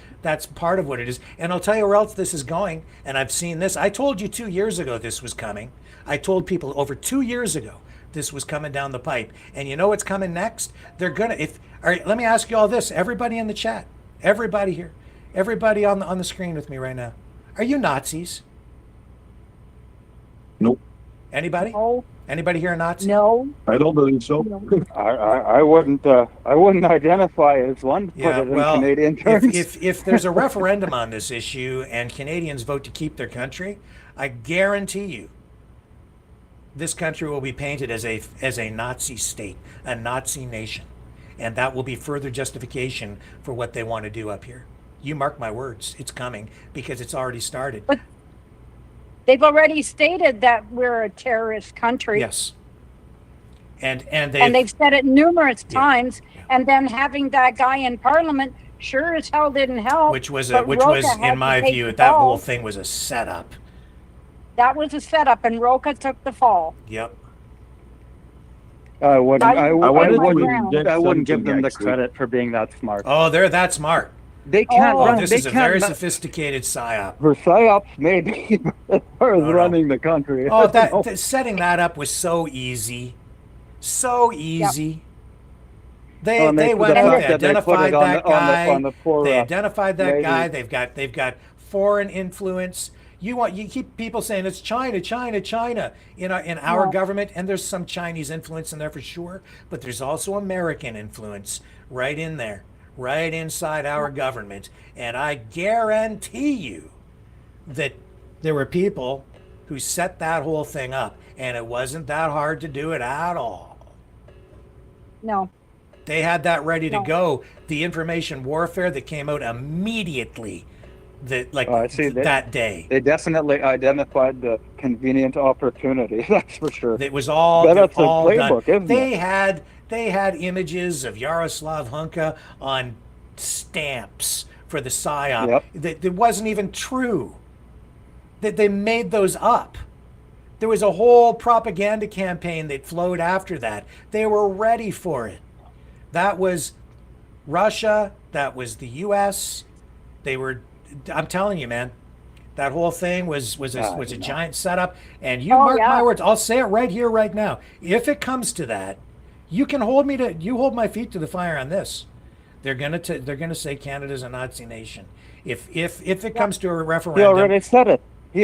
part of what it is. And I'll tell you where else this is going. And I've seen this. I told you 2 years ago this was coming. I told people over 2 years ago this was coming down the pipe. And you know what's coming next? They're gonna. All right, let me ask you all this. Everybody in the chat, everybody here, everybody on the screen with me right now. Are you Nazis? Nope. Anybody? No. Anybody here a Nazi? No. I don't believe so. No. I wouldn't identify as one. Yeah, put it in well, Canadian terms. if there's a referendum on this issue and Canadians vote to keep their country, I guarantee you, this country will be painted as a Nazi state, a Nazi nation, and that will be further justification for what they want to do up here. You mark my words, it's coming because it's already started. But they've already stated that we're a terrorist country. Yes. And they've said it numerous times, and then having that guy in Parliament sure as hell didn't help. Which was Rocha in my view, that whole thing was a setup. That was a setup, and Rocha took the fall. Yep. I wouldn't give them the something credit for being that smart. Oh, they're that smart. They can't Oh, run. this They is a can't very ma- sophisticated psyop. For psyops, maybe, as far as running the country. Oh, No. setting that up was so easy. So easy. They And they the went fact out, they that they put identified it on that the- on the- guy. on the poor, They identified that lady. guy. They've got foreign influence. You keep people saying it's China in our No. government, and there's some Chinese influence in there for sure, but there's also American influence right in there, right inside our government. And I guarantee you that there were people who set that whole thing up, and it wasn't that hard to do it at all. No. They had that ready to No. go. The information warfare that came out immediately, that day. They definitely identified the convenient opportunity. That's for sure. It was all, That's a all playbook, done. isn't They it? had images of Yaroslav Hunka on stamps for the PSYOP. Yep. That wasn't even true. That they made those up. There was a whole propaganda campaign that flowed after that. They were ready for it. That was Russia. That was the U.S. They were. I'm telling you, man. That whole thing was a giant setup. And you mark my words. I'll say it right here, right now. If it comes to that, you hold my feet to the fire on this. They're gonna say Canada's a Nazi nation. If it comes to a referendum, He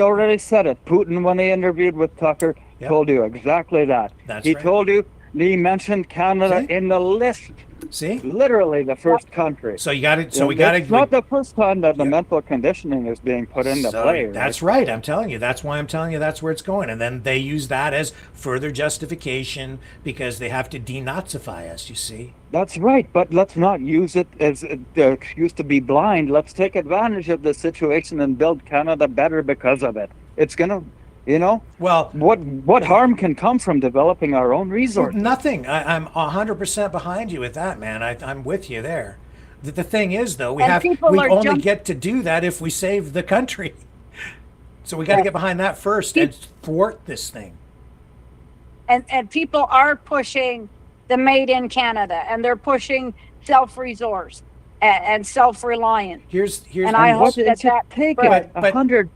already said it. Putin, when he interviewed with Tucker, told you exactly that. That's right. Told you. He mentioned Canada in the list. See, literally the first country. So you got it. So And we got to. It's not the first time that the mental conditioning is being put into play. Right? That's right. I'm telling you. That's why I'm telling you that's where it's going. And then they use that as further justification because they have to denazify us. You see. That's right, but let's not use it as the excuse to be blind. Let's take advantage of the situation and build Canada better because of it. It's gonna. Well, what harm can come from developing our own resources? Nothing. I'm 100% behind you with that, man. I'm with you there. The thing is, though, we only get to do that if we save the country. So we got to get behind that first and thwart this thing. And people are pushing the made in Canada, and they're pushing self-resource and self-reliant. Here's and I hope that take it 100%,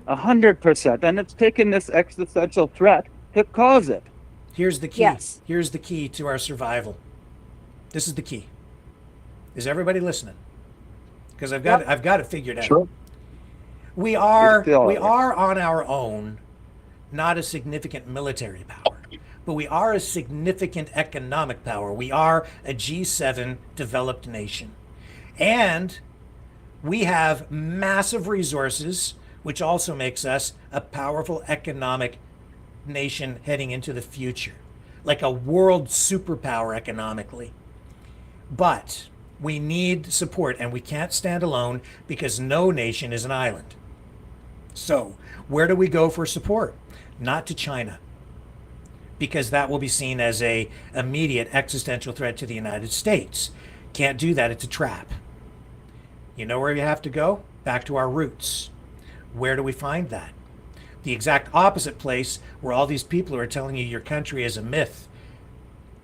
100%, and it's taken this existential threat to cause it. Here's the key. Yes. Here's the key to our survival. This is the key. Is everybody listening? Because I've got it figured out. Sure. We are on our own, not a significant military power, but we are a significant economic power. We are a G7 developed nation. And we have massive resources, which also makes us a powerful economic nation heading into the future, like a world superpower economically. But we need support, and we can't stand alone because no nation is an island. So where do we go for support? Not to China, because that will be seen as a immediate existential threat to the United States. Can't do that. It's a trap. You know where you have to go? Back to our roots. Where do we find that? The exact opposite place where all these people who are telling you your country is a myth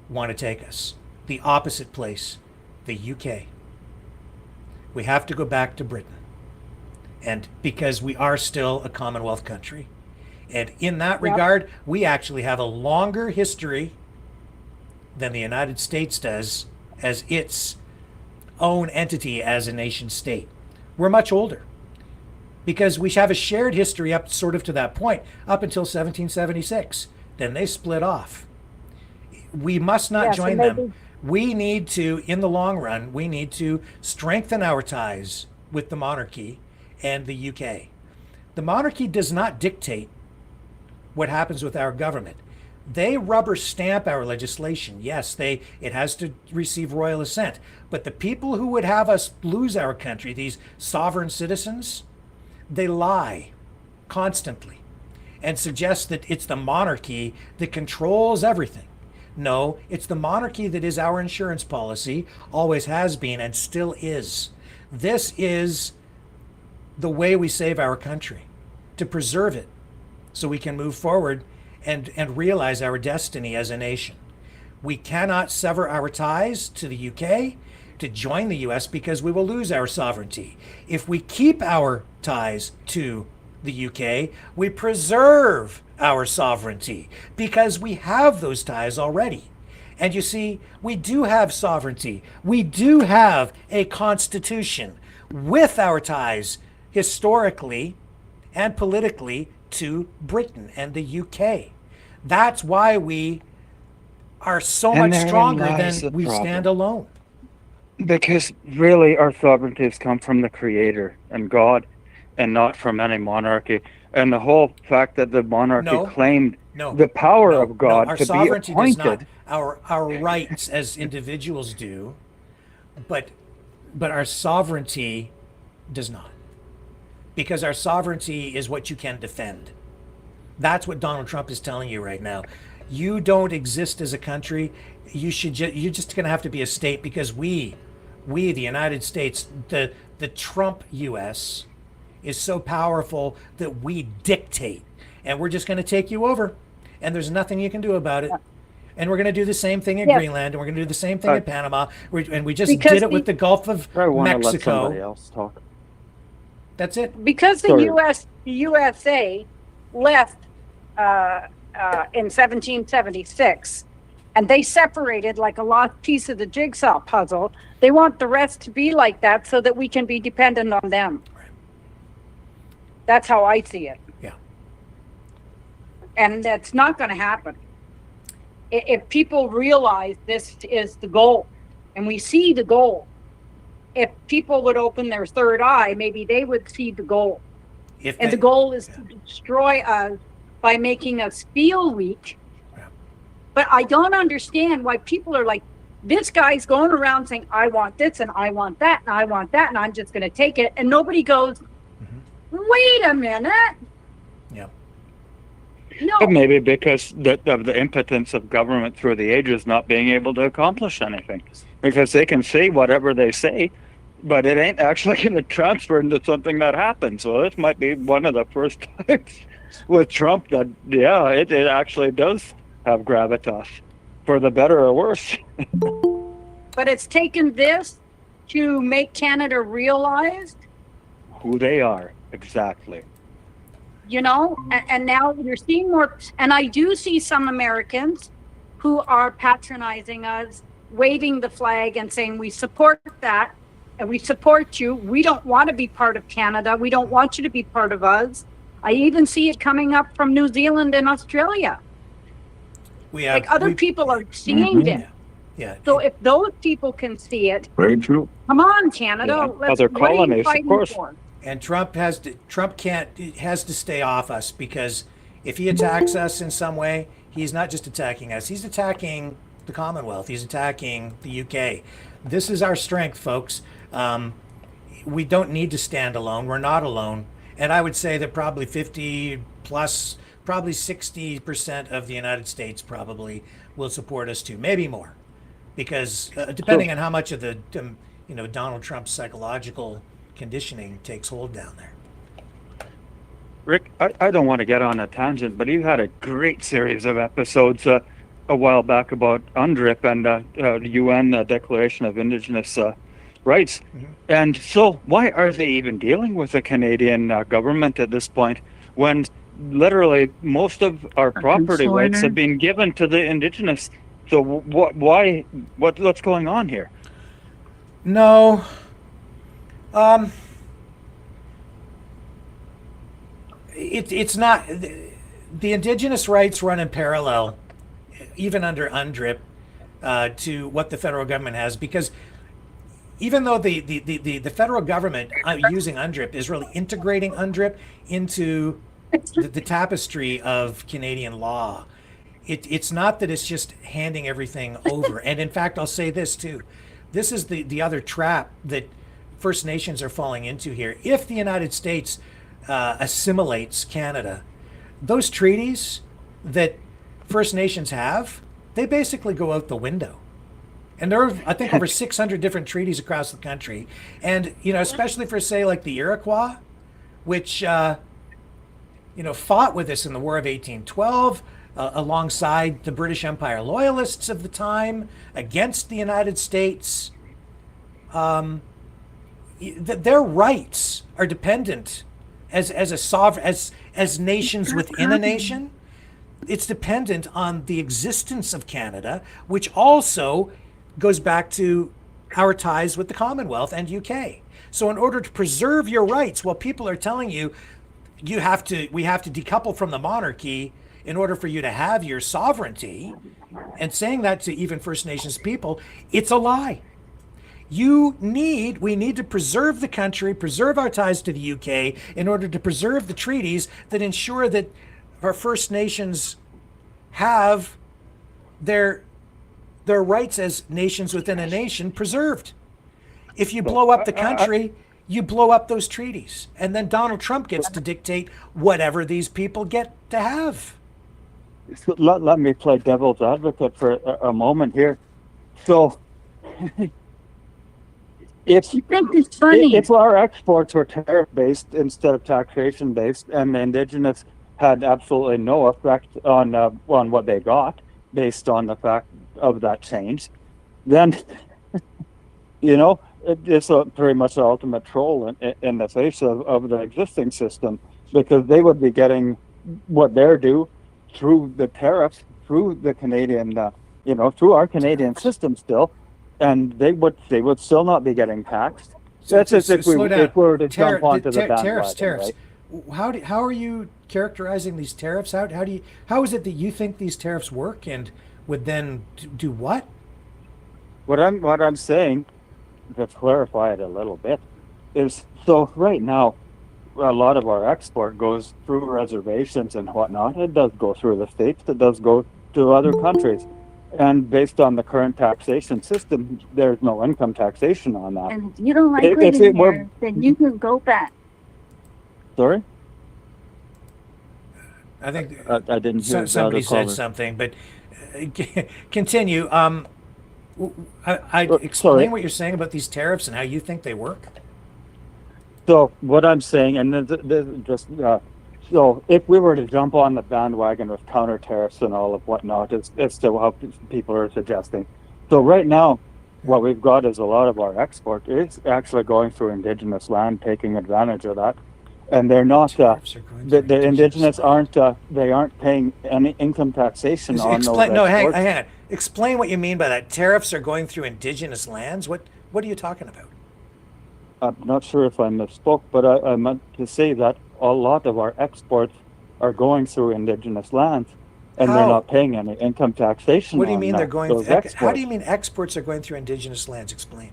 want to take us. The opposite place, the UK. We have to go back to Britain. And because we are still a Commonwealth country. And in that regard, we actually have a longer history than the United States does as its own entity as a nation state. We're much older because we have a shared history up sort of to that point, up until 1776. Then they split off. We must not join them. We need to, in the long run, we need to strengthen our ties with the monarchy and the UK. The monarchy does not dictate what happens with our government. They rubber stamp our legislation. Yes, it has to receive royal assent. But the people who would have us lose our country, these sovereign citizens, they lie constantly and suggest that it's the monarchy that controls everything. No, it's the monarchy that is our insurance policy, always has been and still is. This is the way we save our country, to preserve it so we can move forward and realize our destiny as a nation. We cannot sever our ties to the UK to join the US because we will lose our sovereignty. If we keep our ties to the UK, we preserve our sovereignty because we have those ties already. And you see, we do have sovereignty. We do have a constitution with our ties historically and politically to Britain and the UK. That's why we are so And much therein stronger lies than the we problem. stand alone. Because really, our sovereignty has come from the Creator and God, and not from any monarchy. And the whole fact that the monarchy claimed the power of God our to be sovereignty does not. appointed. Our rights as individuals do, but our sovereignty does not. Because our sovereignty is what you can defend. That's what Donald Trump is telling you right now. You don't exist as a country. You're just going to have to be a state because we, the United States, the Trump U.S. is so powerful that we dictate, and we're just going to take you over, and there's nothing you can do about it. And we're going to do the same thing in Greenland, and we're going to do the same thing in Panama, and we just did it with the Gulf of I want to let Mexico. somebody else talk. That's it. Because the USA left in 1776, and they separated like a lost piece of the jigsaw puzzle. They want the rest to be like that so that we can be dependent on them. Right. That's how I see it. Yeah. And that's not going to happen. If people realize this is the goal, and we see the goal, if people would open their third eye, maybe they would see the goal. The goal is to destroy us by making us feel weak. Yeah. But I don't understand why people are like, this guy's going around saying, I want this and I want that and I want that and I'm just going to take it. And nobody goes, wait a minute. Yeah. No. But maybe because of the impotence of government through the ages not being able to accomplish anything. Because they can say whatever they say, but it ain't actually going to transfer into something that happens. So this might be one of the first times with Trump that, it actually does have gravitas, for the better or worse. But it's taken this to make Canada realize who they are, exactly. You know, and now you're seeing more, and I do see some Americans who are patronizing us, waving the flag and saying, we support that, and we support you. We don't want to be part of Canada. We don't want you to be part of us. I even see it coming up from New Zealand and Australia. Other people are seeing it. Yeah. So if those people can see it, very true. Come on, Canada. Let's, other what are you colonies, of fighting course. for? And Trump has to stay off us, because if he attacks us in some way, he's not just attacking us. He's attacking the Commonwealth. He's attacking the UK. This is our strength, folks. We don't need to stand alone. We're not alone. And I would say that probably 50 plus, probably 60% of the United States probably will support us too, maybe more, because depending on how much of the Donald Trump's psychological conditioning takes hold down there. Rick, I don't want to get on a tangent, but you had a great series of episodes a while back about UNDRIP and the UN Declaration of Indigenous Rights. Mm-hmm. And so why are they even dealing with the Canadian government at this point when literally most of our property rights have been given to the Indigenous? So what's going on here? No. It's not. The Indigenous rights run in parallel, even under UNDRIP, to what the federal government has, because even though the federal government using UNDRIP is really integrating UNDRIP into the tapestry of Canadian law, it's not that it's just handing everything over. And in fact, I'll say this too. This is the other trap that First Nations are falling into here. If the United States assimilates Canada, those treaties that First Nations have, they basically go out the window. And there are, I think, over 600 different treaties across the country. And, especially for, say, like the Iroquois, which, fought with us in the War of 1812, alongside the British Empire loyalists of the time, against the United States. their rights are dependent as a sovereign, as nations within a nation. It's dependent on the existence of Canada, which also goes back to our ties with the Commonwealth and UK. So in order to preserve your rights, while people are telling you we have to decouple from the monarchy in order for you to have your sovereignty, and saying that to even First Nations people, it's a lie. We need to preserve the country, preserve our ties to the UK in order to preserve the treaties that ensure that our First Nations have their rights as nations within a nation preserved. If you blow up the country, you blow up those treaties. And then Donald Trump gets to dictate whatever these people get to have. So let me play devil's advocate for a moment here. So if our exports were tariff-based instead of taxation-based, and the Indigenous had absolutely no effect on what they got based on the fact of that change, then it's pretty much the ultimate troll in the face of the existing system, because they would be getting what they're due through the tariffs, through the Canadian, through our Canadian system still, and they would still not be getting taxed. That's if we were to jump onto the bandwagon. Tariffs. Right? How are you characterizing these tariffs? How is it that you think these tariffs work, and would then do what? What I'm saying, to clarify it a little bit, is so right now a lot of our export goes through reservations and whatnot. It does go through the states. It does go to other countries. And based on the current taxation system, there's no income taxation on that. And you don't like living here, then you can go back. Sorry? I think I didn't hear somebody said something, but continue. Explain what you're saying about these tariffs and how you think they work. So what I'm saying, and so if we were to jump on the bandwagon with counter tariffs and all of whatnot, it's still how people are suggesting. So right now, what we've got is a lot of our export is actually going through Indigenous land, taking advantage of that, and they're not. The Indigenous aren't paying any income taxation on those exports. No, hang on. Explain what you mean by that. Tariffs are going through Indigenous lands. What are you talking about? I'm not sure if I misspoke, but I meant to say that a lot of our exports are going through Indigenous lands, and they're not paying any income taxation. What do you mean they're going? How do you mean exports are going through Indigenous lands? Explain.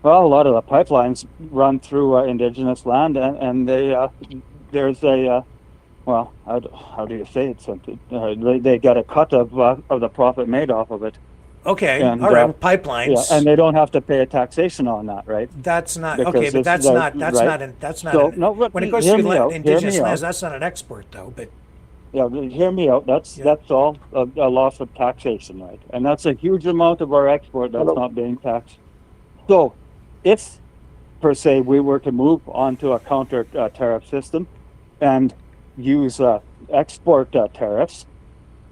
Well, a lot of the pipelines run through Indigenous land, and there's a well, how do you say it? They get a cut of the profit made off of it. Okay, and, all right, pipelines. Yeah, and they don't have to pay a taxation on that, right? That's not okay, but that's not. When it goes to Indigenous lands, that's not an export, though. But yeah, hear me out. That's all a loss of taxation, right? And that's a huge amount of our export that's not being taxed. So, if per se we were to move onto a counter tariff system and use export tariffs,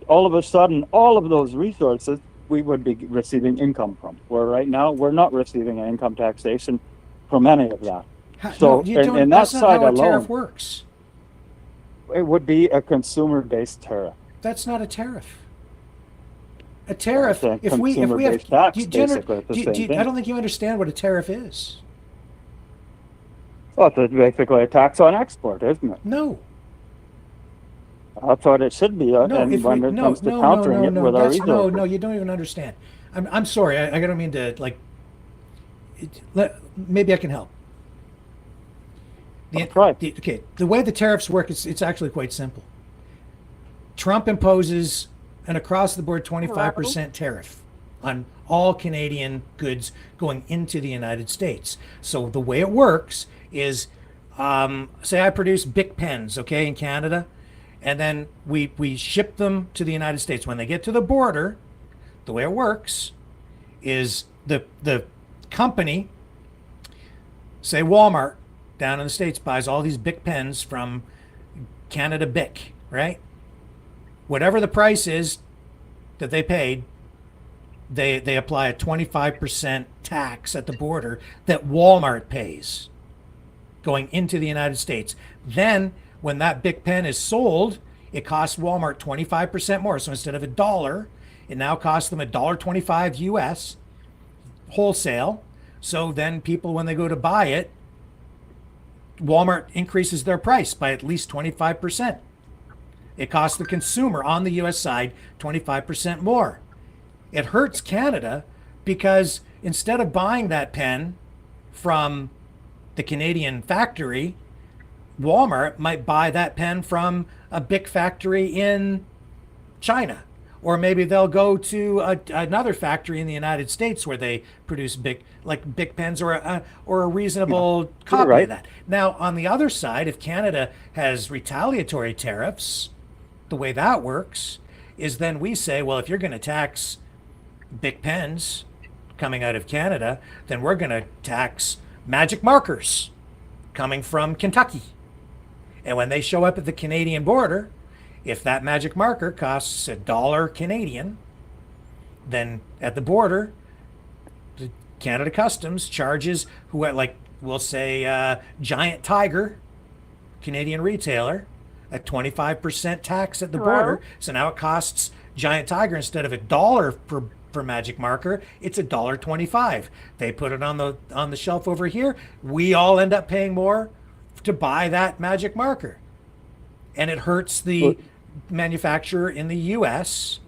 all of a sudden, all of those resources we would be receiving income from. Where right now we're not receiving an income taxation from any of that. So, in that side alone, tariff works. It would be a consumer-based tariff. That's not a tariff. A tariff. If we have tax, I don't think you understand what a tariff is. Well, it's basically a tax on export, isn't it? No. That's what it should be. When it comes to countering it with our resources. No, you don't even understand. I'm sorry. I don't mean to maybe I can help. Okay. The way the tariffs work, it's actually quite simple. Trump imposes an across-the-board 25% tariff on all Canadian goods going into the United States. So the way it works is, say I produce Bic pens, in Canada. And then we ship them to the United States. When they get to the border, the way it works is the company, say Walmart down in the States, buys all these Bic pens from Canada Bic, right? Whatever the price is that they paid, they apply a 25% tax at the border that Walmart pays going into the United States. Then when that Big Pen is sold, it costs Walmart 25% more. So instead of $1, it now costs them $1.25 US wholesale. So then people, when they go to buy it, Walmart increases their price by at least 25%. It costs the consumer on the US side 25% more. It hurts Canada because instead of buying that pen from the Canadian factory, Walmart might buy that pen from a Bic factory in China. Or maybe they'll go to another factory in the United States where they produce Bic pens or a reasonable copy of that. Now, on the other side, if Canada has retaliatory tariffs, the way that works is then we say, well, if you're going to tax Bic pens coming out of Canada, then we're going to tax magic markers coming from Kentucky. And when they show up at the Canadian border, if that magic marker costs $1 Canadian, then at the border, the Canada Customs charges we'll say Giant Tiger, Canadian retailer, a 25% tax at the border. So now it costs Giant Tiger, instead of $1 per magic marker, it's $1.25. They put it on the shelf over here. We all end up paying more to buy that magic marker. And it hurts the manufacturer in the US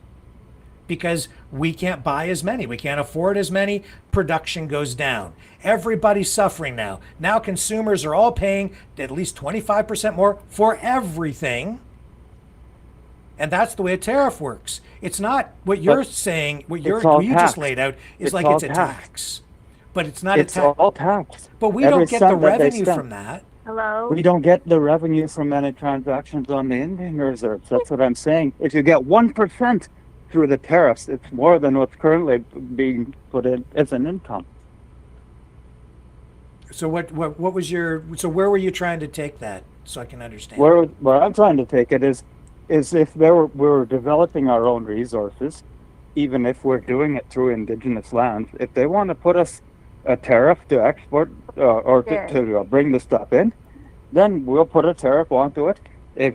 because we can't buy as many. We can't afford as many. Production goes down. Everybody's suffering now. Now consumers are all paying at least 25% more for everything. And that's the way a tariff works. It's not what you're saying, what you just laid out is like it's a tax. But it's not a tax. It's all tax. But we don't get the revenue from that. Hello? We don't get the revenue from any transactions on the Indian reserves. That's what I'm saying. If you get 1% through the tariffs, it's more than what's currently being put in as an income. So what was where were you trying to take that so I can understand? Where I'm trying to take it is if we're developing our own resources, even if we're doing it through Indigenous lands, if they want to put us a tariff to export or to bring the stuff in, then we'll put a tariff onto it.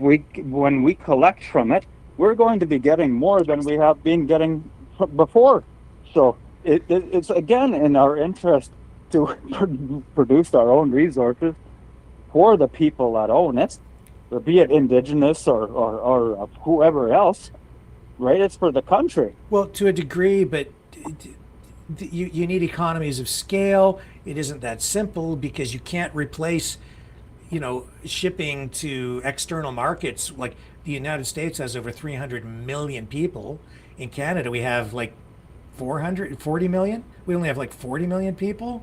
When we collect from it, we're going to be getting more than we have been getting before. So it's again in our interest to produce our own resources for the people that own it, be it Indigenous or whoever else, right? It's for the country. Well, to a degree, but you need economies of scale. It isn't that simple because you can't replace, shipping to external markets. Like the United States has over 300 million people. In Canada, we have like 440 million. We only have like 40 million people.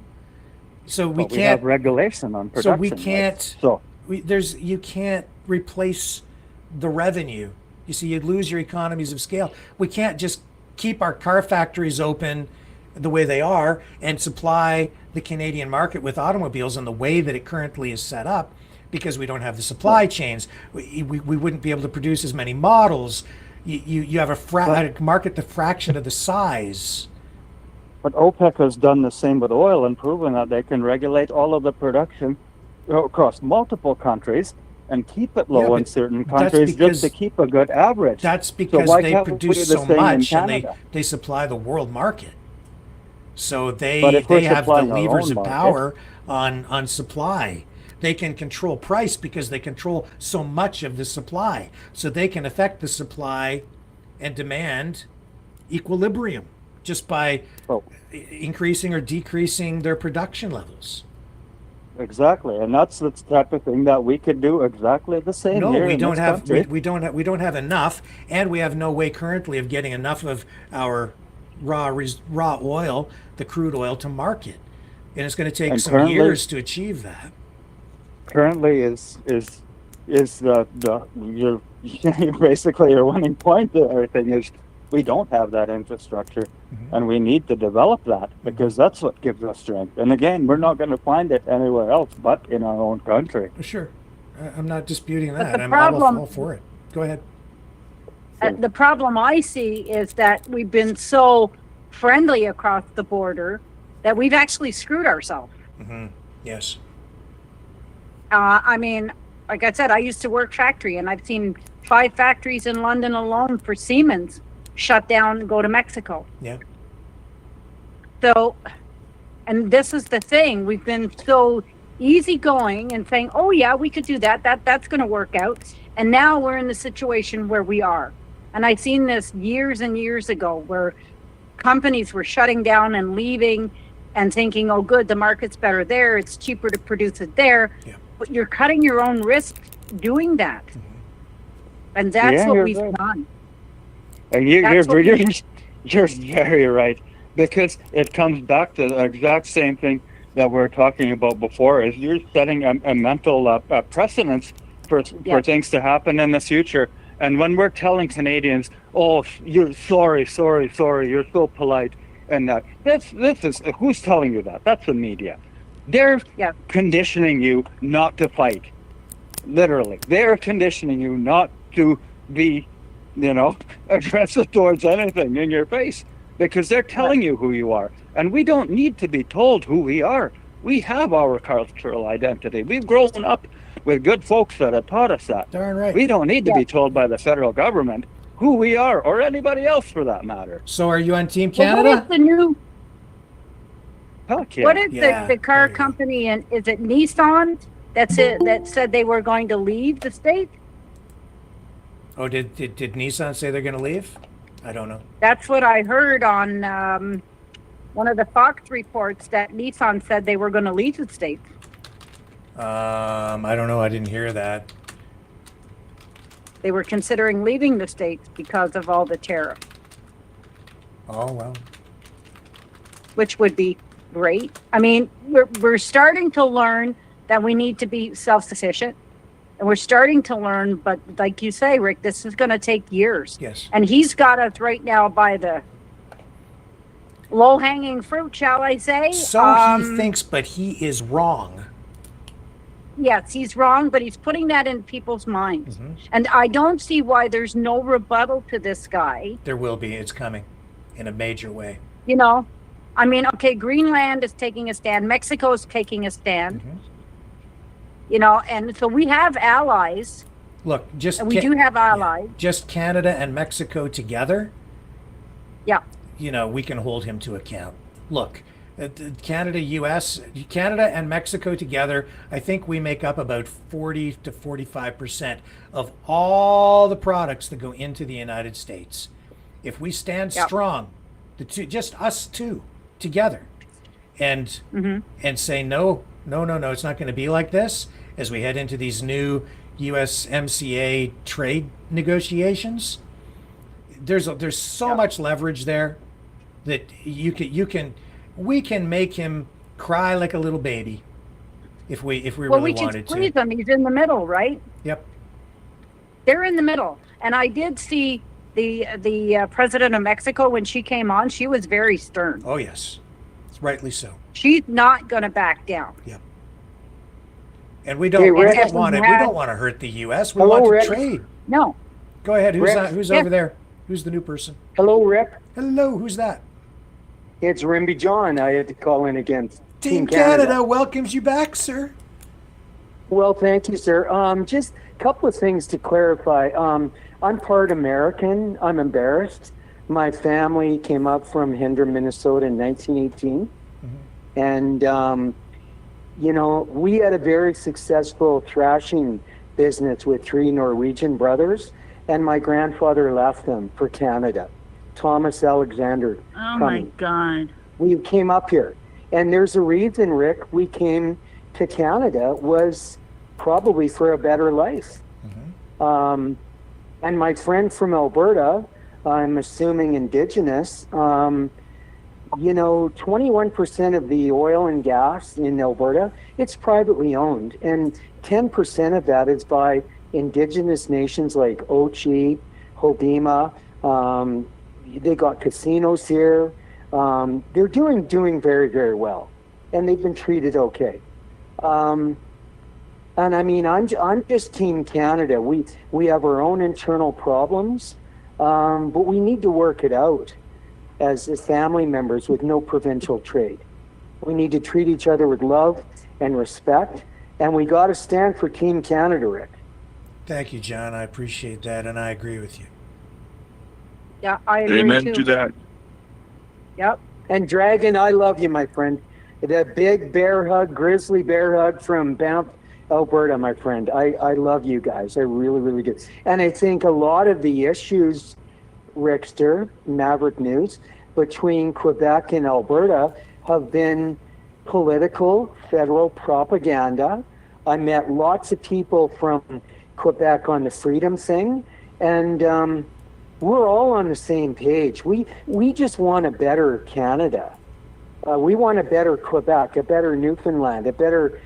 So we have regulation on production. So we can't. You can't replace the revenue. You see, you'd lose your economies of scale. We can't just keep our car factories open the way they are and supply the Canadian market with automobiles in the way that it currently is set up, because we don't have the supply chains. We wouldn't be able to produce as many models. You have a market the fraction of the size. But OPEC has done the same with oil and proven that they can regulate all of the production across multiple countries and keep it low in certain countries just to keep a good average. That's because they produce so much and they supply the world market. So they have the levers of power on supply. They can control price because they control so much of the supply. So they can affect the supply and demand equilibrium just by increasing or decreasing their production levels. Exactly, and that's the type of thing that we could do exactly the same. No, here we in don't this have. country. We don't have enough, and we have no way currently of getting enough of our raw oil, the crude oil, to market, and it's going to take some years to achieve that. Currently, is your basically your winning point to everything is we don't have that infrastructure, and we need to develop that because that's what gives us strength. And again, we're not going to find it anywhere else but in our own country. Sure, I'm not disputing that. The I'm problem- all for it. Go ahead. The problem I see is that we've been so friendly across the border that we've actually screwed ourselves. Mm-hmm. Yes. I mean, like I said, I used to work factory, and I've seen 5 factories in London alone for Siemens shut down and go to Mexico. Yeah. So, and this is the thing, we've been so easygoing and saying, oh yeah, we could do that. That's going to work out. And now we're in the situation where we are. And I've seen this years and years ago where companies were shutting down and leaving and thinking, oh good, the market's better there. It's cheaper to produce it there. Yeah. But you're cutting your own risk doing that. Mm-hmm. And that's what we've done. And you're very right, because it comes back to the exact same thing that we were talking about before, is you're setting a mental precedence for things to happen in the future. And when we're telling Canadians, oh, you're sorry, you're so polite, and that, this is, who's telling you that? That's the media. They're conditioning you not to fight. Literally. They're conditioning you not to be, aggressive towards anything in your face, because they're telling you who you are. And we don't need to be told who we are. We have our cultural identity. We've grown up with good folks that have taught us that. Darn right. We don't need to be told by the federal government who we are, or anybody else for that matter. So are you on Team Canada? What is the new... Heck yeah. What is the car company, and is it Nissan that said they were going to leave the state? Oh, did Nissan say they're going to leave? I don't know. That's what I heard on one of the Fox reports, that Nissan said they were going to leave the state. I don't know. I didn't hear that. They were considering leaving the States because of all the tariffs. Oh, well. Which would be great. I mean, we're starting to learn that we need to be self-sufficient. And we're starting to learn, but like you say, Rick, this is going to take years. Yes. And he's got us right now by the low-hanging fruit, shall I say? So he thinks, but he is wrong. Yes, he's wrong, but he's putting that in people's minds. Mm-hmm. And I don't see why there's no rebuttal to this guy. There will be. It's coming in a major way. I mean, okay, Greenland is taking a stand. Mexico is taking a stand. Mm-hmm. And so we have allies. Look, we do have allies. Just Canada and Mexico together. Yeah. We can hold him to account. Look, Canada and Mexico together, I think we make up about 40 to 45% of all the products that go into the United States. If we stand strong, just us two together, and say no, it's not going to be like this as we head into these new USMCA trade negotiations. There's so much leverage there that we can make him cry like a little baby if we really wanted to. Well, we can squeeze him. He's in the middle, right? Yep. They're in the middle. And I did see the president of Mexico, when she came on, she was very stern. Oh, yes. Rightly so. She's not going to back down. Yep. And we don't want to hurt the U.S. We want to trade. No. Go ahead. Who's over there? Who's the new person? Hello, Rick. Hello. Who's that? It's Rimby John. I had to call in again. Team Canada welcomes you back, sir. Well, thank you, sir. Just a couple of things to clarify. I'm part American. I'm embarrassed. My family came up from Hinder, Minnesota in 1918. Mm-hmm. And, we had a very successful thrashing business with 3 Norwegian brothers. And my grandfather left them for Canada. Thomas Alexander. Oh, my God. We came up here. And there's a reason, Rick, we came to Canada was probably for a better life. Mm-hmm. And my friend from Alberta, I'm assuming Indigenous, 21% of the oil and gas in Alberta, it's privately owned. And 10% of that is by Indigenous nations like Ochi, Hobbema. They got casinos here. They're doing very, very well. And they've been treated okay. And I mean, I'm just Team Canada. We have our own internal problems, but we need to work it out as family members with no provincial trade. We need to treat each other with love and respect, and we got to stand for Team Canada, Rick. Thank you, John. I appreciate that, and I agree with you. Yeah, I agree Amen too. to that. Yep. And Dragon, I love you, my friend. The big bear hug, grizzly bear hug from Banff, Alberta, my friend. I love you guys. I really, really do. And I think a lot of the issues, Rickster, Maverick News, between Quebec and Alberta have been political, federal propaganda. I met lots of people from Quebec on the freedom thing, and we're all on the same page. We just want a better Canada. We want a better Quebec, a better Newfoundland, a better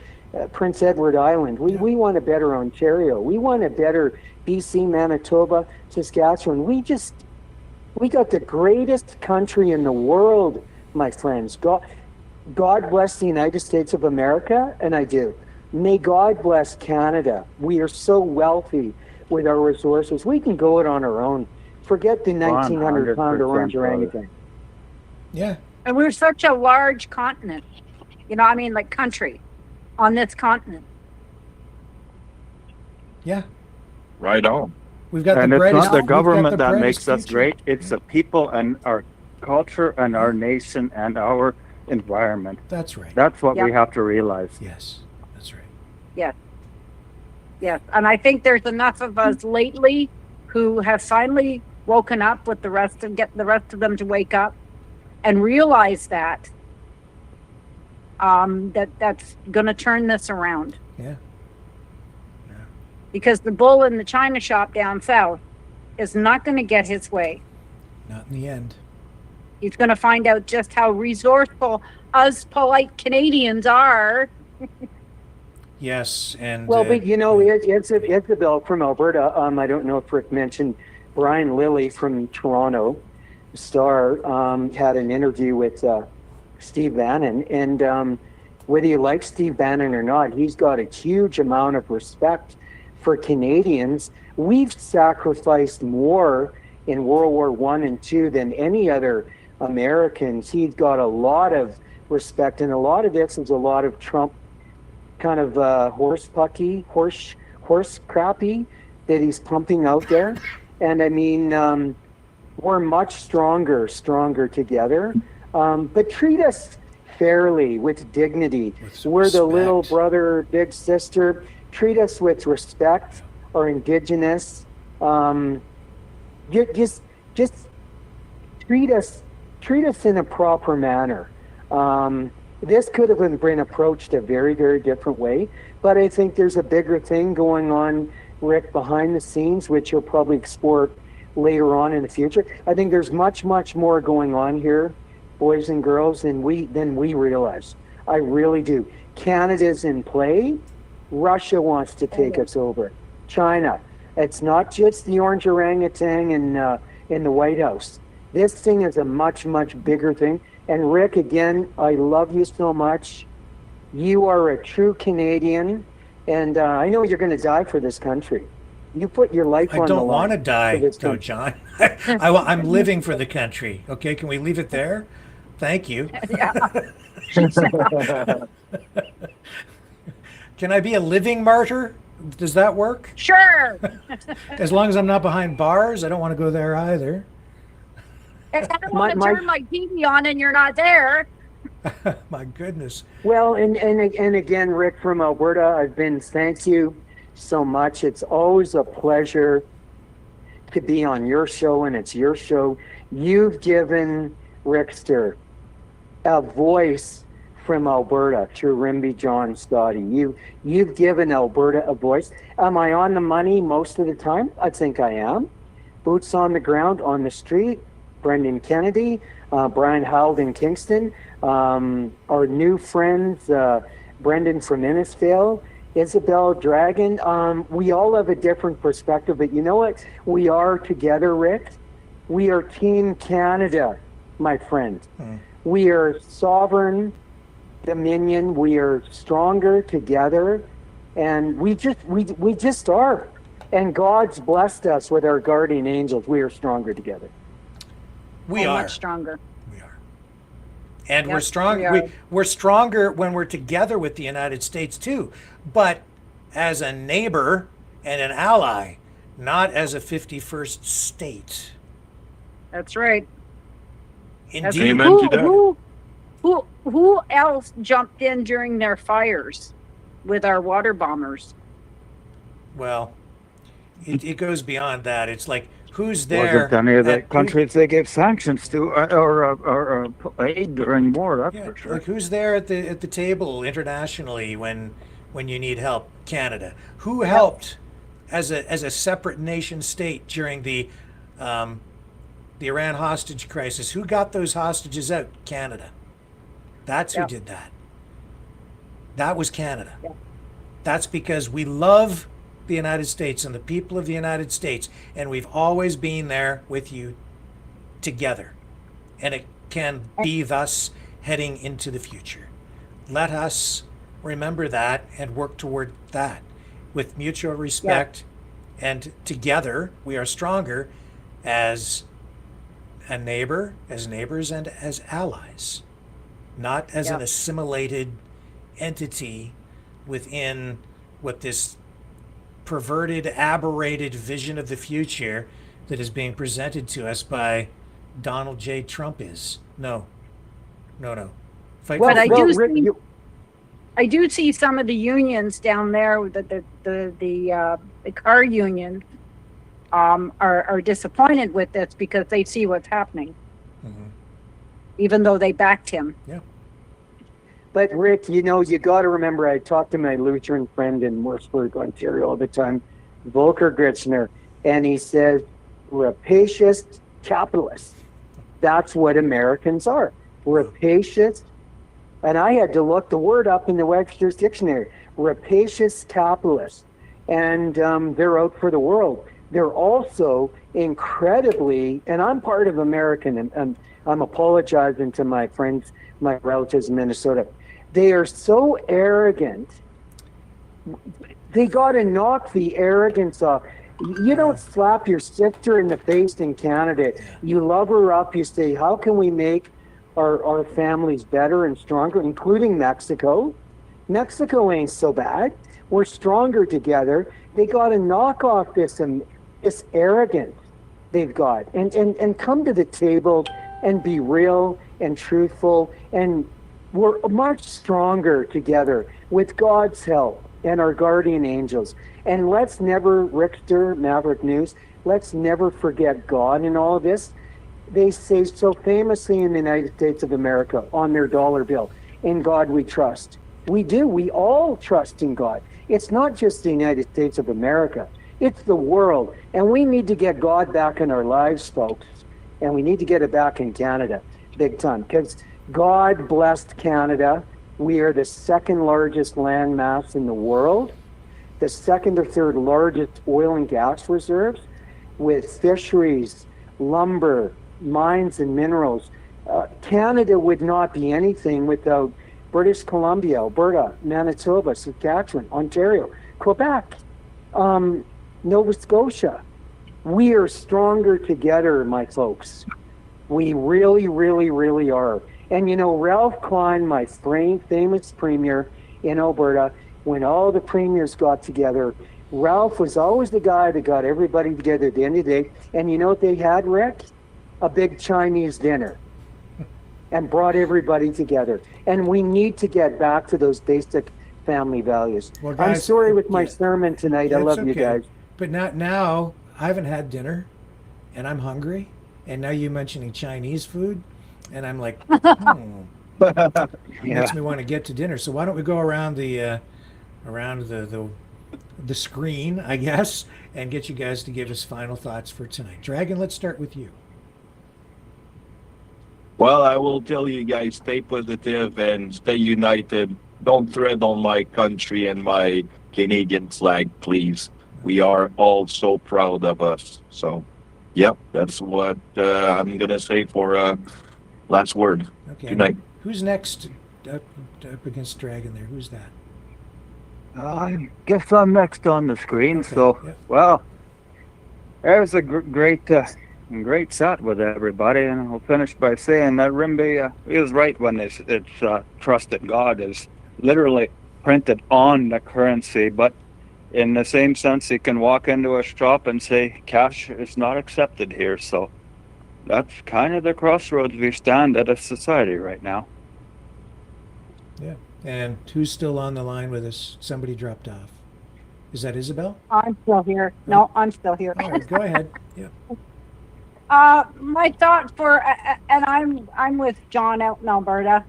Prince Edward Island. We want a better Ontario. We want a better BC, Manitoba, Saskatchewan. We got the greatest country in the world, my friends. God bless the United States of America, and I do. May God bless Canada. We are so wealthy with our resources. We can go it on our own. Forget the 1,900-pound orange orangutan. Yeah. And we're such a large continent. You know, I mean, like country on this continent. Yeah. Right on. We've got And the it's brightest, not the we've got government the that brightest makes us future. great. It's the people and our culture and our nation and our environment. That's right. That's what we Yep. have to realize. Yes, that's right. Yes. Yes. And I think there's enough of us lately who have finally woken up with get the rest of them to wake up and realize that that's going to turn this around. Yeah. Because the bull in the china shop down south is not going to get his way. Not in the end. He's going to find out just how resourceful us polite Canadians are. Yes, and Well, but you know, Isabel from Alberta. I don't know if Rick mentioned Brian Lilly from Toronto Star had an interview with Steve Bannon, and whether you like Steve Bannon or not, he's got a huge amount of respect for Canadians. We've sacrificed more in World War I and II than any other Americans. He's got a lot of respect, and a lot of this is a lot of Trump kind of horse crappy that he's pumping out there. And I mean, we're much stronger together. But treat us fairly, with dignity. We're the little brother, big sister. Treat us with respect, our Indigenous. Just treat us in a proper manner. This could have been approached a very, very different way, but I think there's a bigger thing going on, Rick, behind the scenes, which you'll probably explore later on in the future. I think there's much, much more going on here, boys and girls, than we realize. I really do. Canada's in play. Russia wants to take us over. China. It's not just the orange orangutan in the White House. This thing is a much, much bigger thing. And Rick, again, I love you so much. You are a true Canadian, and I know you're going to die for this country. You put your life on the line. I don't want to die, for this though, country. John. I'm living for the country. Okay, can we leave it there? Thank you. Can I be a living martyr? Does that work? Sure. As long as I'm not behind bars, I don't want to go there either. I don't want to turn my TV on and you're not there. My goodness. Well, and again, Rick from Alberta, thank you so much. It's always a pleasure to be on your show, and it's your show. You've given Rickster a voice from Alberta through Rimby John Scotty. You've given Alberta a voice. Am I on the money most of the time? I think I am. Boots on the ground, on the street. Brendan Kennedy, Brian Howell in Kingston, our new friends, Brendan from Innisfail, Isabel Dragon. We all have a different perspective, but you know what? We are together, Rick. We are Team Canada, my friend. We are sovereign dominion. We are stronger together, and we just are. And God's blessed us with our guardian angels. We are stronger together. We are much stronger. We are. And we're Yep, strong. we are. We're stronger when we're together with the United States too, but as a neighbor and an ally, not as a 51st state. That's right. Indeed. Amen to that. Who else jumped in during their fires with our water bombers? Well, it goes beyond that. It's like, who's there? Wasn't any of the at- countries they gave sanctions to or aid during war, that's Yeah, for sure. like who's there at the table internationally when you need help? Canada. Who helped as a separate nation state during the Iran hostage crisis? Who got those hostages out? Canada. That's who did that. That was Canada. Yeah. That's because we love the United States and the people of the United States, and we've always been there with you together. And it can be thus heading into the future. Let us remember that and work toward that with mutual respect. And together we are stronger as a neighbor, as neighbors, and as allies, not as an assimilated entity within what this perverted, aberrated vision of the future that is being presented to us by Donald J. Trump is. No. Fight But for I do see some of the unions down there, the car union, are disappointed with this because they see what's happening, even though they backed him. Yeah. But Rick, you got to remember, I talked to my Lutheran friend in Morrisburg, Ontario all the time, Volker Gritzner, and he says, rapacious capitalists. That's what Americans are. Rapacious. And I had to look the word up in the Webster's Dictionary. Rapacious capitalists. And they're out for the world. They're also incredibly, and I'm part of American, and I'm apologizing to my friends, my relatives in Minnesota. They are so arrogant. They got to knock the arrogance off. You don't slap your sister in the face in Canada. You love her up. You say, how can we make our families better and stronger, including Mexico? Mexico ain't so bad. We're stronger together. They got to knock off this arrogance they've got and come to the table and be real and truthful, and we're much stronger together with God's help and our guardian angels. And let's never, Richter, Maverick News, let's never forget God in all of this. They say so famously in the United States of America on their dollar bill, in God we trust. We do. We all trust in God. It's not just the United States of America. It's the world. And we need to get God back in our lives, folks. And we need to get it back in Canada, big time. Because God blessed Canada. We are the second largest land mass in the world, the second or third largest oil and gas reserves, with fisheries, lumber, mines and minerals. Canada would not be anything without British Columbia, Alberta, Manitoba, Saskatchewan, Ontario, Quebec, Nova Scotia. We are stronger together, my folks. We really, really, really are. And Ralph Klein, my famous premier in Alberta, when all the premiers got together, Ralph was always the guy that got everybody together at the end of the day. And you know what they had, Rick? A big Chinese dinner. And brought everybody together. And we need to get back to those basic family values. Well, guys, I'm sorry with my sermon tonight. I love you guys. But now I haven't had dinner, and I'm hungry. And now you mentioning Chinese food, and I'm like, makes me want to get to dinner. So why don't we go around the screen, I guess, and get you guys to give us final thoughts for tonight. Dragon, let's start with you. Well, I will tell you guys, stay positive and stay united. Don't tread on my country and my Canadian flag, please. We are all so proud of us. So, yep, that's what I'm going to say for last word tonight. Who's next up against Dragon there? Who's that? I guess I'm next on the screen. Okay. So, well, there's a great great chat with everybody, and I'll finish by saying that Rimby is right when it's trust that God is literally printed on the currency, but in the same sense, you can walk into a shop and say cash is not accepted here. So that's kind of the crossroads we stand at as society right now. Yeah. And who's still on the line with us? Somebody dropped off. Is that Isabel? I'm still here. No, I'm still here. All right, go ahead. Yeah. My thought for, and I'm with John out in Alberta.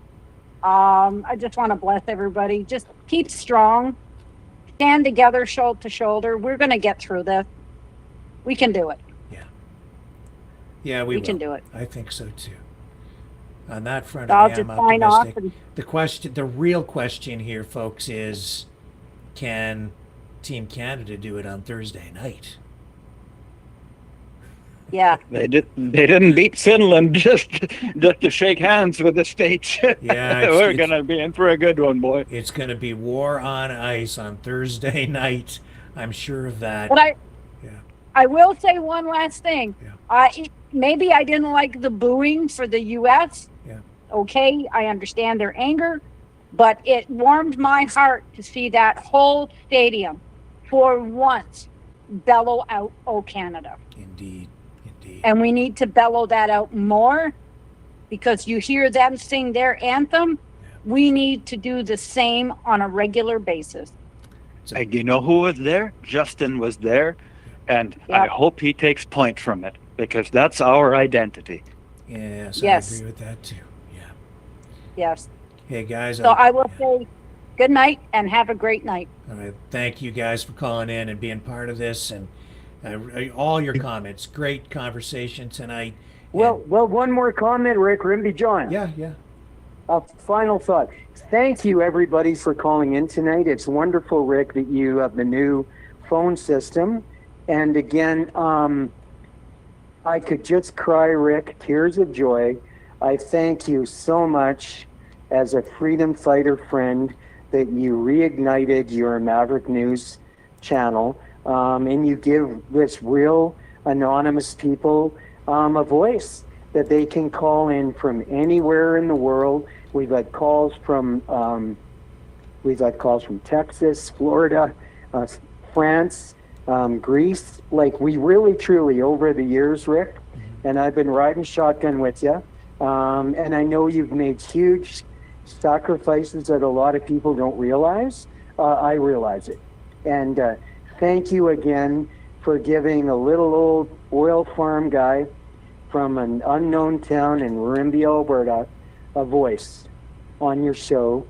I just want to bless everybody. Just keep strong, stand together, shoulder to shoulder. We're going to get through this. We can do it. Yeah, we can do it. I think so too. On that front, So I'll I just am sign off. optimistic. The real question here, folks, is can Team Canada do it on Thursday night? Yeah. They didn't beat Finland just to shake hands with the States. Yeah, we're gonna be in for a good one, boy. It's gonna be war on ice on Thursday night. I'm sure of that. But I will say one last thing. Maybe I didn't like the booing for the U.S. Yeah. Okay, I understand their anger, but it warmed my heart to see that whole stadium for once bellow out, "Oh, Canada." Indeed. And we need to bellow that out more, because you hear them sing their anthem. We need to do the same on a regular basis. And you know who was there? Justin was there, and I hope he takes point from it, because that's our identity. Yes, Yes. I agree with that too. Yes. Hey guys, So I will say good night and have a great night. all right, thank you guys for calling in and being part of this, and all your comments. Great conversation tonight. Well, one more comment, Rick. Rimby John. Yeah. A final thought. Thank you, everybody, for calling in tonight. It's wonderful, Rick, that you have the new phone system. And again, I could just cry, Rick, tears of joy. I thank you so much as a freedom fighter friend that you reignited your Maverick News channel. And you give this real anonymous people a voice that they can call in from anywhere in the world. We've had calls from Texas, Florida, France, Greece. Like, we really, truly, over the years, Rick, and I've been riding shotgun with you, and I know you've made huge sacrifices that a lot of people don't realize. I realize it. And thank you again for giving a little old oil farm guy from an unknown town in Rimby, Alberta, a voice on your show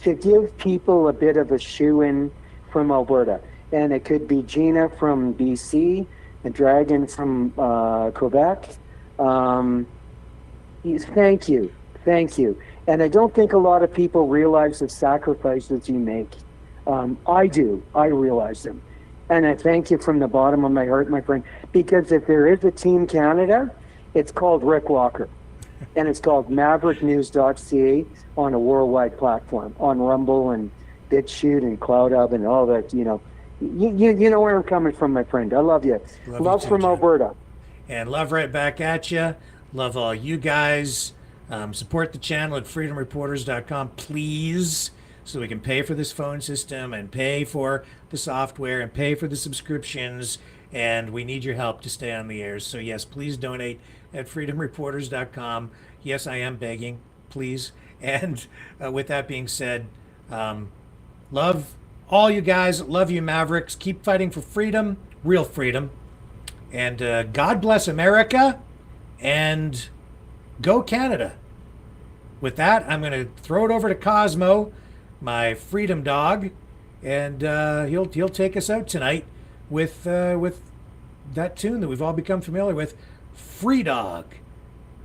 to give people a bit of a shoe-in from Alberta. And it could be Gina from BC, a Dragon from Quebec. Thank you. And I don't think a lot of people realize the sacrifices you make. I do. I realize them. And I thank you from the bottom of my heart, my friend, because if there is a Team Canada, it's called Rick Walker. And it's called mavericknews.ca on a worldwide platform, on Rumble and BitChute and CloudHub and all that, you know. You know where I'm coming from, my friend. I love you. Love from Alberta. And love right back at you. Love all you guys. Support the channel at freedomreporters.com, please, so we can pay for this phone system and pay for the software and pay for the subscriptions. And we need your help to stay on the air. So yes, please donate at freedomreporters.com. Yes, I am begging, please. And with that being said, love all you guys. Love you, Mavericks. Keep fighting for freedom, real freedom. And God bless America, and go Canada. With that, I'm going to throw it over to Cosmo, my freedom dog, and he'll take us out tonight with that tune that we've all become familiar with, Free Dog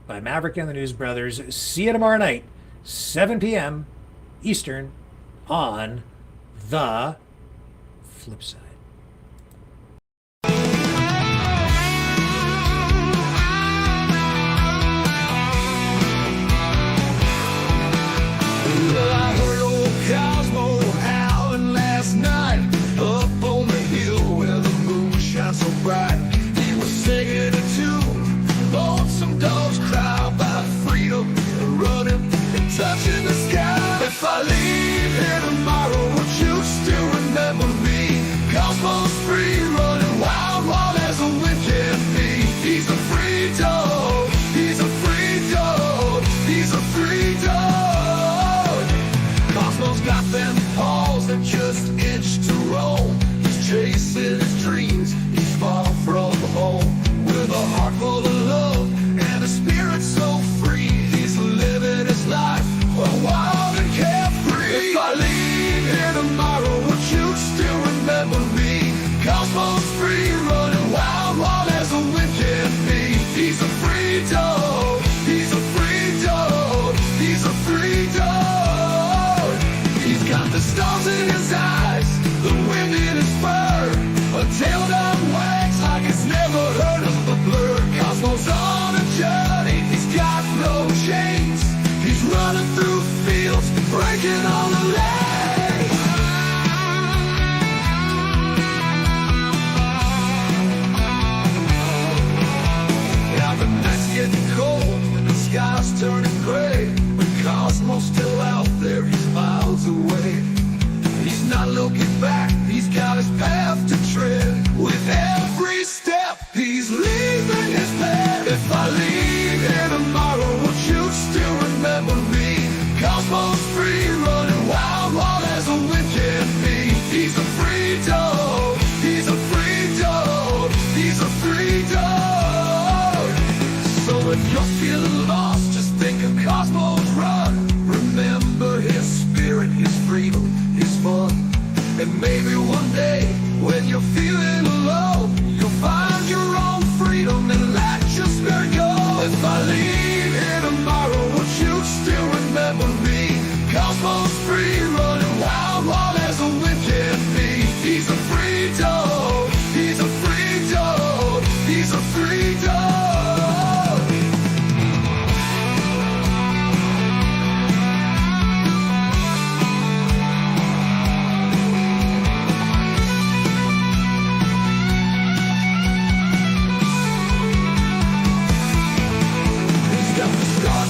by Maverick and the News Brothers. See you tomorrow night, 7 p.m. Eastern, on the flip side. I heard old Cosmo howling last night up on the hill where the moon shines so bright. He was singing a tune When you're feeling lost, just think of Cosmos Run. Remember his spirit, his freedom, his fun. And maybe one day, when you're feeling low, you'll find your own freedom and let your spirit go. If I leave here tomorrow, would you still remember me? Cosmos free, running wild, wild as the wind can be. He's a free dog, he's a free dog, he's a free dog.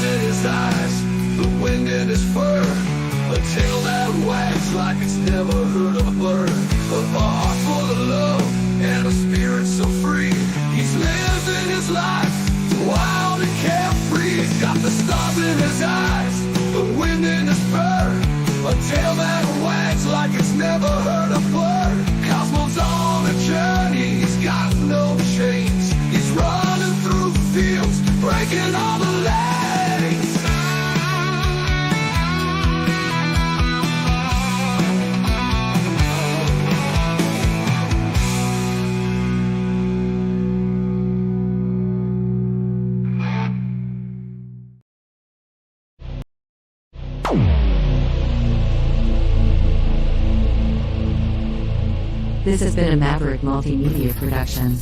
In his eyes, the wind in his fur, a tail that wags like it's never heard of a bird, a heart full of love and a spirit so free. He's living his life wild and carefree. He's got the stars in his eyes, the wind in his fur, a tail that wags like it's never heard a bird. Cosmos on a journey, he's got no chains. He's running through the fields, breaking all the lanes. This has been a Maverick Multimedia production.